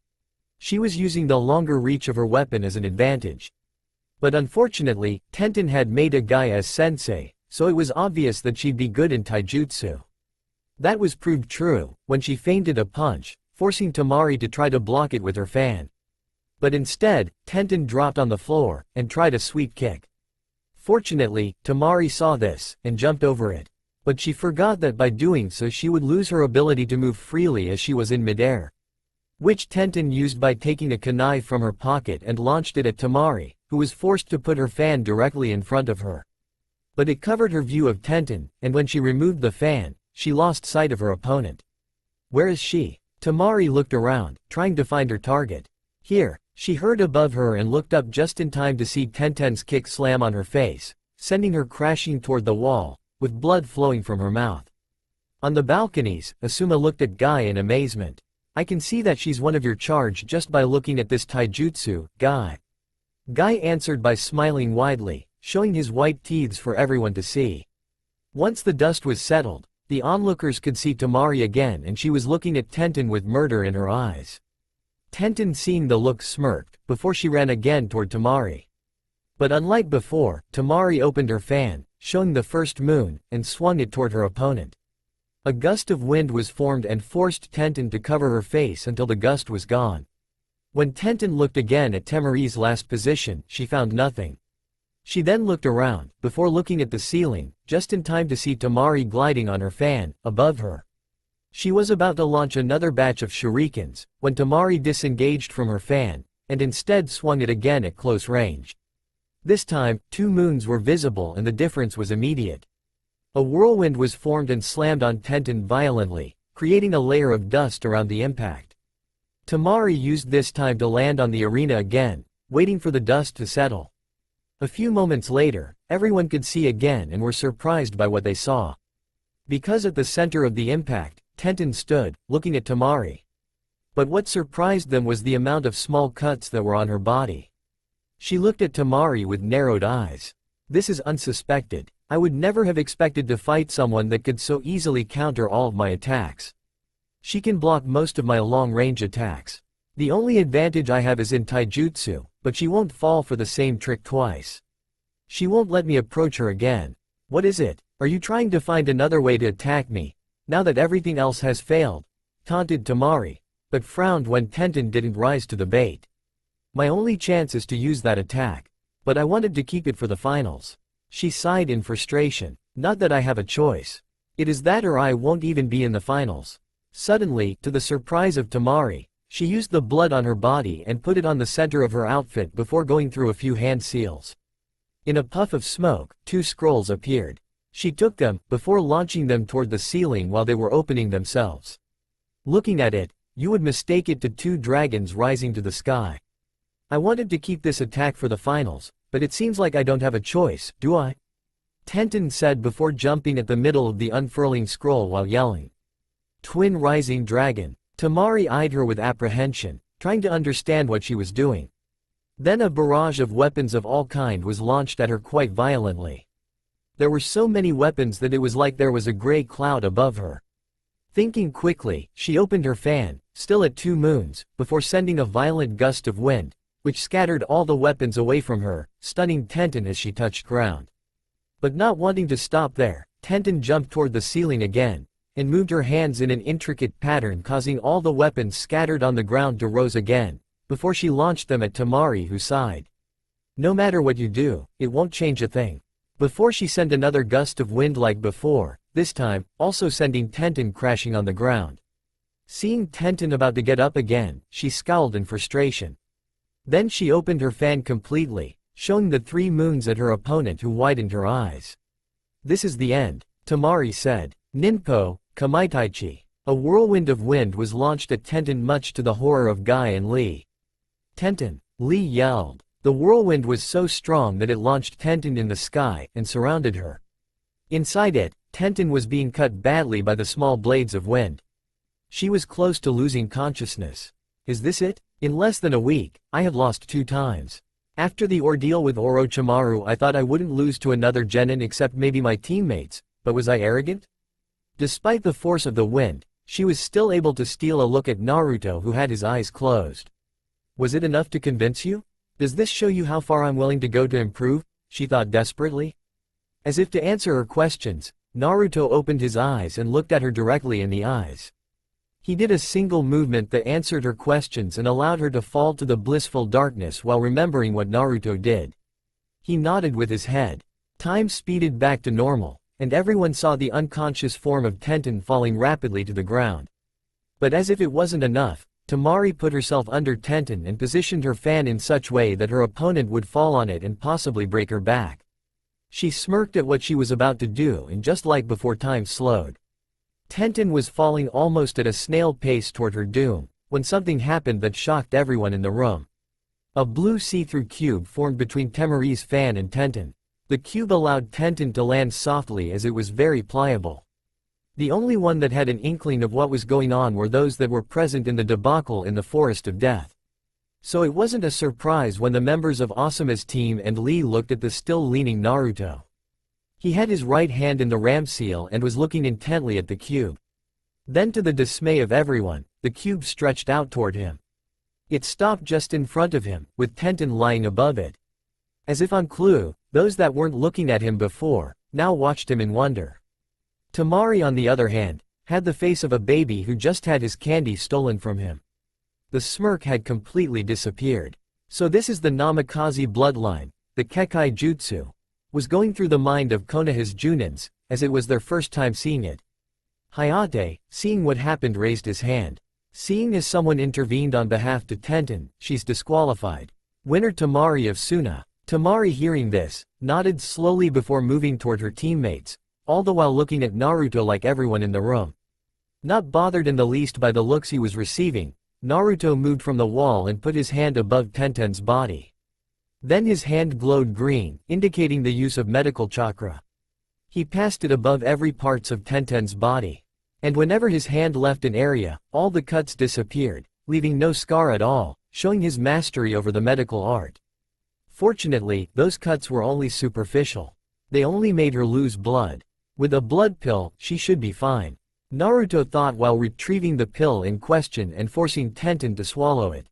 She was using the longer reach of her weapon as an advantage. But unfortunately, Tenten had made a guy as sensei, so it was obvious that she'd be good in taijutsu. That was proved true, when she feinted a punch, forcing Tamari to try to block it with her fan. But instead, Tenten dropped on the floor, and tried a sweep kick. Fortunately, Tamari saw this, and jumped over it. But she forgot that by doing so she would lose her ability to move freely as she was in midair. Which Tenten used by taking a kunai from her pocket and launched it at Tamari, who was forced to put her fan directly in front of her. But it covered her view of Tenten, and when she removed the fan, she lost sight of her opponent. Where is she? Tamari looked around, trying to find her target. Here, she heard above her and looked up just in time to see Tenten's kick slam on her face, sending her crashing toward the wall, with blood flowing from her mouth. On the balconies, Asuma looked at Guy in amazement. I can see that she's one of your charge just by looking at this taijutsu, Guy. Guy answered by smiling widely, showing his white teeth for everyone to see. Once the dust was settled, the onlookers could see Tamari again, and she was looking at Tenten with murder in her eyes. Tenten, seeing the look, smirked, before she ran again toward Tamari. But unlike before, Tamari opened her fan, showing the first moon, and swung it toward her opponent. A gust of wind was formed and forced Tenten to cover her face until the gust was gone. When Tenten looked again at Tamari's last position, she found nothing. She then looked around, before looking at the ceiling, just in time to see Tamari gliding on her fan, above her. She was about to launch another batch of shurikens, when Tamari disengaged from her fan, and instead swung it again at close range. This time, 2 moons were visible and the difference was immediate. A whirlwind was formed and slammed on Tenten violently, creating a layer of dust around the impact. Tamari used this time to land on the arena again, waiting for the dust to settle. A few moments later, everyone could see again and were surprised by what they saw. Because at the center of the impact, Tenten stood, looking at Tamari. But what surprised them was the amount of small cuts that were on her body. She looked at Tamari with narrowed eyes. This is unsuspected. I would never have expected to fight someone that could so easily counter all of my attacks. She can block most of my long-range attacks. The only advantage I have is in taijutsu, but she won't fall for the same trick twice. She won't let me approach her again. What is it? Are you trying to find another way to attack me, now that everything else has failed? Taunted Tamari, but frowned when Tenten didn't rise to the bait. My only chance is to use that attack. But I wanted to keep it for the finals. She sighed in frustration. Not that I have a choice. It is that or I won't even be in the finals. Suddenly, to the surprise of Temari, she used the blood on her body and put it on the center of her outfit before going through a few hand seals. In a puff of smoke, 2 scrolls appeared. She took them, before launching them toward the ceiling while they were opening themselves. Looking at it, you would mistake it to 2 dragons rising to the sky. I wanted to keep this attack for the finals, but it seems like I don't have a choice, do I? Tenten said before jumping at the middle of the unfurling scroll while yelling. Twin rising dragon. Temari eyed her with apprehension, trying to understand what she was doing. Then a barrage of weapons of all kind was launched at her quite violently. There were so many weapons that it was like there was a gray cloud above her. Thinking quickly, she opened her fan, still at 2 moons, before sending a violent gust of wind, which scattered all the weapons away from her, stunning Tenten as she touched ground. But not wanting to stop there, Tenten jumped toward the ceiling again, and moved her hands in an intricate pattern causing all the weapons scattered on the ground to rose again, before she launched them at Temari who sighed. No matter what you do, it won't change a thing. Before she sent another gust of wind like before, this time, also sending Tenten crashing on the ground. Seeing Tenten about to get up again, she scowled in frustration. Then she opened her fan completely, showing the 3 moons at her opponent who widened her eyes. This is the end, Temari said. Ninpo, Kamaitaichi. A whirlwind of wind was launched at Tenten much to the horror of Guy and Lee. Tenten, Lee yelled. The whirlwind was so strong that it launched Tenten in the sky and surrounded her. Inside it, Tenten was being cut badly by the small blades of wind. She was close to losing consciousness. Is this it? In less than a week, I have lost 2 times. After the ordeal with Orochimaru I thought I wouldn't lose to another genin except maybe my teammates, but was I arrogant? Despite the force of the wind, she was still able to steal a look at Naruto who had his eyes closed. Was it enough to convince you? Does this show you how far I'm willing to go to improve? She thought desperately. As if to answer her questions, Naruto opened his eyes and looked at her directly in the eyes. He did a single movement that answered her questions and allowed her to fall to the blissful darkness while remembering what Naruto did. He nodded with his head. Time speeded back to normal, and everyone saw the unconscious form of Tenten falling rapidly to the ground. But as if it wasn't enough, Temari put herself under Tenten and positioned her fan in such way that her opponent would fall on it and possibly break her back. She smirked at what she was about to do and just like before time slowed. Tenten was falling almost at a snail pace toward her doom, when something happened that shocked everyone in the room. A blue see-through cube formed between Temari's fan and Tenten. The cube allowed Tenten to land softly as it was very pliable. The only one that had an inkling of what was going on were those that were present in the debacle in the Forest of Death. So it wasn't a surprise when the members of Asuma's team and Lee looked at the still leaning Naruto. He had his right hand in the ram seal and was looking intently at the cube. Then to the dismay of everyone, the cube stretched out toward him. It stopped just in front of him, with Tenten lying above it. As if on clue, those that weren't looking at him before, now watched him in wonder. Temari on the other hand, had the face of a baby who just had his candy stolen from him. The smirk had completely disappeared. So this is the Namikaze bloodline, the Kekai Jutsu. Was going through the mind of Konoha's Junins, as it was their first time seeing it. Hayate, seeing what happened, raised his hand. Seeing as someone intervened on behalf to Tenten, she's disqualified. Winner Temari of Suna. Temari hearing this, nodded slowly before moving toward her teammates, all the while looking at Naruto like everyone in the room. Not bothered in the least by the looks he was receiving, Naruto moved from the wall and put his hand above Tenten's body. Then his hand glowed green, indicating the use of medical chakra. He passed it above every parts of Tenten's body. And whenever his hand left an area, all the cuts disappeared, leaving no scar at all, showing his mastery over the medical art. Fortunately, those cuts were only superficial. They only made her lose blood. With a blood pill, she should be fine. Naruto thought while retrieving the pill in question and forcing Tenten to swallow it.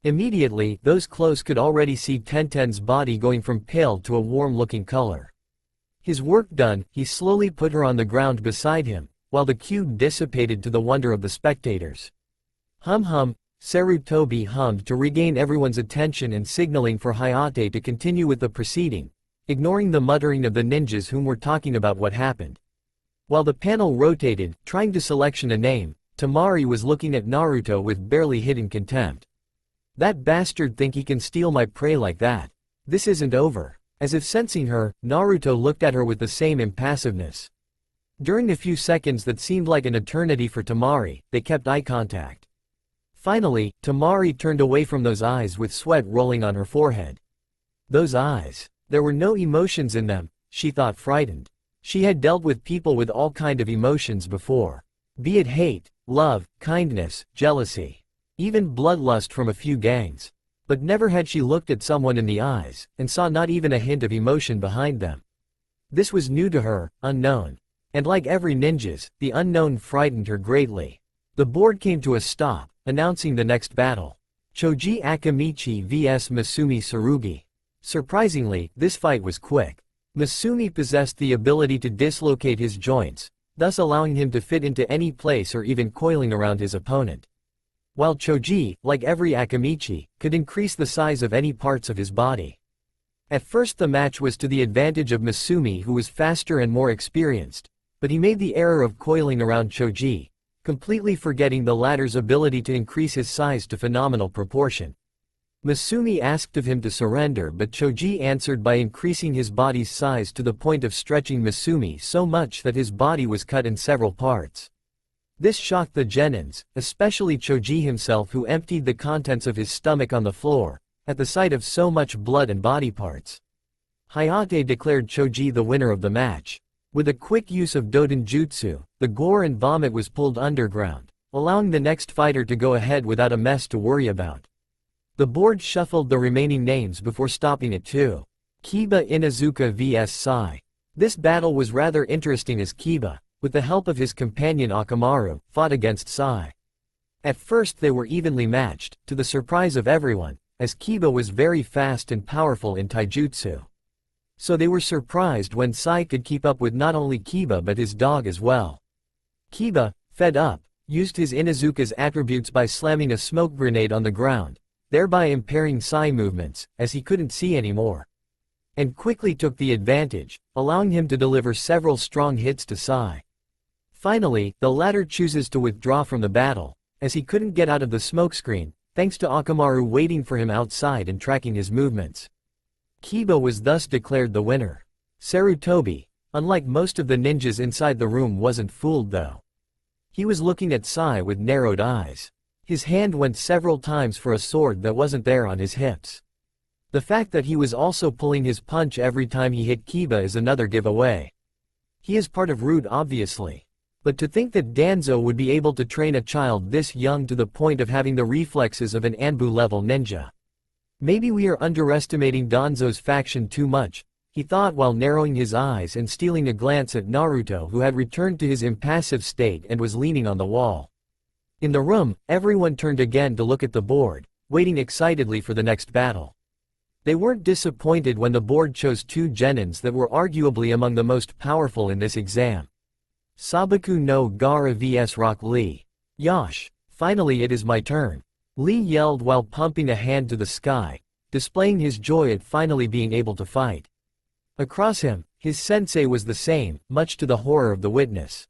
Immediately, those close could already see Tenten's body going from pale to a warm-looking color. His work done, he slowly put her on the ground beside him, while the cube dissipated to the wonder of the spectators. Hum, Sarutobi hummed to regain everyone's attention and signaling for Hayate to continue with the proceeding, ignoring the muttering of the ninjas whom were talking about what happened. While the panel rotated, trying to selection a name, Temari was looking at Naruto with barely hidden contempt. That bastard think he can steal my prey like that. This isn't over. As if sensing her, Naruto looked at her with the same impassiveness. During a few seconds that seemed like an eternity for Temari, they kept eye contact. Finally, Temari turned away from those eyes with sweat rolling on her forehead. Those eyes. There were no emotions in them, she thought, frightened. She had dealt with people with all kind of emotions before. Be it hate, love, kindness, jealousy, even bloodlust from a few gangs. But never had she looked at someone in the eyes, and saw not even a hint of emotion behind them. This was new to her, unknown. And like every ninjas, the unknown frightened her greatly. The board came to a stop, announcing the next battle. Choji Akamichi vs Masumi Tsurugi. Surprisingly, this fight was quick. Masumi possessed the ability to dislocate his joints, thus allowing him to fit into any place or even coiling around his opponent. While Choji, like every Akamichi, could increase the size of any parts of his body. At first the match was to the advantage of Masumi, who was faster and more experienced, but he made the error of coiling around Choji, completely forgetting the latter's ability to increase his size to phenomenal proportion. Masumi asked of him to surrender, but Choji answered by increasing his body's size to the point of stretching Masumi so much that his body was cut in several parts. This shocked the genins, especially Choji himself, who emptied the contents of his stomach on the floor, at the sight of so much blood and body parts. Hayate declared Choji the winner of the match. With a quick use of Doden Jutsu, the gore and vomit was pulled underground, allowing the next fighter to go ahead without a mess to worry about. The board shuffled the remaining names before stopping at 2. Kiba Inuzuka vs Sai. This battle was rather interesting as Kiba, with the help of his companion Akamaru, fought against Sai. At first they were evenly matched, to the surprise of everyone, as Kiba was very fast and powerful in taijutsu. So they were surprised when Sai could keep up with not only Kiba but his dog as well. Kiba, fed up, used his Inuzuka's attributes by slamming a smoke grenade on the ground, thereby impairing Sai movements, as he couldn't see anymore. And quickly took the advantage, allowing him to deliver several strong hits to Sai. Finally, the latter chooses to withdraw from the battle, as he couldn't get out of the smokescreen, thanks to Akamaru waiting for him outside and tracking his movements. Kiba was thus declared the winner. Sarutobi, unlike most of the ninjas inside the room, wasn't fooled though. He was looking at Sai with narrowed eyes. His hand went several times for a sword that wasn't there on his hips. The fact that he was also pulling his punch every time he hit Kiba is another giveaway. He is part of Root obviously. But to think that Danzo would be able to train a child this young to the point of having the reflexes of an Anbu-level ninja. Maybe we are underestimating Danzo's faction too much, he thought while narrowing his eyes and stealing a glance at Naruto, who had returned to his impassive state and was leaning on the wall. In the room, everyone turned again to look at the board, waiting excitedly for the next battle. They weren't disappointed when the board chose 2 genins that were arguably among the most powerful in this exam. Sabaku no Gaara vs Rock Lee. Yosh, finally it is my turn. Lee yelled while pumping a hand to the sky, displaying his joy at finally being able to fight. Across him, his sensei was the same, much to the horror of the witness.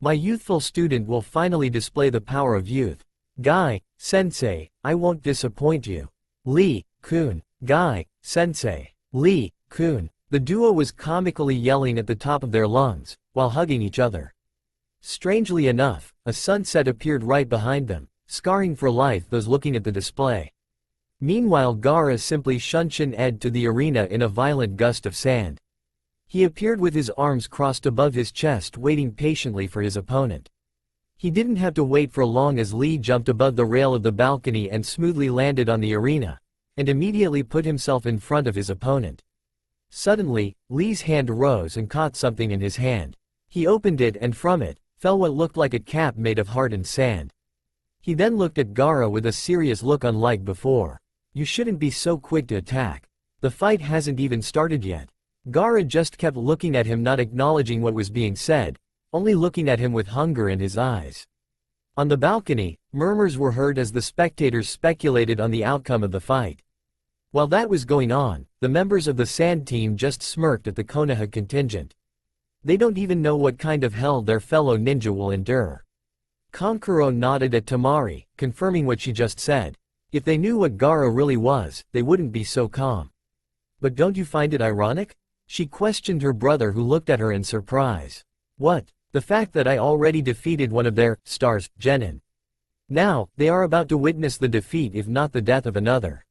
My youthful student will finally display the power of youth. Guy, sensei, I won't disappoint you. Lee, kun, Guy, sensei, Lee, kun. The duo was comically yelling at the top of their lungs, while hugging each other. Strangely enough, a sunset appeared right behind them, scarring for life those looking at the display. Meanwhile, Gaara simply shunshin-ed to the arena in a violent gust of sand. He appeared with his arms crossed above his chest, waiting patiently for his opponent. He didn't have to wait for long as Lee jumped above the rail of the balcony and smoothly landed on the arena, and immediately put himself in front of his opponent. Suddenly, Lee's hand rose and caught something in his hand. He opened it and from it, fell what looked like a cap made of hardened sand. He then looked at Gaara with a serious look unlike before. You shouldn't be so quick to attack. The fight hasn't even started yet. Gaara just kept looking at him, not acknowledging what was being said, only looking at him with hunger in his eyes. On the balcony, murmurs were heard as the spectators speculated on the outcome of the fight. While that was going on, the members of the sand team just smirked at the Konoha contingent. They don't even know what kind of hell their fellow ninja will endure. Kankuro nodded at Tamari, confirming what she just said. If they knew what Gaara really was, they wouldn't be so calm. But don't you find it ironic? She questioned her brother, who looked at her in surprise. What? The fact that I already defeated one of their stars, genin. Now, they are about to witness the defeat if not the death of another.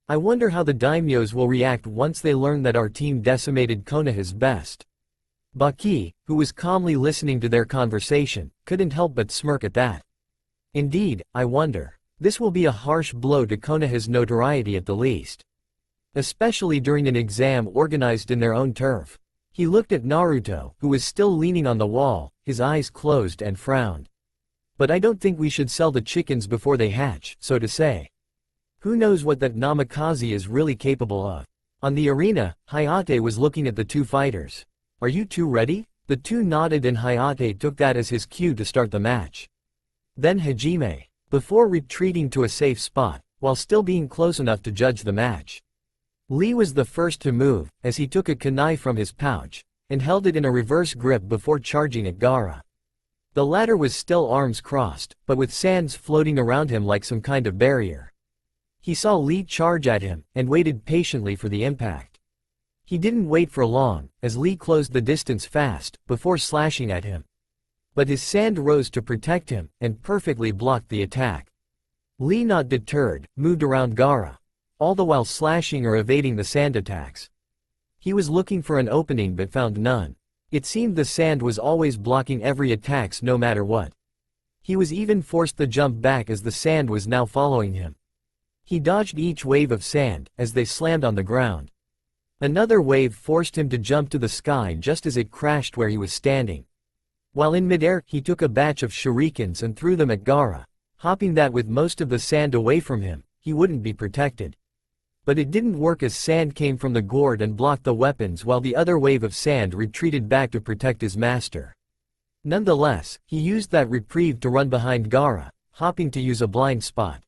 I wonder how the daimyos will react once they learn that our team decimated Konoha's best. Baki, who was calmly listening to their conversation, couldn't help but smirk at that. Indeed, I wonder. This will be a harsh blow to Konoha's notoriety at the least. Especially during an exam organized in their own turf. He looked at Naruto, who was still leaning on the wall, his eyes closed, and frowned. But I don't think we should sell the chickens before they hatch, so to say. Who knows what that Namikaze is really capable of? On the arena, Hayate was looking at the two fighters. Are you two ready? The two nodded and Hayate took that as his cue to start the match. Then Hajime, before retreating to a safe spot, while still being close enough to judge the match. Lee was the first to move, as he took a kunai from his pouch, and held it in a reverse grip before charging at Gaara. The latter was still arms crossed, but with sands floating around him like some kind of barrier. He saw Lee charge at him, and waited patiently for the impact. He didn't wait for long, as Lee closed the distance fast, before slashing at him. But his sand rose to protect him, and perfectly blocked the attack. Lee, not deterred, moved around Gaara, all the while slashing or evading the sand attacks. He was looking for an opening but found none. It seemed the sand was always blocking every attack no matter what. He was even forced to jump back as the sand was now following him. He dodged each wave of sand, as they slammed on the ground. Another wave forced him to jump to the sky just as it crashed where he was standing. While in midair, he took a batch of shurikens and threw them at Gaara, hoping that with most of the sand away from him, he wouldn't be protected. But it didn't work, as sand came from the gourd and blocked the weapons while the other wave of sand retreated back to protect his master. Nonetheless, he used that reprieve to run behind Gaara, hoping to use a blind spot.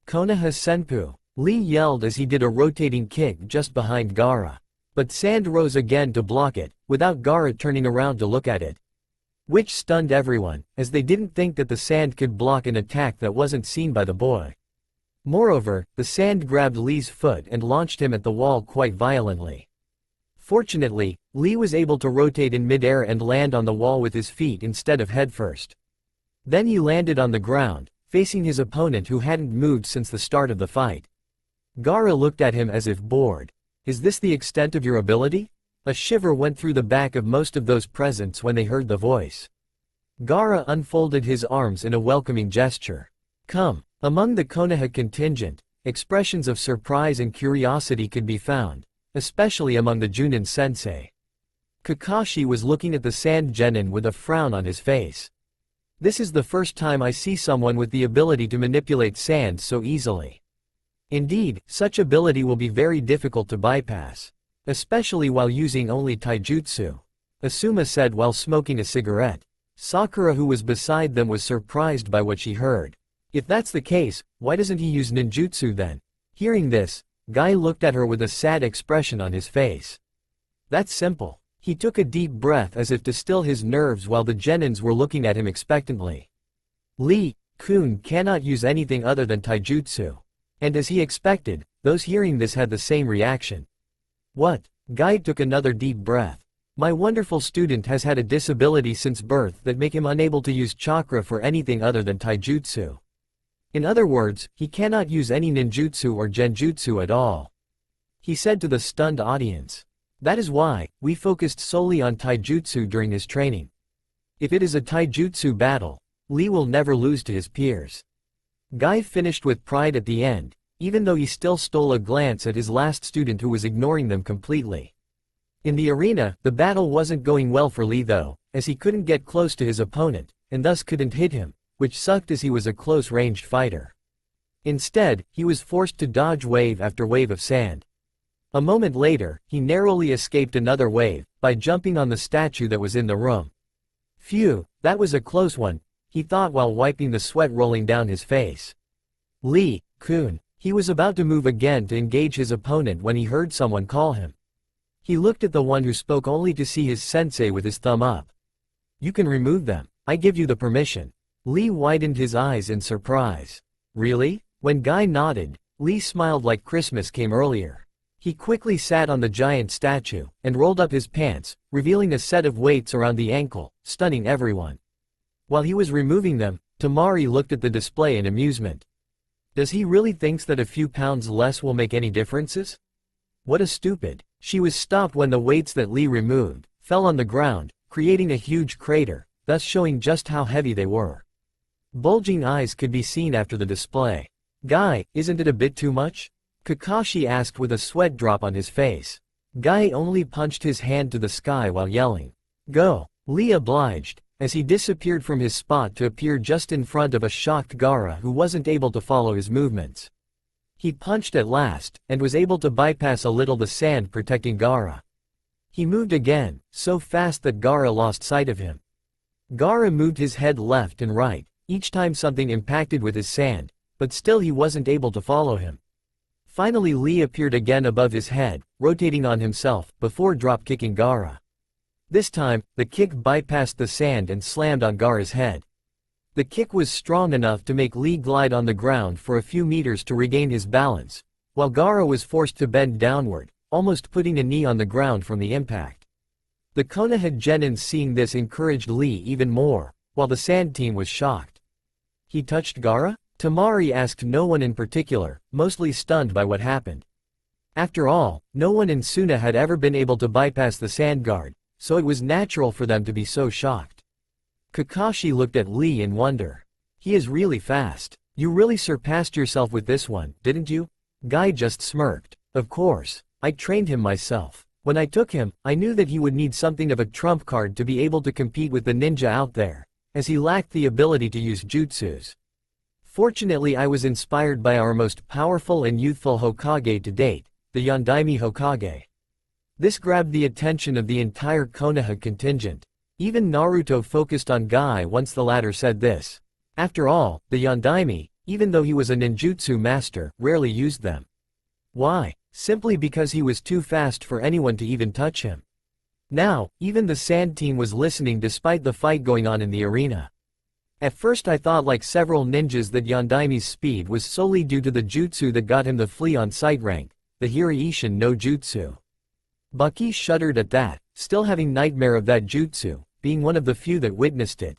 Konoha Senpu, Lee yelled as he did a rotating kick just behind Gaara. But sand rose again to block it, without Gaara turning around to look at it. Which stunned everyone, as they didn't think that the sand could block an attack that wasn't seen by the boy. Moreover, the sand grabbed Lee's foot and launched him at the wall quite violently. Fortunately, Lee was able to rotate in midair and land on the wall with his feet instead of headfirst. Then he landed on the ground, facing his opponent, who hadn't moved since the start of the fight. Gaara looked at him as if bored. Is this the extent of your ability? A shiver went through the back of most of those present when they heard the voice. Gaara unfolded his arms in a welcoming gesture. Come. Among the Konoha contingent, expressions of surprise and curiosity could be found, especially among the Junin sensei. Kakashi was looking at the sand genin with a frown on his face. This is the first time I see someone with the ability to manipulate sand so easily. Indeed, such ability will be very difficult to bypass, especially while using only taijutsu, Asuma said while smoking a cigarette. Sakura, who was beside them, was surprised by what she heard. If that's the case, why doesn't he use ninjutsu then? Hearing this, Guy looked at her with a sad expression on his face. That's simple. He took a deep breath as if to still his nerves while the genins were looking at him expectantly. Lee-kun cannot use anything other than taijutsu. And as he expected, those hearing this had the same reaction. What? Guy took another deep breath. My wonderful student has had a disability since birth that make him unable to use chakra for anything other than taijutsu. In other words, he cannot use any ninjutsu or genjutsu at all. He said to the stunned audience. That is why, we focused solely on taijutsu during his training. If it is a taijutsu battle, Lee will never lose to his peers. Guy finished with pride at the end, even though he still stole a glance at his last student who was ignoring them completely. In the arena, the battle wasn't going well for Lee though, as he couldn't get close to his opponent, and thus couldn't hit him, which sucked as he was a close-ranged fighter. Instead, he was forced to dodge wave after wave of sand. A moment later, he narrowly escaped another wave, by jumping on the statue that was in the room. Phew, that was a close one. he thought while wiping the sweat rolling down his face. Lee-kun. He was about to move again to engage his opponent when he heard someone call him. He looked at the one who spoke only to see his sensei with his thumb up. You can remove them. I give you the permission. Lee widened his eyes in surprise. Really? When Guy nodded, Lee smiled like Christmas came earlier. He quickly sat on the giant statue, and rolled up his pants, revealing a set of weights around the ankle, stunning everyone. While he was removing them, Tamari looked at the display in amusement. Does he really think that a few pounds less will make any differences? What a stupid. She was stopped when the weights that Lee removed fell on the ground, creating a huge crater, thus showing just how heavy they were. Bulging eyes could be seen after the display. Guy, isn't it a bit too much? Kakashi asked with a sweat drop on his face. Guy only punched his hand to the sky while yelling, "Go!" Lee obliged, as he disappeared from his spot to appear just in front of a shocked Gaara who wasn't able to follow his movements. He punched at last, and was able to bypass a little the sand protecting Gaara. He moved again, so fast that Gaara lost sight of him. Gaara moved his head left and right, each time something impacted with his sand, but still he wasn't able to follow him. Finally Lee appeared again above his head, rotating on himself, before drop-kicking Gaara. This time, the kick bypassed the sand and slammed on Gaara's head. The kick was strong enough to make Lee glide on the ground for a few meters to regain his balance, while Gaara was forced to bend downward, almost putting a knee on the ground from the impact. The Konoha Genin seeing this encouraged Lee even more, while the sand team was shocked. He touched Gaara? Tamari asked no one in particular, mostly stunned by what happened. After all, no one in Suna had ever been able to bypass the sand guard, so it was natural for them to be so shocked. Kakashi looked at Lee in wonder. He is really fast. You really surpassed yourself with this one, didn't you? Guy just smirked. Of course. I trained him myself. When I took him, I knew that he would need something of a trump card to be able to compete with the ninja out there, as he lacked the ability to use jutsus. Fortunately I was inspired by our most powerful and youthful Hokage to date, the Yondaime Hokage. This grabbed the attention of the entire Konoha contingent. Even Naruto focused on Guy once the latter said this. After all, the Yondaime, even though he was a ninjutsu master, rarely used them. Why? Simply because he was too fast for anyone to even touch him. Now, even the sand team was listening despite the fight going on in the arena. At first I thought like several ninjas that Yondaime's speed was solely due to the jutsu that got him the flee on sight rank, the Hiraishin no Jutsu. Baki shuddered at that, still having nightmare of that jutsu, being one of the few that witnessed it.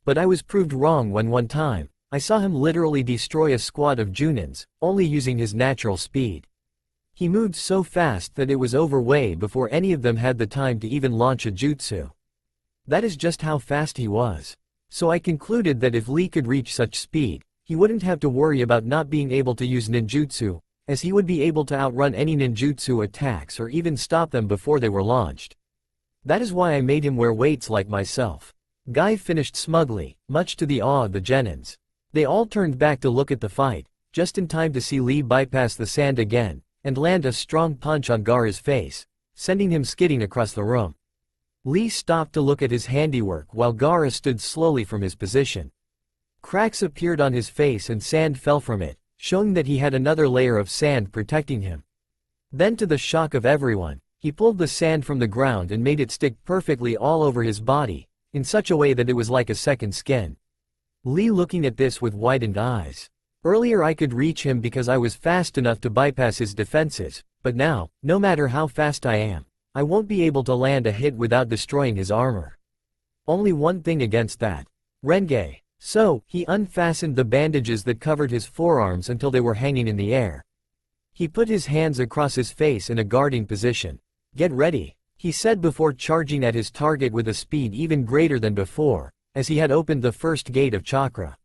But I was proved wrong when one time, I saw him literally destroy a squad of Junins, only using his natural speed. He moved so fast that it was over way before any of them had the time to even launch a jutsu. That is just how fast he was. So I concluded that if Lee could reach such speed, he wouldn't have to worry about not being able to use ninjutsu, as he would be able to outrun any ninjutsu attacks or even stop them before they were launched. That is why I made him wear weights like myself. Guy finished smugly, much to the awe of the Genins. They all turned back to look at the fight, just in time to see Lee bypass the sand again, and land a strong punch on Gaara's face, sending him skidding across the room. Lee stopped to look at his handiwork while Gaara stood slowly from his position. Cracks appeared on his face and sand fell from it, showing that he had another layer of sand protecting him. Then to the shock of everyone, he pulled the sand from the ground and made it stick perfectly all over his body, in such a way that it was like a second skin. Lee looking at this with widened eyes. Earlier I could reach him because I was fast enough to bypass his defenses, but now, no matter how fast I am, I won't be able to land a hit without destroying his armor. Only one thing against that. Renge. So, he unfastened the bandages that covered his forearms until they were hanging in the air. He put his hands across his face in a guarding position. Get ready, he said before charging at his target with a speed even greater than before, as he had opened the first gate of chakra.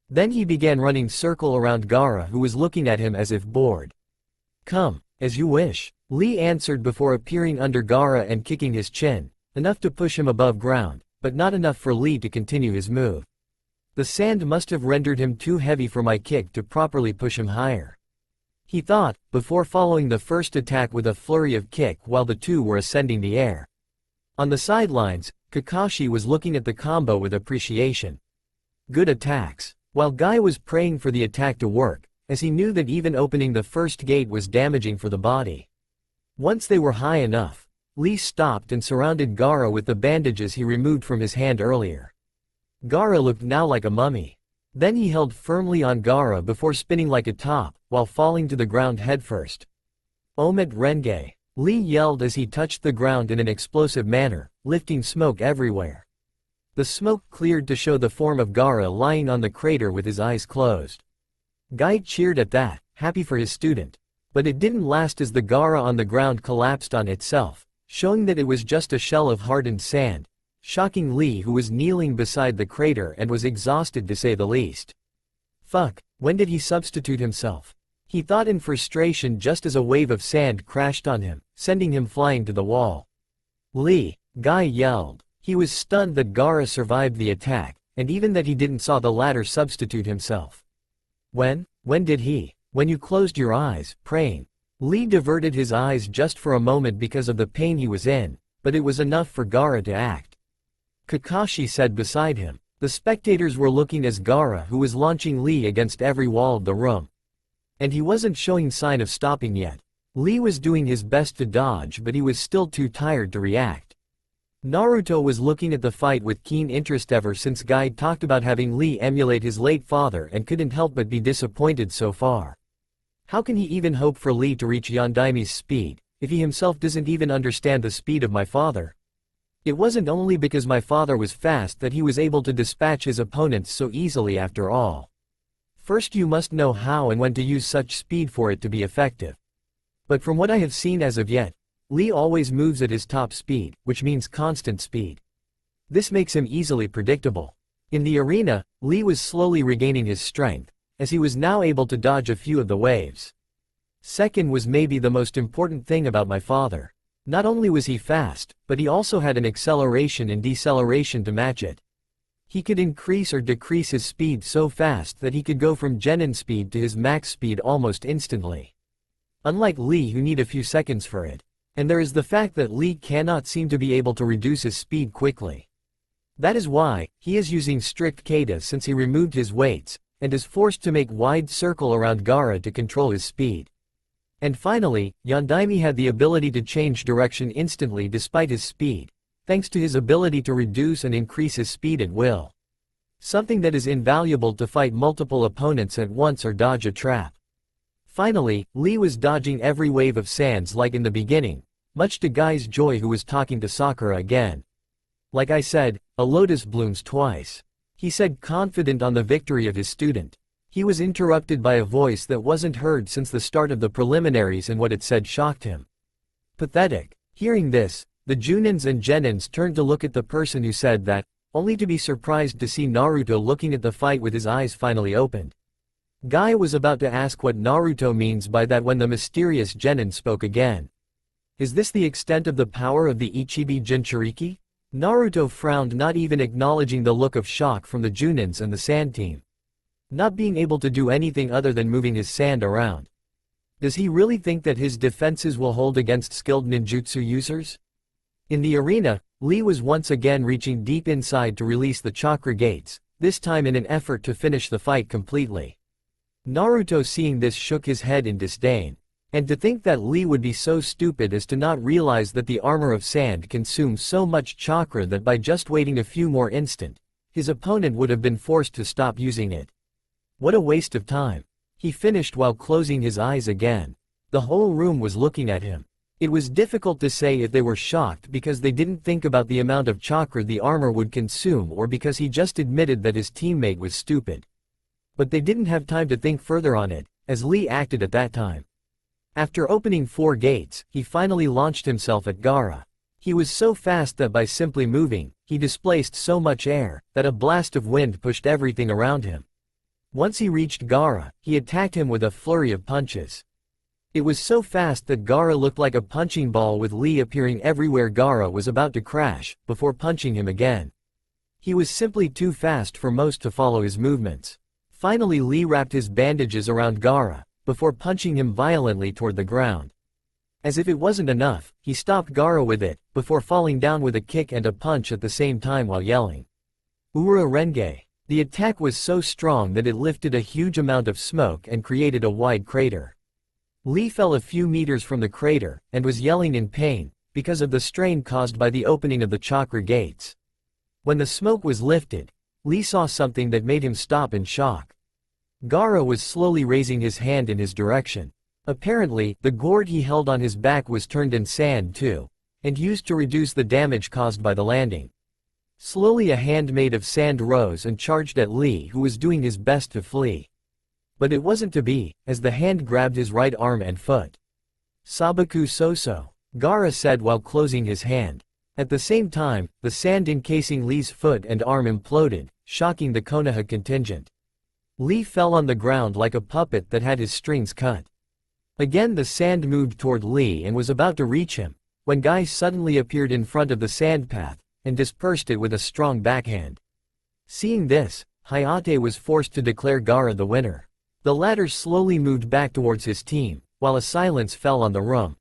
Then he began running circle around Gaara who was looking at him as if bored. Come, as you wish. Lee answered before appearing under Gaara and kicking his chin, enough to push him above ground, but not enough for Lee to continue his move. The sand must have rendered him too heavy for my kick to properly push him higher. He thought, before following the first attack with a flurry of kick while the two were ascending the air. On the sidelines, Kakashi was looking at the combo with appreciation. Good attacks. While Guy was praying for the attack to work, as he knew that even opening the first gate was damaging for the body. Once they were high enough, Lee stopped and surrounded Gaara with the bandages he removed from his hand earlier. Gaara looked now like a mummy. Then he held firmly on Gaara before spinning like a top, while falling to the ground headfirst. Omet Renge, Lee yelled as he touched the ground in an explosive manner, lifting smoke everywhere. The smoke cleared to show the form of Gaara lying on the crater with his eyes closed. Guy cheered at that, happy for his student. But it didn't last as the Gaara on the ground collapsed on itself, showing that it was just a shell of hardened sand, shocking Lee, who was kneeling beside the crater and was exhausted to say the least. Fuck, when did he substitute himself? He thought in frustration just as a wave of sand crashed on him, sending him flying to the wall. Lee, Guy yelled. He was stunned that Gaara survived the attack, and even that he didn't saw the latter substitute himself. When did he? When you closed your eyes, praying. Lee diverted his eyes just for a moment because of the pain he was in, but it was enough for Gaara to act. Kakashi said beside him. The spectators were looking as Gaara, who was launching Lee against every wall of the room. And he wasn't showing sign of stopping yet. Lee was doing his best to dodge, but he was still too tired to react. Naruto was looking at the fight with keen interest ever since Guy talked about having Lee emulate his late father and couldn't help but be disappointed so far. How can he even hope for Lee to reach Yondaimi's speed, if he himself doesn't even understand the speed of my father? It wasn't only because my father was fast that he was able to dispatch his opponents so easily after all. First you must know how and when to use such speed for it to be effective. But from what I have seen as of yet, Lee always moves at his top speed, which means constant speed. This makes him easily predictable. In the arena, Lee was slowly regaining his strength, as he was now able to dodge a few of the waves. Second was maybe the most important thing about my father. Not only was he fast, but he also had an acceleration and deceleration to match it. He could increase or decrease his speed so fast that he could go from genin speed to his max speed almost instantly. Unlike Lee, who need a few seconds for it. And there is the fact that Lee cannot seem to be able to reduce his speed quickly. That is why he is using strict kata since he removed his weights, and is forced to make wide circle around Gaara to control his speed. And finally, Yondaimi had the ability to change direction instantly despite his speed, thanks to his ability to reduce and increase his speed at will. Something that is invaluable to fight multiple opponents at once or dodge a trap. Finally, Lee was dodging every wave of sands like in the beginning, much to Guy's joy, who was talking to Sakura again. Like I said, a lotus blooms twice. He said, confident on the victory of his student. He was interrupted by a voice that wasn't heard since the start of the preliminaries, and what it said shocked him. Pathetic. Hearing this, the Junins and Genins turned to look at the person who said that, only to be surprised to see Naruto looking at the fight with his eyes finally opened. Guy was about to ask what Naruto means by that when the mysterious Genin spoke again. Is this the extent of the power of the Ichibi Jinchuriki? Naruto frowned, not even acknowledging the look of shock from the Junins and the sand team. Not being able to do anything other than moving his sand around. Does he really think that his defenses will hold against skilled ninjutsu users? In the arena, Lee was once again reaching deep inside to release the chakra gates, this time in an effort to finish the fight completely. Naruto, seeing this, shook his head in disdain. And to think that Lee would be so stupid as to not realize that the armor of sand consumes so much chakra that by just waiting a few more instants, his opponent would have been forced to stop using it. What a waste of time. He finished while closing his eyes again. The whole room was looking at him. It was difficult to say if they were shocked because they didn't think about the amount of chakra the armor would consume, or because he just admitted that his teammate was stupid. But they didn't have time to think further on it, as Lee acted at that time. After opening 4 gates, he finally launched himself at Gaara. He was so fast that by simply moving, he displaced so much air, that a blast of wind pushed everything around him. Once he reached Gaara, he attacked him with a flurry of punches. It was so fast that Gaara looked like a punching ball, with Lee appearing everywhere. Gaara was about to crash, before punching him again. He was simply too fast for most to follow his movements. Finally, Lee wrapped his bandages around Gaara, before punching him violently toward the ground. As if it wasn't enough, he stopped Gaara with it, before falling down with a kick and a punch at the same time while yelling, "Ura Renge!" The attack was so strong that it lifted a huge amount of smoke and created a wide crater. Lee fell a few meters from the crater, and was yelling in pain, because of the strain caused by the opening of the chakra gates. When the smoke was lifted, Lee saw something that made him stop in shock. Gaara was slowly raising his hand in his direction. Apparently, the gourd he held on his back was turned in sand too, and used to reduce the damage caused by the landing. Slowly a hand made of sand rose and charged at Lee, who was doing his best to flee. But it wasn't to be, as the hand grabbed his right arm and foot. "Sabaku Soso," Gaara said while closing his hand. At the same time, the sand encasing Lee's foot and arm imploded, shocking the Konoha contingent. Lee fell on the ground like a puppet that had his strings cut. Again the sand moved toward Lee and was about to reach him, when Guy suddenly appeared in front of the sand path, and dispersed it with a strong backhand. Seeing this, Hayate was forced to declare Gaara the winner. The latter slowly moved back towards his team, while a silence fell on the room.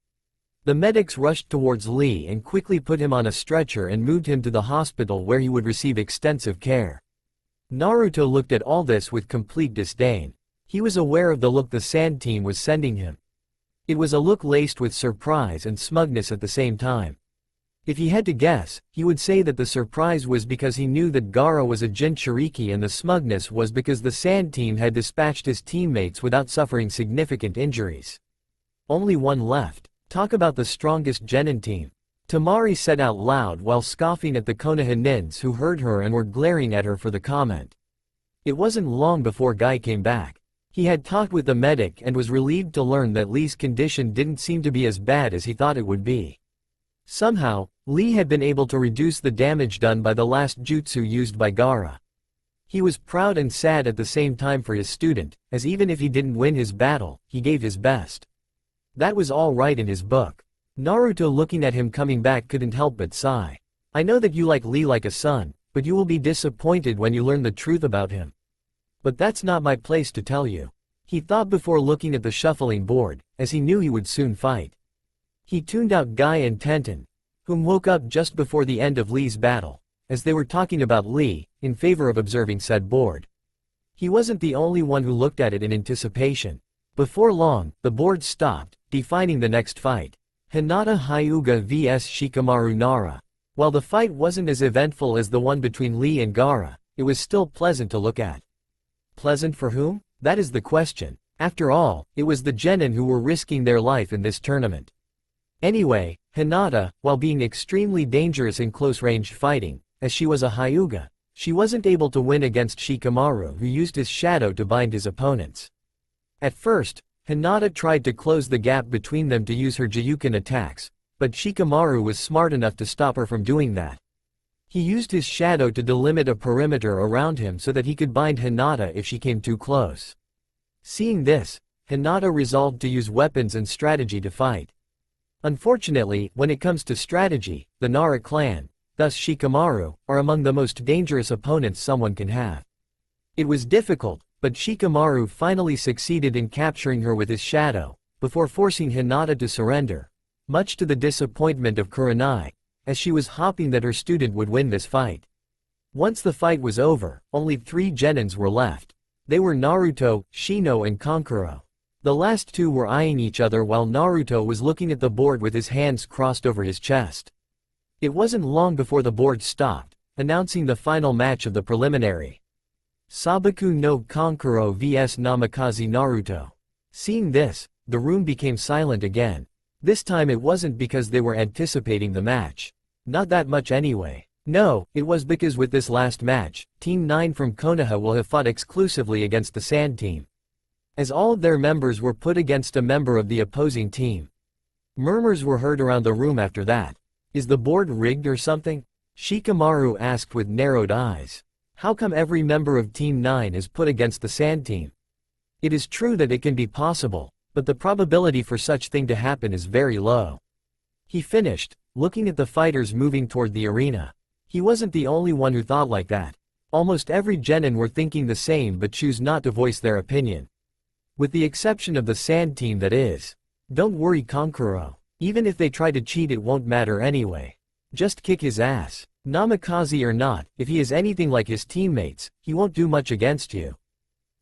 The medics rushed towards Lee and quickly put him on a stretcher and moved him to the hospital where he would receive extensive care. Naruto looked at all this with complete disdain. He was aware of the look the sand team was sending him. It was a look laced with surprise and smugness at the same time. If he had to guess, he would say that the surprise was because he knew that Gaara was a Jinchuriki, and the smugness was because the sand team had dispatched his teammates without suffering significant injuries. Only one left. Talk about the strongest genin team. Tamari said out loud while scoffing at the Konoha nins who heard her and were glaring at her for the comment. It wasn't long before Guy came back. He had talked with the medic and was relieved to learn that Lee's condition didn't seem to be as bad as he thought it would be. Somehow, Lee had been able to reduce the damage done by the last jutsu used by Gaara. He was proud and sad at the same time for his student, as even if he didn't win his battle, he gave his best. That was all right in his book. Naruto, looking at him coming back, couldn't help but sigh. "I know that you like Lee like a son, but you will be disappointed when you learn the truth about him. But that's not my place to tell you," he thought before looking at the shuffling board, as he knew he would soon fight. He tuned out Guy and Tenten, whom woke up just before the end of Lee's battle, as they were talking about Lee, in favor of observing said board. He wasn't the only one who looked at it in anticipation. Before long, the board stopped, defining the next fight. Hinata Hyuga vs Shikamaru Nara. While the fight wasn't as eventful as the one between Lee and Gaara, it was still pleasant to look at. Pleasant for whom? That is the question. After all, it was the genin who were risking their life in this tournament. Anyway, Hinata, while being extremely dangerous in close-range fighting, as she was a Hyuga, she wasn't able to win against Shikamaru, who used his shadow to bind his opponents. At first, Hinata tried to close the gap between them to use her Jiyuken attacks, but Shikamaru was smart enough to stop her from doing that. He used his shadow to delimit a perimeter around him so that he could bind Hinata if she came too close. Seeing this, Hinata resolved to use weapons and strategy to fight. Unfortunately, when it comes to strategy, the Nara clan, thus Shikamaru, are among the most dangerous opponents someone can have. It was difficult, but Shikamaru finally succeeded in capturing her with his shadow, before forcing Hinata to surrender, much to the disappointment of Kurenai, as she was hoping that her student would win this fight. Once the fight was over, only 3 genins were left. They were Naruto, Shino and Kankuro. The last two were eyeing each other while Naruto was looking at the board with his hands crossed over his chest. It wasn't long before the board stopped, announcing the final match of the preliminary. Sabaku no Kankuro vs Namikaze Naruto. Seeing this, the room became silent again. This time it wasn't because they were anticipating the match. Not that much anyway. No, it was because with this last match, Team 9 from Konoha will have fought exclusively against the Sand Team, as all of their members were put against a member of the opposing team. Murmurs were heard around the room after that. Is the board rigged or something? Shikamaru asked with narrowed eyes. How come every member of Team 9 is put against the Sand Team? It is true that it can be possible, but the probability for such thing to happen is very low. He finished, looking at the fighters moving toward the arena. He wasn't the only one who thought like that. Almost every genin were thinking the same but choose not to voice their opinion. With the exception of the Sand Team, that is. Don't worry Kankuro. Even if they try to cheat, it won't matter anyway. Just kick his ass. Namikaze or not, if he is anything like his teammates, he won't do much against you.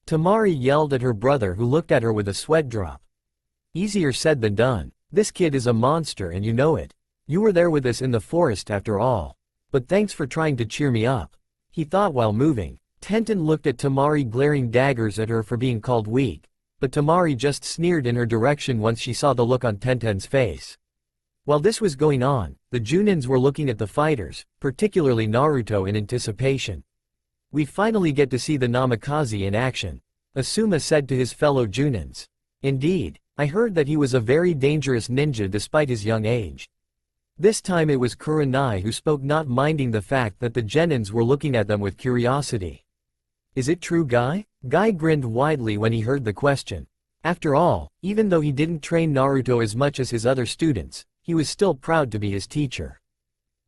Tamari yelled at her brother, who looked at her with a sweat drop. Easier said than done. This kid is a monster and you know it. You were there with us in the forest after all. But thanks for trying to cheer me up, he thought while moving. Tenten looked at Tamari, glaring daggers at her for being called weak, but Tamari just sneered in her direction once she saw the look on Tenten's face. While this was going on, the Junins were looking at the fighters, particularly Naruto, in anticipation. We finally get to see the Namikaze in action, Asuma said to his fellow Junins. Indeed, I heard that he was a very dangerous ninja despite his young age. This time it was Kurenai who spoke, not minding the fact that the Genins were looking at them with curiosity. Is it true, Guy? Guy grinned widely when he heard the question. After all, even though he didn't train Naruto as much as his other students, he was still proud to be his teacher.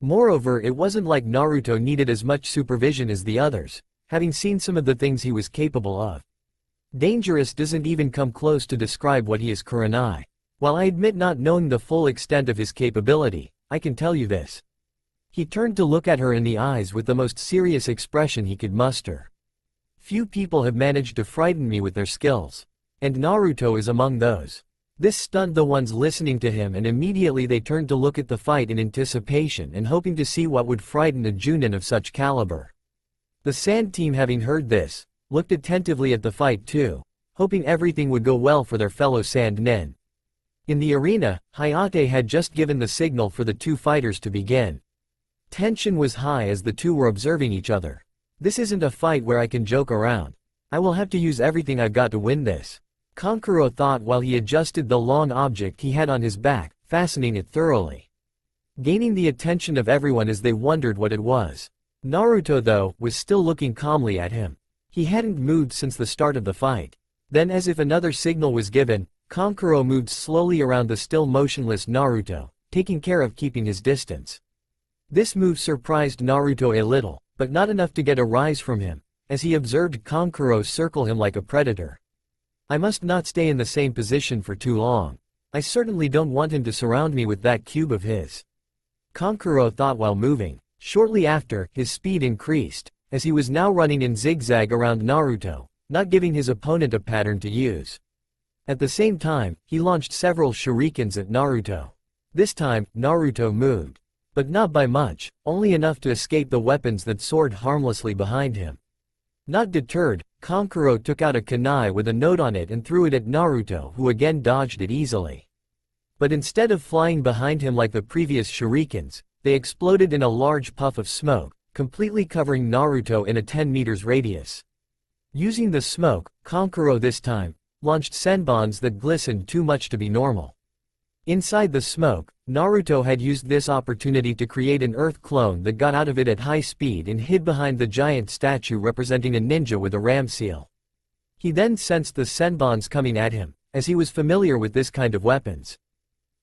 Moreover, it wasn't like Naruto needed as much supervision as the others, having seen some of the things he was capable of. Dangerous doesn't even come close to describe what he is, Kurenai. While I admit not knowing the full extent of his capability, I can tell you this. He turned to look at her in the eyes with the most serious expression he could muster. Few people have managed to frighten me with their skills. And Naruto is among those. This stunned the ones listening to him, and immediately they turned to look at the fight in anticipation and hoping to see what would frighten a Junin of such caliber. The Sand team, having heard this, looked attentively at the fight too, hoping everything would go well for their fellow Sand Nin. In the arena, Hayate had just given the signal for the two fighters to begin. Tension was high as the two were observing each other. This isn't a fight where I can joke around. I will have to use everything I've got to win this, Kankuro thought while he adjusted the long object he had on his back, fastening it thoroughly. Gaining the attention of everyone as they wondered what it was. Naruto, though, was still looking calmly at him. He hadn't moved since the start of the fight. Then, as if another signal was given, Kankuro moved slowly around the still motionless Naruto, taking care of keeping his distance. This move surprised Naruto a little, but not enough to get a rise from him, as he observed Kankuro circle him like a predator. I must not stay in the same position for too long. I certainly don't want him to surround me with that cube of his, Kankuro thought while moving. Shortly after, his speed increased, as he was now running in zigzag around Naruto, not giving his opponent a pattern to use. At the same time, he launched several shurikens at Naruto. This time, Naruto moved. But not by much, only enough to escape the weapons that soared harmlessly behind him. Not deterred, Kankuro took out a kunai with a note on it and threw it at Naruto, who again dodged it easily. But instead of flying behind him like the previous shurikens, they exploded in a large puff of smoke, completely covering Naruto in a 10 meters radius. Using the smoke, Kankuro this time launched senbons that glistened too much to be normal. Inside the smoke, Naruto had used this opportunity to create an earth clone that got out of it at high speed and hid behind the giant statue representing a ninja with a ram seal. He then sensed the senbons coming at him, as he was familiar with this kind of weapons.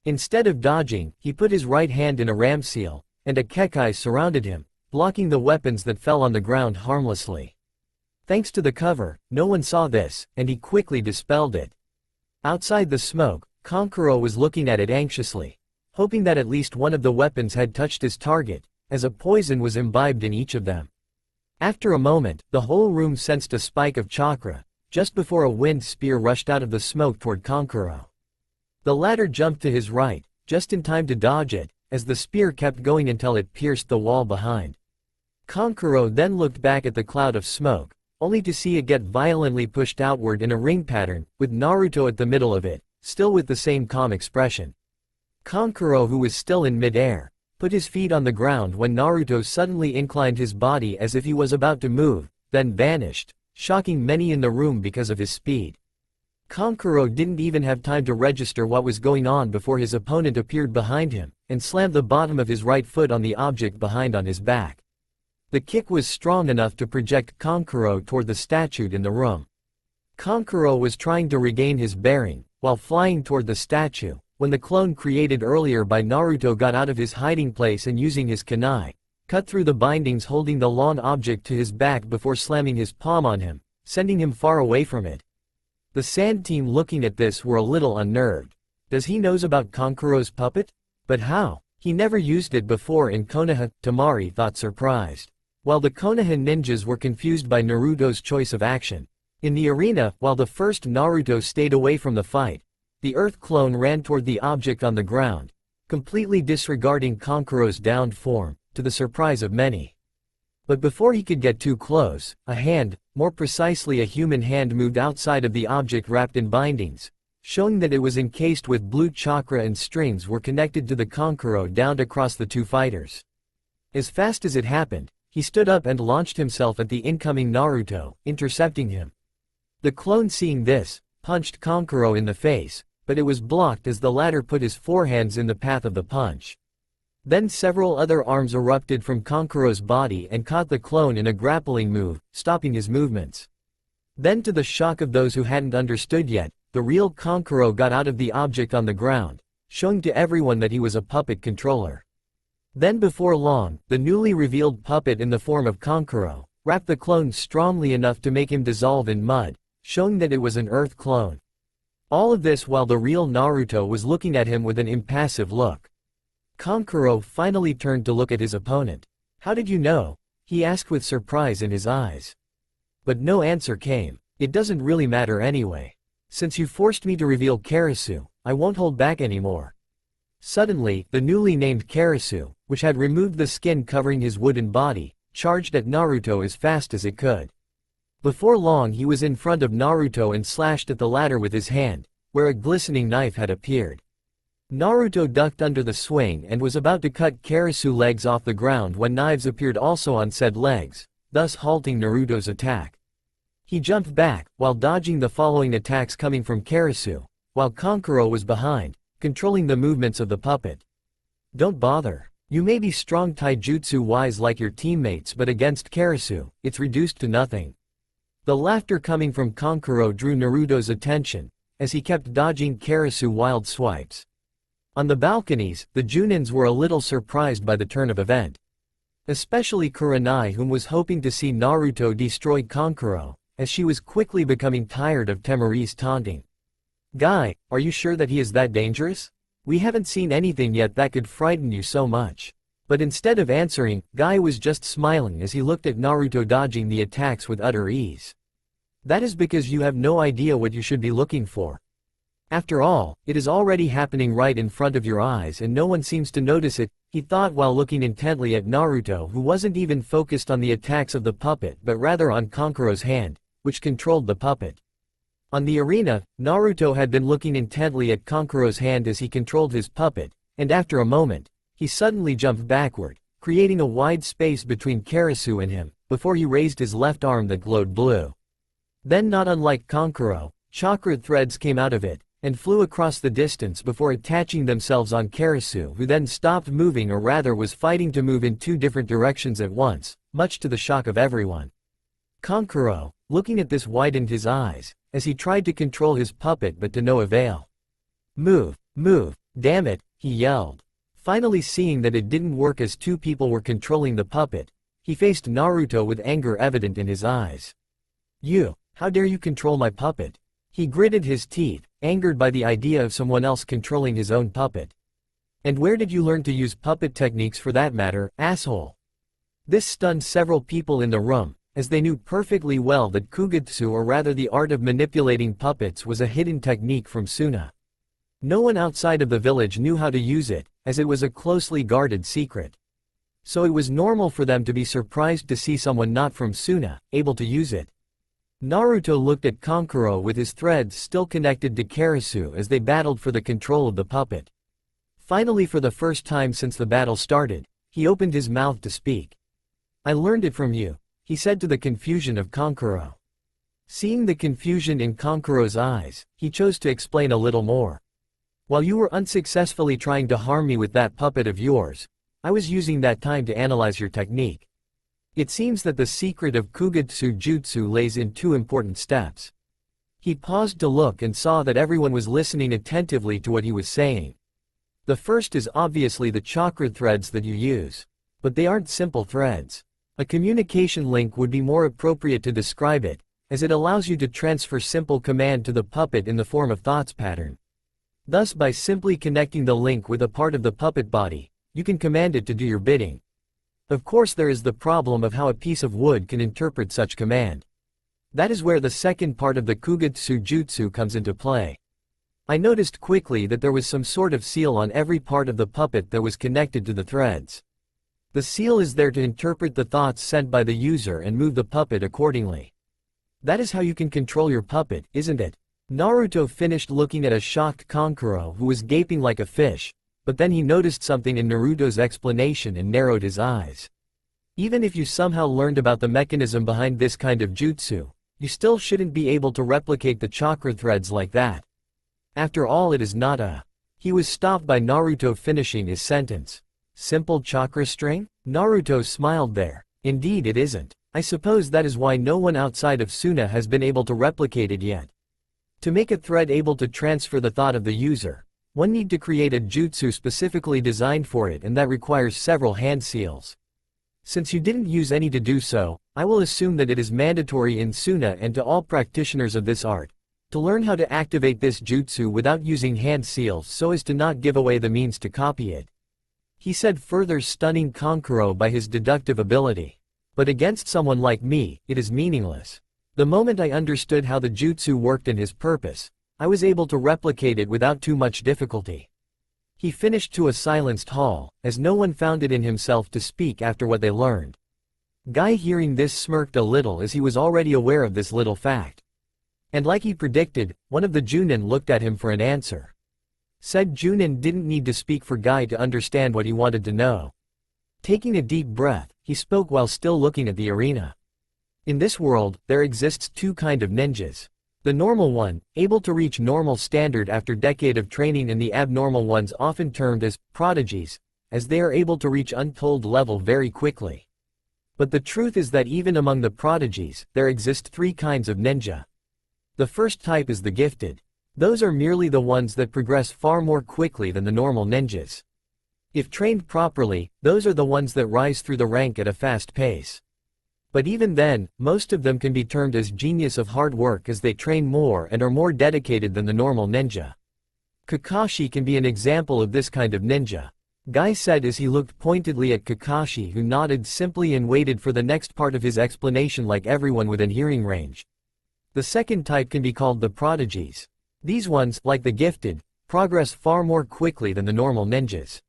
Instead of dodging, he put his right hand in a ram seal, and a kekai surrounded him, blocking the weapons that fell on the ground harmlessly. Thanks to the cover, no one saw this, and he quickly dispelled it. Outside the smoke, Kankuro was looking at it anxiously, hoping that at least one of the weapons had touched his target, as a poison was imbibed in each of them. After a moment, the whole room sensed a spike of chakra, just before a wind spear rushed out of the smoke toward Kankuro. The latter jumped to his right, just in time to dodge it, as the spear kept going until it pierced the wall behind. Kankuro then looked back at the cloud of smoke, only to see it get violently pushed outward in a ring pattern, with Naruto at the middle of it, still with the same calm expression. Kankuro, who was still in mid-air, put his feet on the ground when Naruto suddenly inclined his body as if he was about to move, then vanished, shocking many in the room because of his speed. Kankuro didn't even have time to register what was going on before his opponent appeared behind him, and slammed the bottom of his right foot on the object behind on his back. The kick was strong enough to project Kankuro toward the statue in the room. Kankuro was trying to regain his bearing, while flying toward the statue, when the clone created earlier by Naruto got out of his hiding place and using his kunai, cut through the bindings holding the long object to his back before slamming his palm on him, sending him far away from it. The Sand team looking at this were a little unnerved. Does he knows about Kankuro's puppet? But how? He never used it before in Konoha, Temari thought surprised. While the Konoha ninjas were confused by Naruto's choice of action. In the arena, while the first Naruto stayed away from the fight, the Earth clone ran toward the object on the ground, completely disregarding Kankuro's downed form, to the surprise of many. But before he could get too close, a hand, more precisely a human hand, moved outside of the object wrapped in bindings, showing that it was encased with blue chakra and strings were connected to the Kankuro downed across the two fighters. As fast as it happened, he stood up and launched himself at the incoming Naruto, intercepting him. The clone, seeing this, punched Kankuro in the face, but it was blocked as the latter put his forehands in the path of the punch. Then several other arms erupted from Kankuro's body and caught the clone in a grappling move, stopping his movements. Then, to the shock of those who hadn't understood yet, the real Kankuro got out of the object on the ground, showing to everyone that he was a puppet controller. Then before long, the newly revealed puppet in the form of Kankuro wrapped the clone strongly enough to make him dissolve in mud, showing that it was an Earth clone. All of this while the real Naruto was looking at him with an impassive look. Kankuro finally turned to look at his opponent. "How did you know?" he asked with surprise in his eyes. But no answer came. "It doesn't really matter anyway. Since you forced me to reveal Karasu, I won't hold back anymore." Suddenly, the newly named Karasu, which had removed the skin covering his wooden body, charged at Naruto as fast as it could. Before long he was in front of Naruto and slashed at the latter with his hand, where a glistening knife had appeared. Naruto ducked under the swing and was about to cut Karasu legs off the ground when knives appeared also on said legs, thus halting Naruto's attack. He jumped back, while dodging the following attacks coming from Karasu, while Kankuro was behind, controlling the movements of the puppet. "Don't bother. You may be strong taijutsu-wise like your teammates, but against Karasu, it's reduced to nothing." The laughter coming from Kankuro drew Naruto's attention, as he kept dodging Karasu wild swipes. On the balconies, the Junins were a little surprised by the turn of event. Especially Kurenai, whom was hoping to see Naruto destroy Kankuro, as she was quickly becoming tired of Temari's taunting. "Guy, are you sure that he is that dangerous? We haven't seen anything yet that could frighten you so much." But instead of answering, Guy was just smiling as he looked at Naruto dodging the attacks with utter ease. "That is because you have no idea what you should be looking for. After all, it is already happening right in front of your eyes and no one seems to notice it," he thought while looking intently at Naruto, who wasn't even focused on the attacks of the puppet but rather on Kankuro's hand, which controlled the puppet. On the arena, Naruto had been looking intently at Kankuro's hand as he controlled his puppet, and after a moment, he suddenly jumped backward, creating a wide space between Karasu and him, before he raised his left arm that glowed blue. Then, not unlike Kankuro, chakra threads came out of it, and flew across the distance before attaching themselves on Karasu, who then stopped moving, or rather was fighting to move in two different directions at once, much to the shock of everyone. Kankuro, looking at this, widened his eyes, as he tried to control his puppet but to no avail. "Move, move, damn it," he yelled. Finally seeing that it didn't work as two people were controlling the puppet, he faced Naruto with anger evident in his eyes. "You, how dare you control my puppet?" He gritted his teeth, angered by the idea of someone else controlling his own puppet. "And where did you learn to use puppet techniques for that matter, asshole?" This stunned several people in the room, as they knew perfectly well that Kugutsu, or rather the art of manipulating puppets, was a hidden technique from Suna. No one outside of the village knew how to use it, as it was a closely guarded secret. So it was normal for them to be surprised to see someone not from Suna, able to use it. Naruto looked at Kankuro with his threads still connected to Karasu as they battled for the control of the puppet. Finally, for the first time since the battle started, he opened his mouth to speak. "I learned it from you," he said to the confusion of Kankuro. Seeing the confusion in Kankuro's eyes, he chose to explain a little more. "While you were unsuccessfully trying to harm me with that puppet of yours, I was using that time to analyze your technique. It seems that the secret of Kugutsu Jutsu lays in two important steps." He paused to look and saw that everyone was listening attentively to what he was saying. "The first is obviously the chakra threads that you use. But they aren't simple threads. A communication link would be more appropriate to describe it, as it allows you to transfer simple command to the puppet in the form of thoughts pattern. Thus, by simply connecting the link with a part of the puppet body, you can command it to do your bidding. Of course there is the problem of how a piece of wood can interpret such command. That is where the second part of the Kugetsu Jutsu comes into play. I noticed quickly that there was some sort of seal on every part of the puppet that was connected to the threads. The seal is there to interpret the thoughts sent by the user and move the puppet accordingly. That is how you can control your puppet, isn't it? Naruto finished looking at a shocked Kankuro who was gaping like a fish, but then he noticed something in Naruto's explanation and narrowed his eyes. Even if you somehow learned about the mechanism behind this kind of jutsu, you still shouldn't be able to replicate the chakra threads like that. After all, it is not a... He was stopped by Naruto finishing his sentence. Simple chakra string? Naruto smiled there. Indeed it isn't. I suppose that is why no one outside of Suna has been able to replicate it yet. To make a thread able to transfer the thought of the user, one need to create a jutsu specifically designed for it, and that requires several hand seals. Since you didn't use any to do so, I will assume that it is mandatory in Suna and to all practitioners of this art, to learn how to activate this jutsu without using hand seals so as to not give away the means to copy it. He said, further stunning Kankuro by his deductive ability. But against someone like me, it is meaningless. The moment I understood how the jutsu worked and his purpose, I was able to replicate it without too much difficulty. He finished to a silenced hall, as no one found it in himself to speak after what they learned. Guy, hearing this, smirked a little as he was already aware of this little fact. And like he predicted, one of the Junin looked at him for an answer. Said Junin didn't need to speak for Guy to understand what he wanted to know. Taking a deep breath, he spoke while still looking at the arena. In this world, there exists two kinds of ninjas. The normal one, able to reach normal standard after decade of training, and the abnormal ones often termed as prodigies, as they are able to reach untold level very quickly. But the truth is that even among the prodigies, there exist three kinds of ninja. The first type is the gifted. Those are merely the ones that progress far more quickly than the normal ninjas. If trained properly, those are the ones that rise through the rank at a fast pace. But even then, most of them can be termed as genius of hard work as they train more and are more dedicated than the normal ninja. Kakashi can be an example of this kind of ninja. Guy said as he looked pointedly at Kakashi, who nodded simply and waited for the next part of his explanation like everyone within hearing range. The second type can be called the prodigies. These ones, like the gifted, progress far more quickly than the normal ninjas.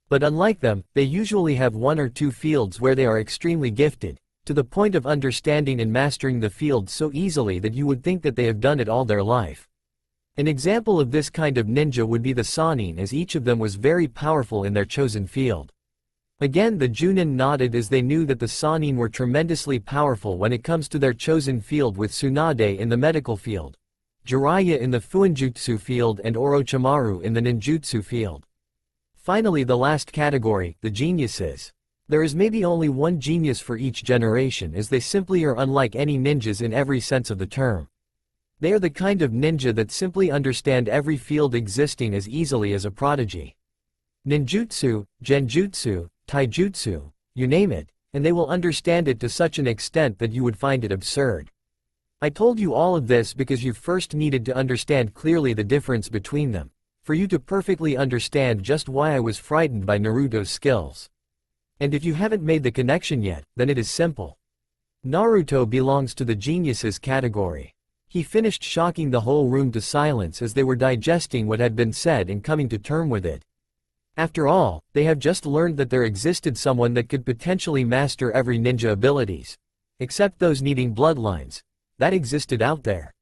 But unlike them, they usually have one or two fields where they are extremely gifted, to the point of understanding and mastering the field so easily that you would think that they have done it all their life. An example of this kind of ninja would be the Sannin, as each of them was very powerful in their chosen field. Again the Junin nodded as they knew that the Sannin were tremendously powerful when it comes to their chosen field, with Tsunade in the medical field, Jiraiya in the Fuinjutsu field, and Orochimaru in the ninjutsu field. Finally, the last category, the geniuses. There is maybe only one genius for each generation, as they simply are unlike any ninjas in every sense of the term. They are the kind of ninja that simply understand every field existing as easily as a prodigy. Ninjutsu, genjutsu, taijutsu, you name it, and they will understand it to such an extent that you would find it absurd. I told you all of this because you first needed to understand clearly the difference between them, for you to perfectly understand just why I was frightened by Naruto's skills. And if you haven't made the connection yet, then it is simple. Naruto belongs to the geniuses category. He finished, shocking the whole room to silence as they were digesting what had been said and coming to term with it. After all, they have just learned that there existed someone that could potentially master every ninja abilities, except those needing bloodlines, that existed out there.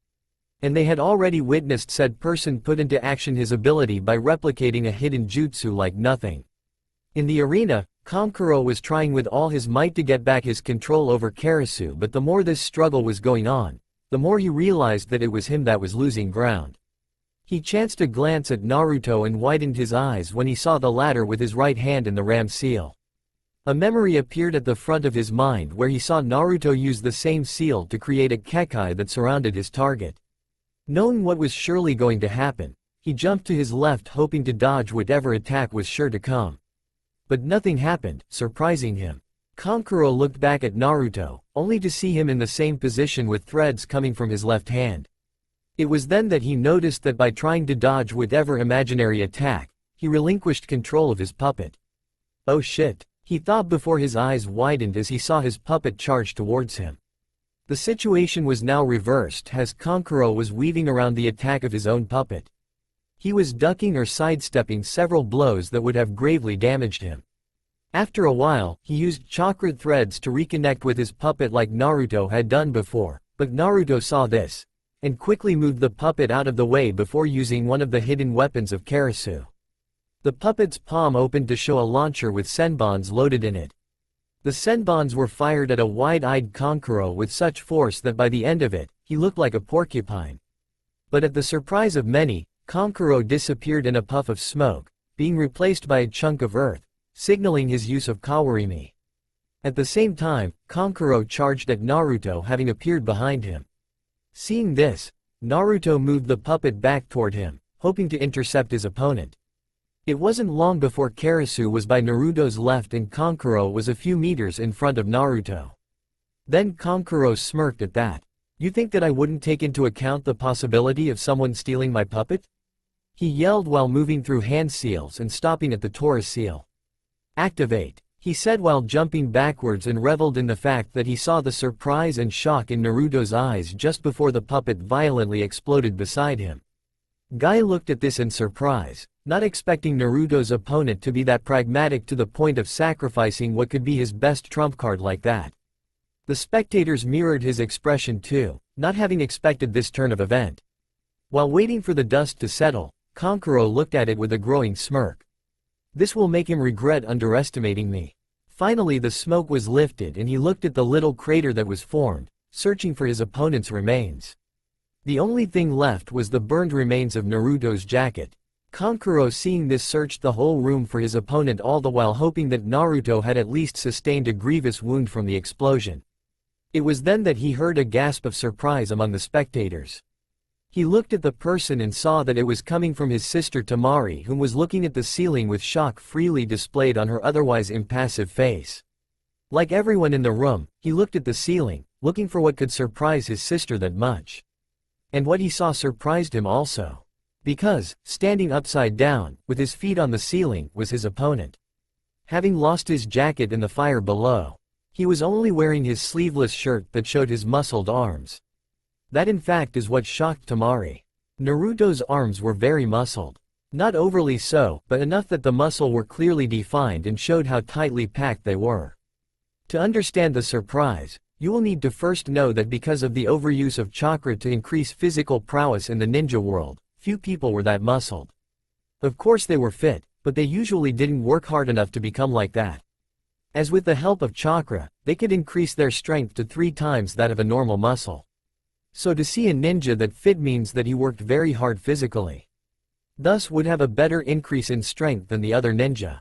And they had already witnessed said person put into action his ability by replicating a hidden jutsu like nothing. In the arena, Kankuro was trying with all his might to get back his control over Karasu, but the more this struggle was going on, the more he realized that it was him that was losing ground. He chanced a glance at Naruto and widened his eyes when he saw the latter with his right hand in the ram seal. A memory appeared at the front of his mind where he saw Naruto use the same seal to create a kekai that surrounded his target. Knowing what was surely going to happen, he jumped to his left, hoping to dodge whatever attack was sure to come. But nothing happened, surprising him. Kankuro looked back at Naruto, only to see him in the same position with threads coming from his left hand. It was then that he noticed that by trying to dodge whatever imaginary attack, he relinquished control of his puppet. Oh shit, he thought before his eyes widened as he saw his puppet charge towards him. The situation was now reversed as Kankuro was weaving around the attack of his own puppet. He was ducking or sidestepping several blows that would have gravely damaged him. After a while, he used chakra threads to reconnect with his puppet like Naruto had done before, but Naruto saw this, and quickly moved the puppet out of the way before using one of the hidden weapons of Karasu. The puppet's palm opened to show a launcher with senbons loaded in it. The senbons were fired at a wide-eyed Kankuro with such force that by the end of it, he looked like a porcupine. But at the surprise of many, Kankuro disappeared in a puff of smoke, being replaced by a chunk of earth, signaling his use of Kawarimi. At the same time, Kankuro charged at Naruto, having appeared behind him. Seeing this, Naruto moved the puppet back toward him, hoping to intercept his opponent. It wasn't long before Karasu was by Naruto's left and Kankuro was a few meters in front of Naruto. Then Kankuro smirked at that. "You think that I wouldn't take into account the possibility of someone stealing my puppet?" He yelled while moving through hand seals and stopping at the Taurus seal. "Activate," he said while jumping backwards and reveled in the fact that he saw the surprise and shock in Naruto's eyes just before the puppet violently exploded beside him. Guy looked at this in surprise, not expecting Naruto's opponent to be that pragmatic to the point of sacrificing what could be his best trump card like that. The spectators mirrored his expression too, not having expected this turn of event. While waiting for the dust to settle, Kankuro looked at it with a growing smirk. "This will make him regret underestimating me." Finally the smoke was lifted and he looked at the little crater that was formed, searching for his opponent's remains. The only thing left was the burned remains of Naruto's jacket. Kankuro seeing this searched the whole room for his opponent, all the while hoping that Naruto had at least sustained a grievous wound from the explosion. It was then that he heard a gasp of surprise among the spectators. He looked at the person and saw that it was coming from his sister Tamari, whom was looking at the ceiling with shock freely displayed on her otherwise impassive face. Like everyone in the room, he looked at the ceiling, looking for what could surprise his sister that much. And what he saw surprised him also. Because, standing upside down, with his feet on the ceiling, was his opponent. Having lost his jacket in the fire below, he was only wearing his sleeveless shirt that showed his muscled arms. That in fact is what shocked Tamari. Naruto's arms were very muscled. Not overly so, but enough that the muscle were clearly defined and showed how tightly packed they were. To understand the surprise, you will need to first know that because of the overuse of chakra to increase physical prowess in the ninja world, few people were that muscled. Of course they were fit, but they usually didn't work hard enough to become like that. As with the help of chakra, they could increase their strength to 3 times that of a normal muscle. So to see a ninja that fit means that he worked very hard physically. Thus would have a better increase in strength than the other ninja.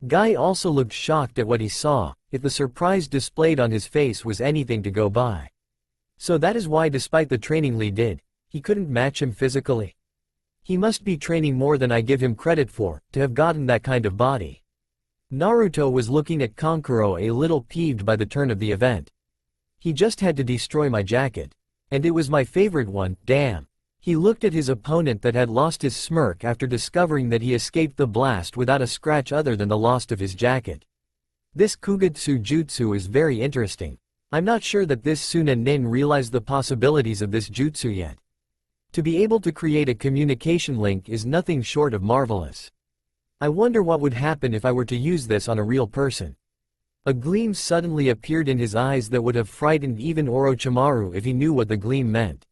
Guy also looked shocked at what he saw, if the surprise displayed on his face was anything to go by. So that is why despite the training Lee did, he couldn't match him physically. He must be training more than I give him credit for, to have gotten that kind of body. Naruto was looking at Kankuro a little peeved by the turn of the event. He just had to destroy my jacket. And it was my favorite one, damn. He looked at his opponent that had lost his smirk after discovering that he escaped the blast without a scratch other than the loss of his jacket. This Kugetsu jutsu is very interesting. I'm not sure that this Suna Nin realized the possibilities of this jutsu yet. To be able to create a communication link is nothing short of marvelous. I wonder what would happen if I were to use this on a real person. A gleam suddenly appeared in his eyes that would have frightened even Orochimaru if he knew what the gleam meant.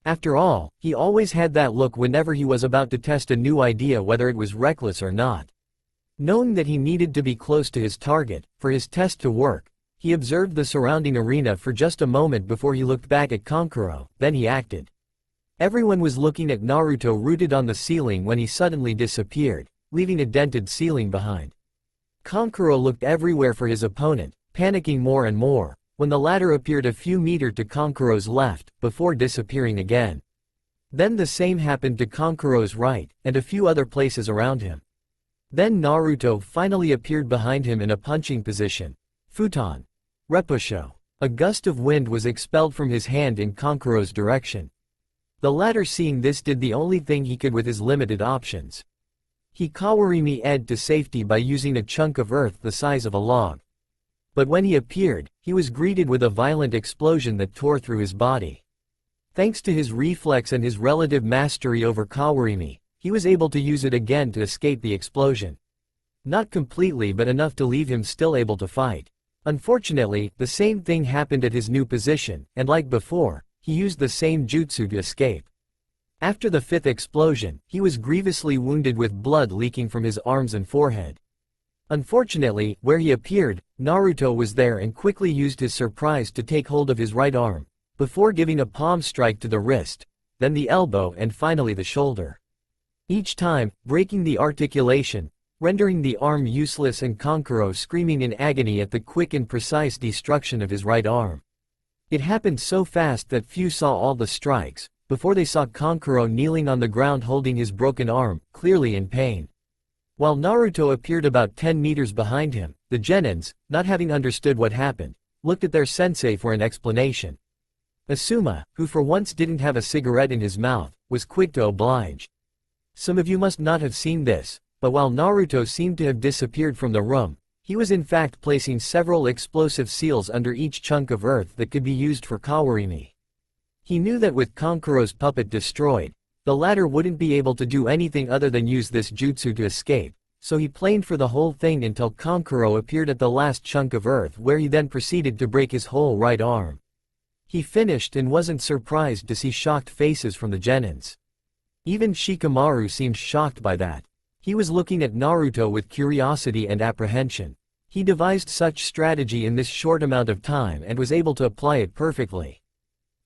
After all, he always had that look whenever he was about to test a new idea, whether it was reckless or not. Knowing that he needed to be close to his target, for his test to work, he observed the surrounding arena for just a moment before he looked back at Kankuro, then he acted. Everyone was looking at Naruto rooted on the ceiling when he suddenly disappeared, leaving a dented ceiling behind. Kankuro looked everywhere for his opponent, panicking more and more, when the latter appeared a few meters to Kankuro's left, before disappearing again. Then the same happened to Kankuro's right, and a few other places around him. Then Naruto finally appeared behind him in a punching position. Futon. Repusho. A gust of wind was expelled from his hand in Kankuro's direction. The latter seeing this did the only thing he could with his limited options. He Kawarimi-ed to safety by using a chunk of earth the size of a log. But when he appeared, he was greeted with a violent explosion that tore through his body. Thanks to his reflex and his relative mastery over Kawarimi, he was able to use it again to escape the explosion. Not completely, but enough to leave him still able to fight. Unfortunately, the same thing happened at his new position, and like before, he used the same jutsu to escape. After the fifth explosion, he was grievously wounded with blood leaking from his arms and forehead. Unfortunately, where he appeared, Naruto was there and quickly used his surprise to take hold of his right arm, before giving a palm strike to the wrist, then the elbow and finally the shoulder. Each time, breaking the articulation, rendering the arm useless and Kankuro screaming in agony at the quick and precise destruction of his right arm. It happened so fast that few saw all the strikes, before they saw Kankuro kneeling on the ground holding his broken arm, clearly in pain. While Naruto appeared about 10 meters behind him, the genins, not having understood what happened, looked at their sensei for an explanation. Asuma, who for once didn't have a cigarette in his mouth, was quick to oblige. Some of you must not have seen this, but while Naruto seemed to have disappeared from the room, he was in fact placing several explosive seals under each chunk of earth that could be used for Kawarimi. He knew that with Kankuro's puppet destroyed, the latter wouldn't be able to do anything other than use this jutsu to escape, so he planned for the whole thing until Kankuro appeared at the last chunk of earth, where he then proceeded to break his whole right arm. He finished and wasn't surprised to see shocked faces from the genins. Even Shikamaru seemed shocked by that. He was looking at Naruto with curiosity and apprehension. He devised such strategy in this short amount of time and was able to apply it perfectly.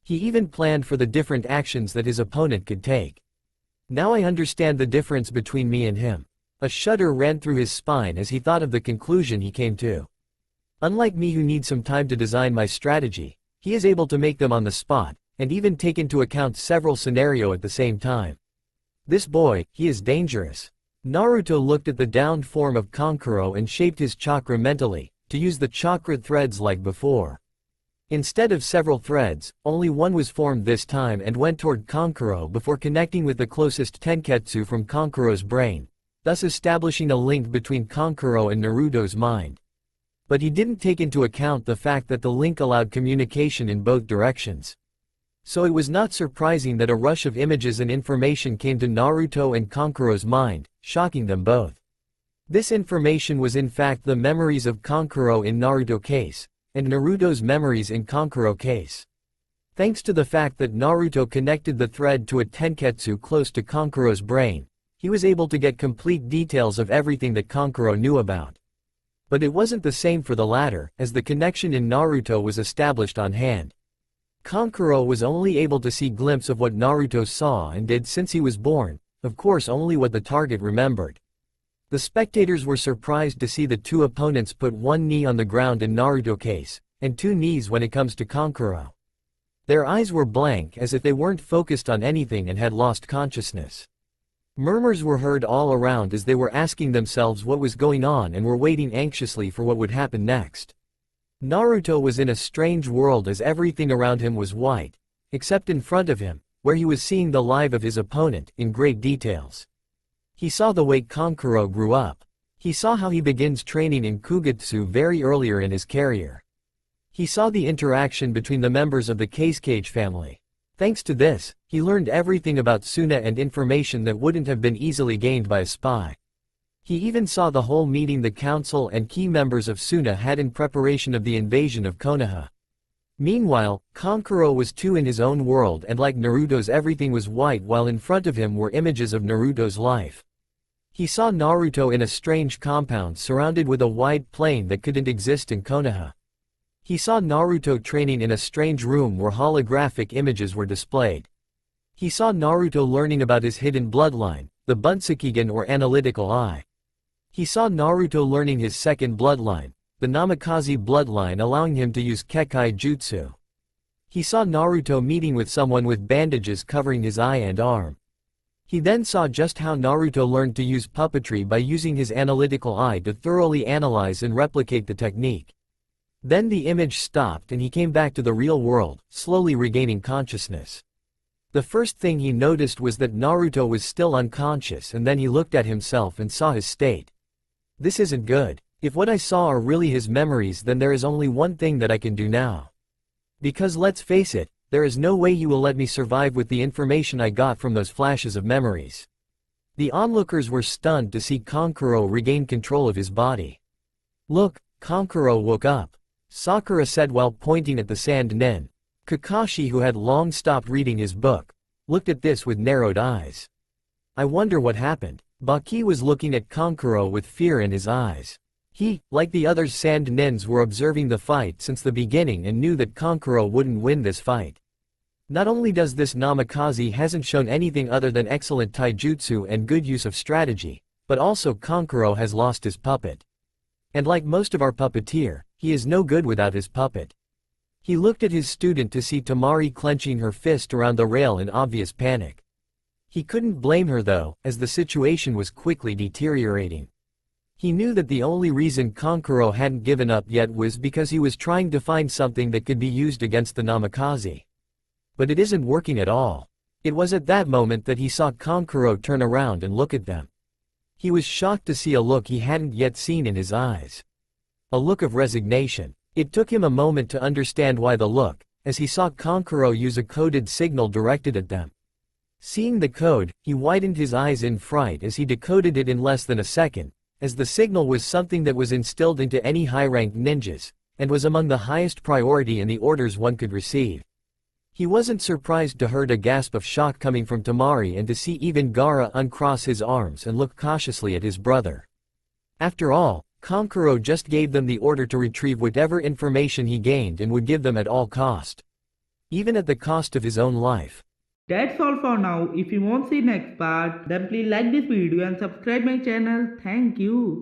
He even planned for the different actions that his opponent could take. Now I understand the difference between me and him. A shudder ran through his spine as he thought of the conclusion he came to. Unlike me, who need some time to design my strategy, he is able to make them on the spot, and even take into account several scenarios at the same time. This boy, he is dangerous. Naruto looked at the downed form of Kankuro and shaped his chakra mentally, to use the chakra threads like before. Instead of several threads, only one was formed this time and went toward Kankuro before connecting with the closest tenketsu from Kankuro's brain, thus establishing a link between Kankuro and Naruto's mind. But he didn't take into account the fact that the link allowed communication in both directions. So it was not surprising that a rush of images and information came to Naruto and Kankuro's mind, shocking them both. This information was in fact the memories of Kankuro in Naruto case, and Naruto's memories in Kankuro case. Thanks to the fact that Naruto connected the thread to a tenketsu close to Kankuro's brain, he was able to get complete details of everything that Kankuro knew about. But it wasn't the same for the latter, as the connection in Naruto was established on hand. Kankuro was only able to see a glimpse of what Naruto saw and did since he was born, of course only what the target remembered. The spectators were surprised to see the two opponents put one knee on the ground in Naruto case, and two knees when it comes to Kankuro. Their eyes were blank as if they weren't focused on anything and had lost consciousness. Murmurs were heard all around as they were asking themselves what was going on and were waiting anxiously for what would happen next. Naruto was in a strange world as everything around him was white, except in front of him, where he was seeing the life of his opponent in great details. He saw the way Kankuro grew up. He saw how he begins training in Kugutsu very earlier in his career. He saw the interaction between the members of the Case family. Thanks to this, he learned everything about Suna and information that wouldn't have been easily gained by a spy. He even saw the whole meeting the council and key members of Suna had in preparation of the invasion of Konoha. Meanwhile, Kankuro was too in his own world, and like Naruto's, everything was white while in front of him were images of Naruto's life. He saw Naruto in a strange compound surrounded with a wide plain that couldn't exist in Konoha. He saw Naruto training in a strange room where holographic images were displayed. He saw Naruto learning about his hidden bloodline, the Bunsakigen or analytical eye. He saw Naruto learning his second bloodline, the Namikaze bloodline, allowing him to use Kekai Jutsu. He saw Naruto meeting with someone with bandages covering his eye and arm. He then saw just how Naruto learned to use puppetry by using his analytical eye to thoroughly analyze and replicate the technique. Then the image stopped and he came back to the real world, slowly regaining consciousness. The first thing he noticed was that Naruto was still unconscious, and then he looked at himself and saw his state. This isn't good. If what I saw are really his memories, then there is only one thing that I can do now. Because let's face it, there is no way he will let me survive with the information I got from those flashes of memories. The onlookers were stunned to see Kankuro regain control of his body. Look, Kankuro woke up, Sakura said while pointing at the sand nen. Kakashi, who had long stopped reading his book, looked at this with narrowed eyes. I wonder what happened. Baki was looking at Kankuro with fear in his eyes. He, like the other sand nens, were observing the fight since the beginning and knew that Kankuro wouldn't win this fight. Not only does this Namikaze hasn't shown anything other than excellent taijutsu and good use of strategy, but also Kankuro has lost his puppet. And like most of our puppeteer, he is no good without his puppet. He looked at his student to see Tamari clenching her fist around the rail in obvious panic. He couldn't blame her though, as the situation was quickly deteriorating. He knew that the only reason Kankuro hadn't given up yet was because he was trying to find something that could be used against the Namikaze. But it isn't working at all. It was at that moment that he saw Kankuro turn around and look at them. He was shocked to see a look he hadn't yet seen in his eyes. A look of resignation. It took him a moment to understand why the look, as he saw Kankuro use a coded signal directed at them. Seeing the code, he widened his eyes in fright as he decoded it in less than a second, as the signal was something that was instilled into any high-ranked ninjas, and was among the highest priority in the orders one could receive. He wasn't surprised to hear a gasp of shock coming from Tamari and to see even Gaara uncross his arms and look cautiously at his brother. After all, Kankuro just gave them the order to retrieve whatever information he gained and would give them at all cost. Even at the cost of his own life. That's all for now. If you want to see next part, then please like this video and subscribe my channel. Thank you.